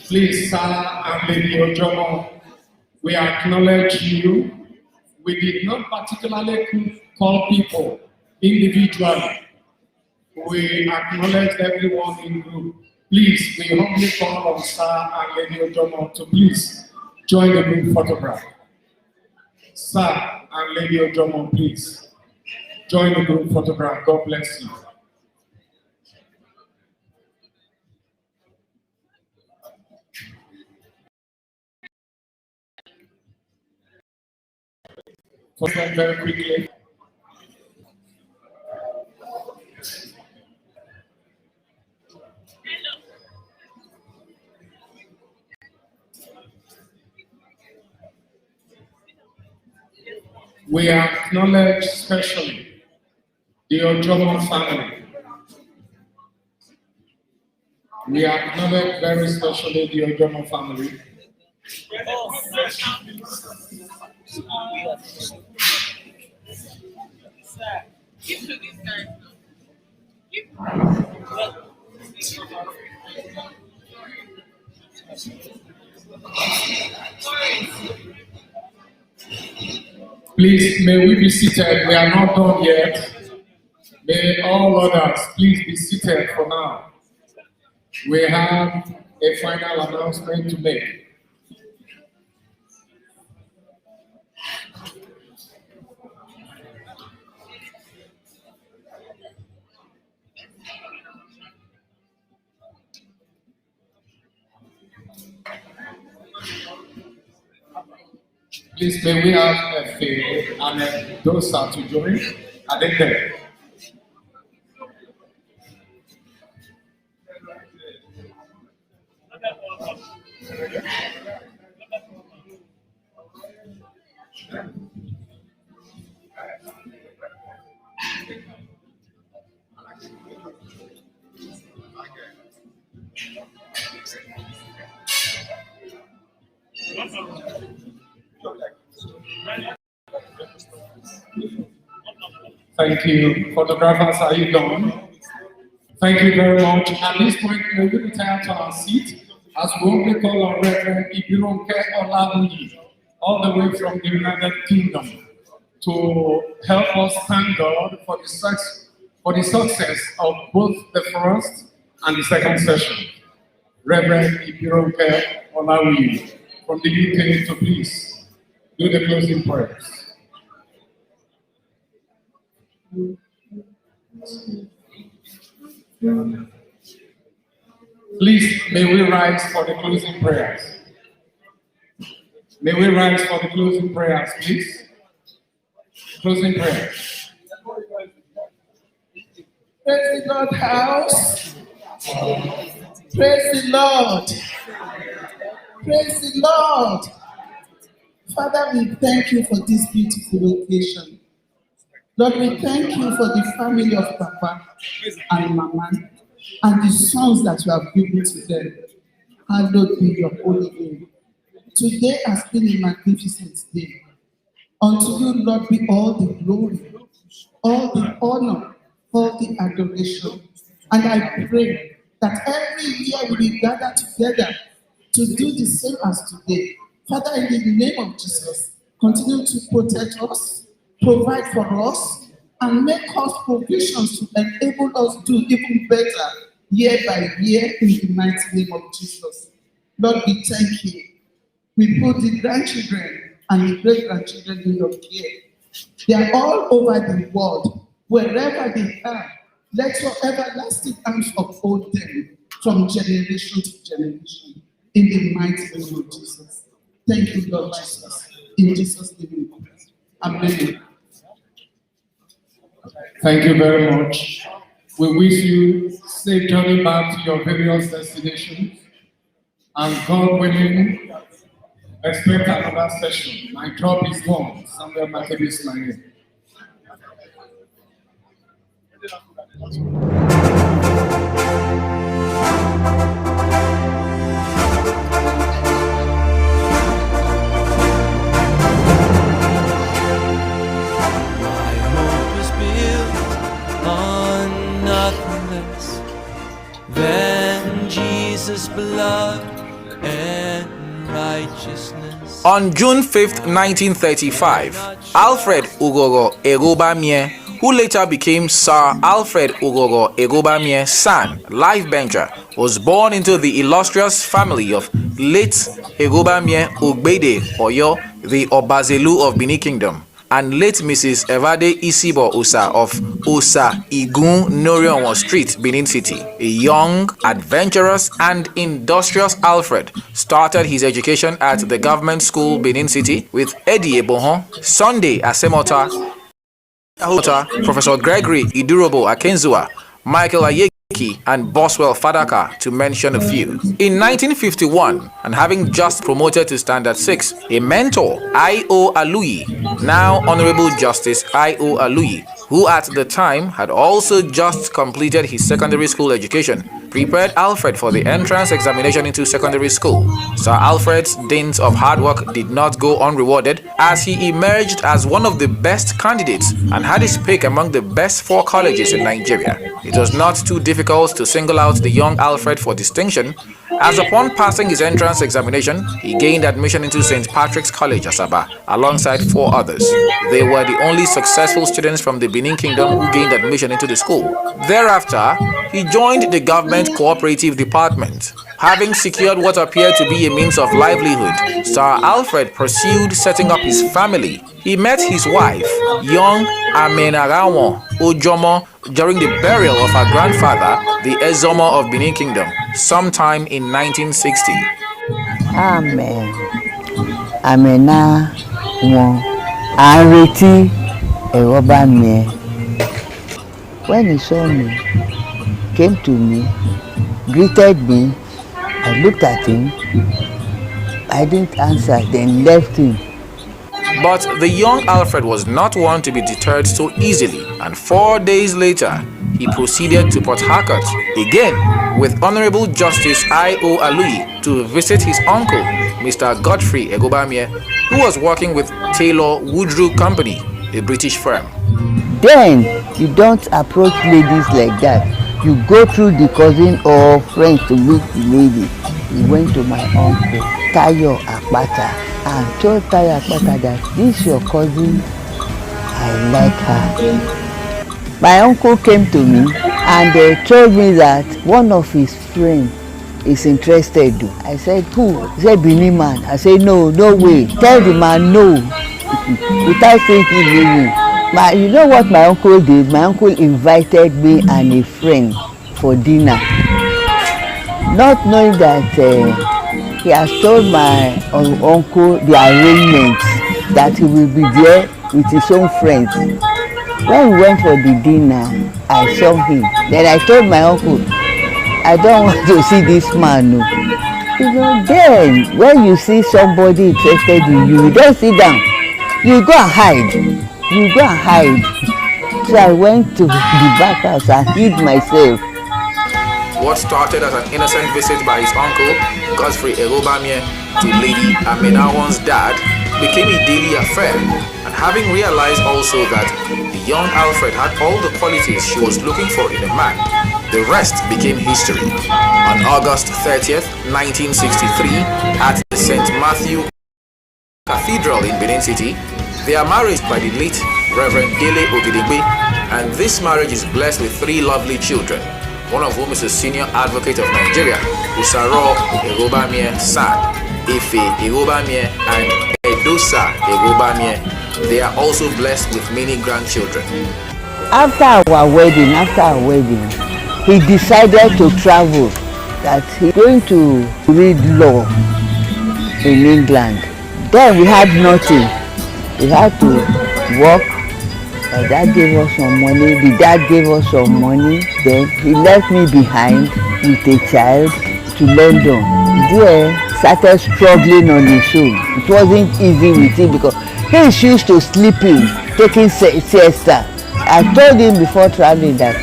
Please, Sir and Lady Ojomo, we acknowledge you. We did not particularly call people individually. We acknowledge everyone in group. Please, we humbly call on Sir and Lady Ojomo to please join the group photograph. Sir and Lady Ojomo, please join the group photograph. God bless you. For them very quickly. We acknowledge especially the Ojomo family. We acknowledge very especially the Ojomo family. Please, may we be seated. We are not done yet. May all others please be seated for now. We have a final announcement to make. Please, may we have a fair and a dosa to join at the end. Thank you. Photographers, are you done? Thank you very much. At this point, we will retire to our seat as we only call on Reverend Eghobamien Olatunji, all the way from the United Kingdom, to help us thank God for the success of both the first and the second session. Reverend Eghobamien Olatunji from the UK to please do the closing prayers. Please, may we rise for the closing prayers. May we rise for the closing prayers, please. Closing prayer. Praise the Lord, house. Praise the Lord. Praise the Lord. Father, we thank you for this beautiful occasion. Lord, we thank you for the family of Papa and Mama and the sons that you have given to them. Hallowed be your holy name. Today has been a magnificent day. Unto you, Lord, be all the glory, all the honor, all the adoration. And I pray that every year we will gather together to do the same as today. Father, in the name of Jesus, continue to protect us, provide for us, and make us provisions to enable us to do even better year by year in the mighty name of Jesus. Lord, we thank you. We put the grandchildren and the great-grandchildren in your care. They are all over the world. Wherever they are, let your everlasting arms uphold them from generation to generation. In the mighty name of Jesus. Thank you, Lord Jesus. In Jesus' name we pray. Amen. Thank you very much. We wish you safe journey back to your various destinations. And God willing, expect another session. My job is done. Samuel Makebi is my name. On nothing less than Jesus' blood and righteousness. On June 5th, 1935, Alfred Eghobamien, who later became Sir Alfred Eghobamien San, life bencher, was born into the illustrious family of late Eghobamien Ogbede Oyo, the Obazelu of Benin Kingdom, and late Mrs. Evade Isibo Osa of Osa Igun Norionwo Street, Benin City. A young, adventurous, and industrious Alfred started his education at the government school Benin City with Eddie Ebohon, Sunday Asemota, Professor Gregory Idurobo Akenzua, Michael Ayeki, and Boswell Fadaka, to mention a few. In 1951, and having just promoted to Standard 6, a mentor, I.O. Aluyi, now Honorable Justice I.O. Aluyi, who at the time had also just completed his secondary school education, prepared Alfred for the entrance examination into secondary school. Sir Alfred's dint of hard work did not go unrewarded, as he emerged as one of the best candidates and had his pick among the best 4 colleges in Nigeria. It was not too difficult to single out the young Alfred for distinction, as upon passing his entrance examination, he gained admission into St. Patrick's College, Asaba, alongside 4 others. They were the only successful students from the Benin Kingdom who gained admission into the school. Thereafter, he joined the government cooperative department. Having secured what appeared to be a means of livelihood, Sir Alfred pursued setting up his family. He met his wife, young Amenarawo Ojomo, during the burial of her grandfather, the Ezomo of Benin Kingdom, sometime in 1960. Amen. Amena wọn à ń retí Eghobamien. When he saw me, came to me, greeted me, I looked at him, I didn't answer, then left him. But the young Alfred was not one to be deterred so easily, and 4 days later, he proceeded to Port Harcourt again with Honorable Justice I.O. Aluyi to visit his uncle, Mr. Godfrey Eghobamien, who was working with Taylor Woodrow Company, a British firm. Then you don't approach ladies like that. You go through the cousin or friends to meet the lady. He went to my uncle, Tayo Akpata, and told Tayo Akpata that this your cousin, I like her. My uncle came to me and they told me that one of his friends is interested. I said, who? He said, Benin man. I said, no way. Tell the man no. Without saying his name. You know what my uncle did? My uncle invited me and a friend for dinner. Not knowing that he has told my uncle the arrangement that he will be there with his own friends. When we went for the dinner, I saw him. Then I told my uncle, I don't want to see this man. No. You know, then when you see somebody interested in you, you don't sit down. You go and hide. So I went to the back house and hid myself. What started as an innocent visit by his uncle, Godfrey Eghobamien, to Lady Amenawan's dad became a daily affair, and having realized also that the young Alfred had all the qualities she was looking for in a man, the rest became history. On August 30th, 1963, at the St. Matthew Cathedral in Benin City, they are married by the late Reverend Dele Ogedegbe, and this marriage is blessed with 3 lovely children, one of whom is a senior advocate of Nigeria, Usaro Eghobamien San, Ife Eghobamien, and Edosa Eghobamien. They are also blessed with many grandchildren. After our wedding, he decided to travel, that he's going to read law in England. Then we had nothing. We had to work. My dad gave us some money, the dad gave us some money. Then he left me behind with a child to London. There, started struggling on his own. It wasn't easy with him because he used to sleep in, taking siesta. I told him before traveling that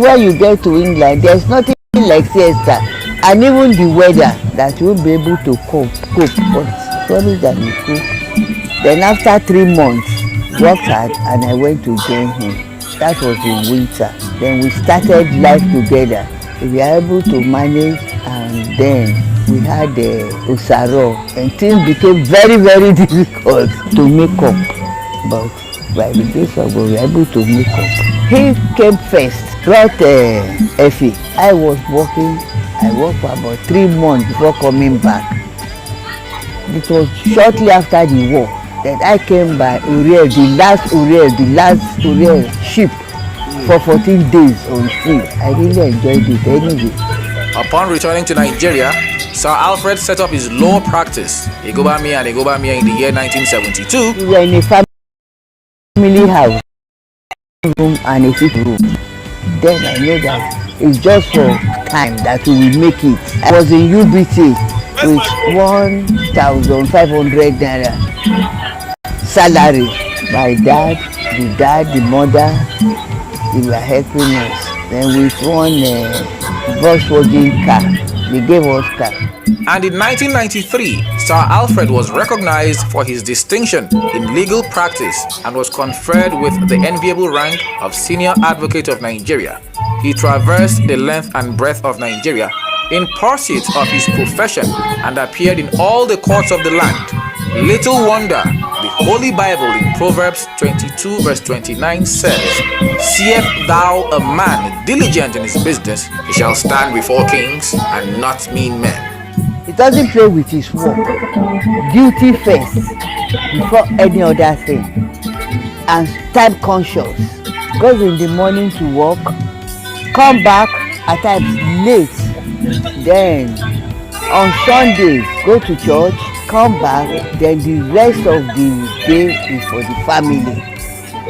when you get to England, there's nothing like siesta. And even the weather that you won't be able to cope. But sorry that you cope. Then after 3 months, worked hard and I went to join him. That was in winter. Then we started life together. We were able to manage, and then we had Usaro, and things became very, very difficult to make up. But by the grace of God, we were able to make up. He came first, brought Effie. I was working. I worked for about 3 months before coming back. It was shortly after the war that I came by Uriel, the last Uriel ship for 14 days on sea. I really enjoyed it anyway. Upon returning to Nigeria, Sir Alfred set up his law practice, Eghobamien and Eghobamien, in the year 1972. We were in a family house, room and a sitting room. Then I know that it's just for time that we will make it. I was in UBT with 1,500 naira salary. My dad, the mother, they were helping us. Then with one Volkswagen car, they gave us car. And in 1993, Sir Alfred was recognized for his distinction in legal practice and was conferred with the enviable rank of Senior Advocate of Nigeria. He traversed the length and breadth of Nigeria in pursuit of his profession and appeared in all the courts of the land. Little wonder, the Holy Bible in Proverbs 22 verse 29 says, "Seest thou a man diligent in his business, he shall stand before kings and not mean men." He doesn't play with his work. Duty first before any other thing. And time conscious. Goes in the morning to work, come back at times late. Then on Sundays, go to church, come back, then the rest of the day is for the family.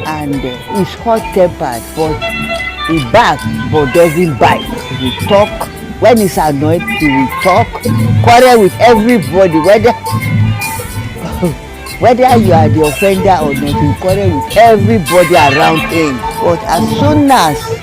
And he's hot-tempered, but he barks but doesn't bite. He talk. When he's annoyed, he will talk, quarrel with everybody, whether whether you are the offender or not, he will quarrel with everybody around him. But as soon as